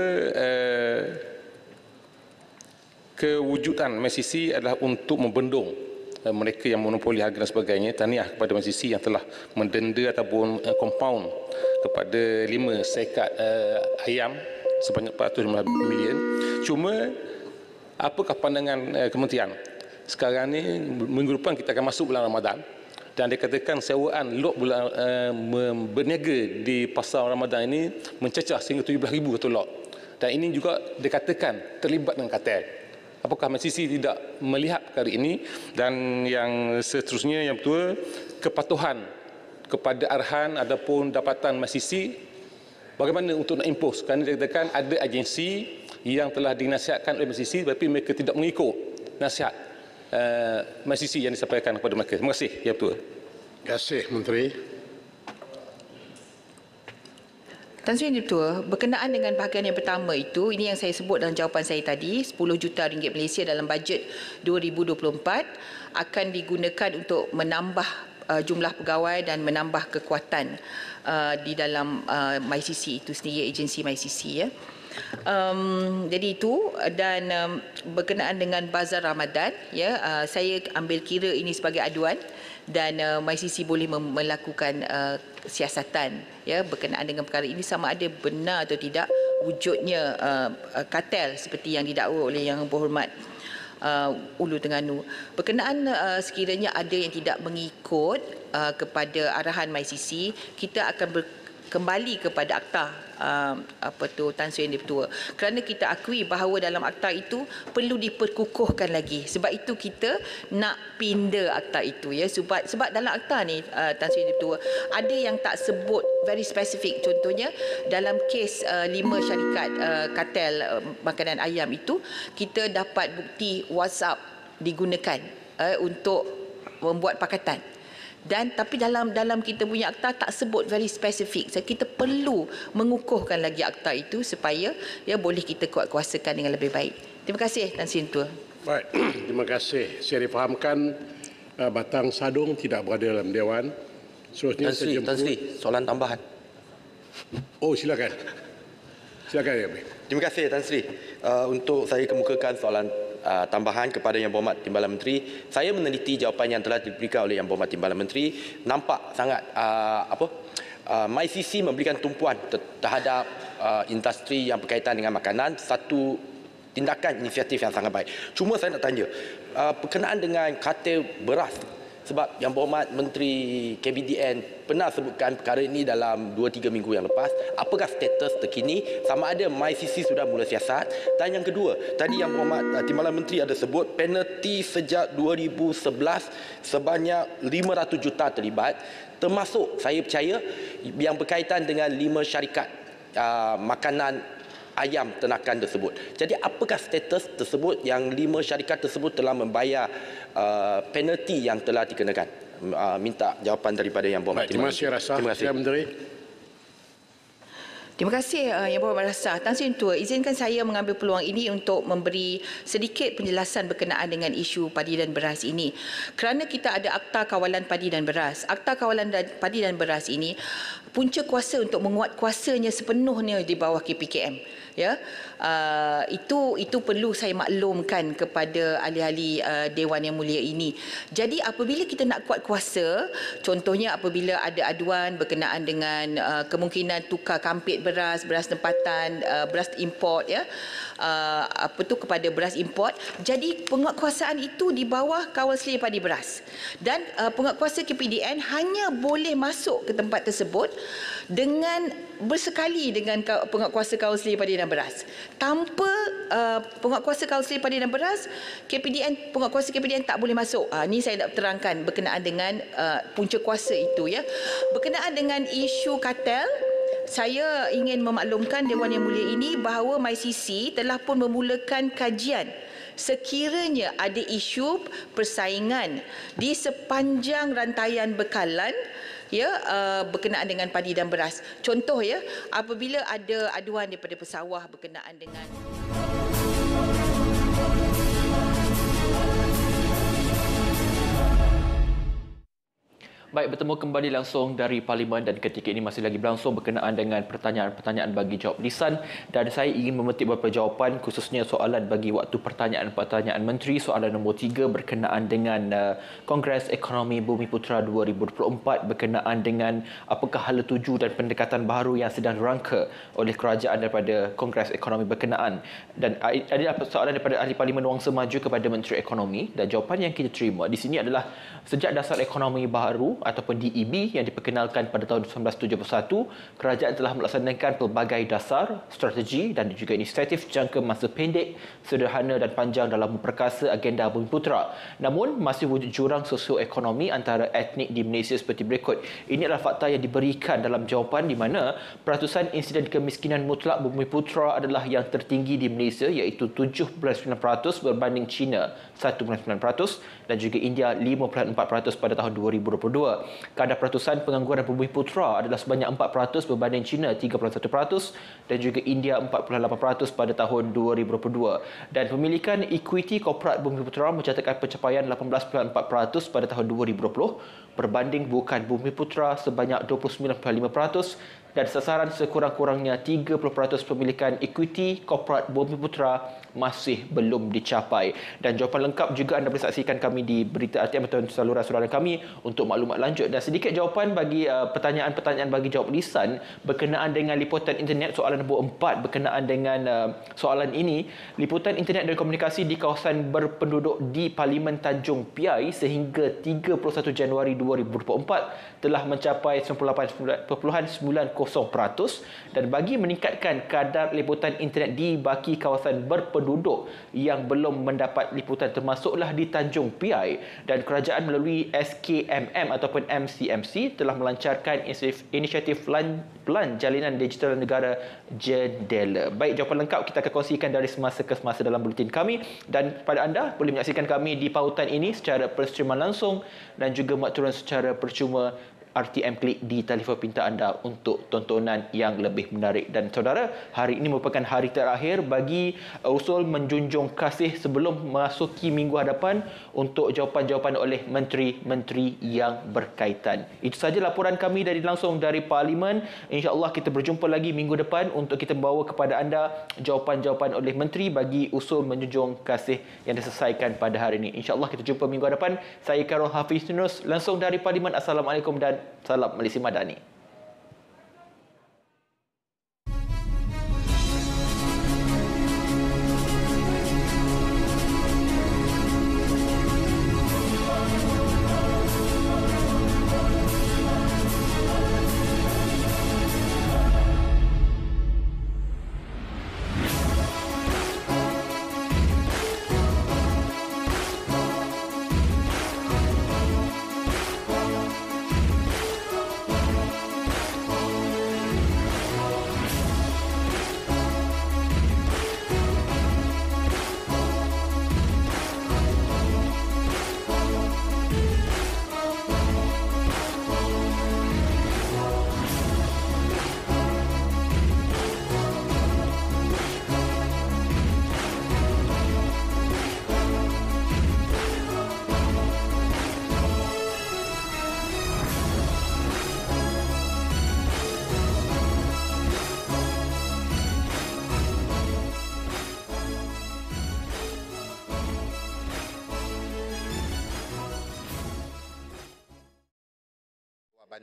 kewujudan MyCC adalah untuk membendung mereka yang monopoli harga dan sebagainya. Tahniah kepada MyCC yang telah mendenda ataupun compound kepada 5 syarikat ayam sebanyak 415 million. Cuma apakah pandangan kementerian? Sekarang ni minggu depan kita akan masuk bulan Ramadan dan dikatakan sewaan lot bulan berniaga di pasar Ramadan ini mencecah sehingga 17,000 satu lot. Dan ini juga dikatakan terlibat dengan kartel. Apakah MyCC tidak melihat perkara ini? Dan yang seterusnya yang betul, kepatuhan kepada arahan ataupun dapatan MyCC bagaimana untuk nak impose? Kerana dikatakan ada agensi yang telah dinasihatkan oleh MyCC tapi mereka tidak mengikut nasihat MyCC yang disampaikan kepada mereka. Terima kasih, Ya Betul. Terima kasih, Menteri. Tan Sri Di-Pertua, berkenaan dengan bahagian yang pertama itu, ini yang saya sebut dalam jawapan saya tadi, 10 juta ringgit Malaysia dalam bajet 2024 akan digunakan untuk menambah jumlah pegawai dan menambah kekuatan di dalam MyCC itu sendiri, agensi MyCC ya. Jadi itu dan berkenaan dengan bazar Ramadan ya, saya ambil kira ini sebagai aduan dan MyCC boleh melakukan siasatan ya berkenaan dengan perkara ini sama ada benar atau tidak wujudnya kartel seperti yang didakwa oleh Yang Berhormat Ulu Terengganu. Berkenaan sekiranya ada yang tidak mengikut kepada arahan MyCC, kita akan kembali kepada akta Tan Sri Di-Pertua kerana kita akui bahawa dalam akta itu perlu diperkukuhkan lagi. Sebab itu kita nak pindah akta itu ya, sebab dalam akta ni Tan Sri Di-Pertua ada yang tak sebut very specific. Contohnya dalam kes 5 syarikat kartel makanan ayam itu, kita dapat bukti WhatsApp digunakan untuk membuat pakatan. Tapi dalam kita punya akta tak sebut very specific. So, kita perlu mengukuhkan lagi akta itu supaya ya boleh kita kuatkuasakan dengan lebih baik. Terima kasih Tan Sri Di-Pertua. Baik, terima kasih. Saya difahamkan Batang Sadung tidak berada dalam Dewan. Seterusnya Tan Sri, soalan tambahan. Oh, silakan. Silakan ya. Terima kasih Tan Sri. Untuk saya kemukakan soalan tambahan kepada Yang Berhormat Timbalan Menteri. Saya meneliti jawapan yang telah diberikan oleh Yang Berhormat Timbalan Menteri. Nampak sangat MyCC memberikan tumpuan terhadap industri yang berkaitan dengan makanan, satu tindakan inisiatif yang sangat baik. Cuma saya nak tanya, berkenaan dengan kartel beras, Sebab Yang Berhormat Menteri KBDN pernah sebutkan perkara ini dalam 2-3 minggu yang lepas. Apakah status terkini? Sama ada MyCC sudah mula siasat. Dan yang kedua, tadi Yang Berhormat Timbalan Menteri ada sebut penalti sejak 2011 sebanyak 500 juta terlibat. Termasuk saya percaya yang berkaitan dengan 5 syarikat makanan ayam ternakan tersebut. Jadi apakah status tersebut yang 5 syarikat tersebut telah membayar penalti yang telah dikenakan? Minta jawapan daripada Yang Berhormat. Terima kasih Rasa. Terima kasih Menteri. Terima kasih Yang Berhormat Rasa. Tan Sri Tua, izinkan saya mengambil peluang ini untuk memberi sedikit penjelasan berkenaan dengan isu padi dan beras ini. Kerana kita ada Akta Kawalan Padi dan Beras. Akta Kawalan Padi dan Beras ini punca kuasa untuk menguat kuasanya sepenuhnya di bawah KPKM. Ya, itu perlu saya maklumkan kepada ahli-ahli Dewan Yang Mulia ini. Jadi apabila kita nak kuat kuasa, contohnya apabila ada aduan berkenaan dengan kemungkinan tukar kampit beras, beras tempatan, beras import, ya, kepada beras import. Jadi penguatkuasaan itu di bawah Kawal Selia Padi Beras. Dan penguatkuasa KPDN hanya boleh masuk ke tempat tersebut dengan bersekali dengan penguatkuasa Kawal Selia Padi dan Beras. Tanpa penguatkuasa Kawal Selia Padi dan Beras, penguatkuasa KPDN tak boleh masuk. Ini saya nak terangkan berkenaan dengan punca kuasa itu, ya. Berkenaan dengan isu kartel, saya ingin memaklumkan Dewan Yang Mulia ini bahawa MyCC telah pun memulakan kajian sekiranya ada isu persaingan di sepanjang rantaian bekalan, ya, berkenaan dengan padi dan beras. Contoh, ya, apabila ada aduan daripada pesawah berkenaan dengan Baik, bertemu kembali langsung dari Parlimen dan ketika ini masih lagi berlangsung berkenaan dengan pertanyaan-pertanyaan bagi jawab lisan, dan saya ingin memetik beberapa jawapan khususnya soalan bagi waktu pertanyaan-pertanyaan Menteri. Soalan nombor 3 berkenaan dengan Kongres Ekonomi Bumiputra 2024 berkenaan dengan apakah hala tuju dan pendekatan baru yang sedang dirangka oleh kerajaan daripada Kongres Ekonomi berkenaan. Dan ada soalan daripada Ahli Parlimen Wangsa Maju kepada Menteri Ekonomi, dan jawapan yang kita terima di sini adalah sejak dasar ekonomi baru ataupun DEB yang diperkenalkan pada tahun 1971, kerajaan telah melaksanakan pelbagai dasar, strategi dan juga inisiatif jangka masa pendek, sederhana dan panjang dalam memperkasa agenda Bumiputra. Namun, masih wujud jurang sosioekonomi antara etnik di Malaysia seperti berikut. Ini adalah fakta yang diberikan dalam jawapan di mana peratusan insiden kemiskinan mutlak Bumiputra adalah yang tertinggi di Malaysia, iaitu 7.9% berbanding China 1.9% dan juga India 5.4% pada tahun 2022. Kadar peratusan pengangguran Bumiputra adalah sebanyak 4% berbanding China 31% dan juga India 4.8% pada tahun 2022. Dan pemilikan equity korporat Bumiputra mencatatkan pencapaian 18.4% pada tahun 2020 berbanding bukan Bumiputra sebanyak 29.5%, dan sasaran sekurang-kurangnya 30% pemilikan equity korporat Bumiputra masih belum dicapai. Dan jawapan lengkap juga anda boleh saksikan kami di berita RTM atau saluran-saluran kami untuk maklumat lanjut. Dan sedikit jawapan bagi pertanyaan-pertanyaan bagi jawab lisan berkenaan dengan liputan internet. Soalan nombor 4 berkenaan dengan soalan ini. Liputan internet dan komunikasi di kawasan berpenduduk di Parlimen Tanjung Piai sehingga 31 Januari 2024 telah mencapai 98.90%, dan bagi meningkatkan kadar liputan internet di baki kawasan berpenduduk yang belum mendapat liputan termasuklah di Tanjung Piai, dan kerajaan melalui SKMM ataupun MCMC telah melancarkan inisiatif Pelan Jalinan Digital Negara Jendela. Baik, jawapan lengkap kita akan kongsikan dari semasa ke semasa dalam buletin kami, dan pada anda boleh menyaksikan kami di pautan ini secara perstreaman langsung dan juga muat turun secara percuma RTM Klik di telefon pintar anda untuk tontonan yang lebih menarik. Dan saudara, hari ini merupakan hari terakhir bagi usul menjunjung kasih sebelum memasuki minggu hadapan untuk jawapan-jawapan oleh menteri-menteri yang berkaitan. Itu sahaja laporan kami langsung dari Parlimen. InsyaAllah kita berjumpa lagi minggu depan untuk kita membawa kepada anda jawapan-jawapan oleh menteri bagi usul menjunjung kasih yang diselesaikan pada hari ini. InsyaAllah kita jumpa minggu hadapan. Saya Karol Hafiz Yunus langsung dari Parlimen. Assalamualaikum dan salam Malaysia Madani.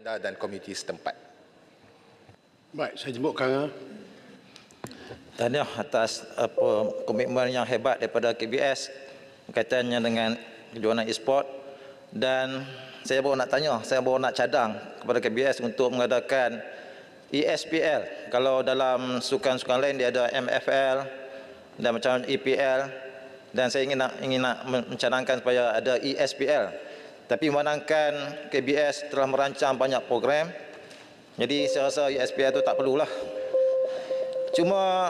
anda dan komuniti setempat. Baik, saya jemput Kang. Tahniah atas komitmen yang hebat daripada KBS berkaitannya dengan kejohanan e-sport, dan saya baru nak tanya, saya baru nak cadang kepada KBS untuk mengadakan ESPL. Kalau dalam sukan-sukan lain dia ada MFL dan macam EPL, dan saya ingin nak mencadangkan supaya ada ESPL. Tapi memandangkan KBS telah merancang banyak program, jadi saya rasa ESPL itu tak perlulah. Cuma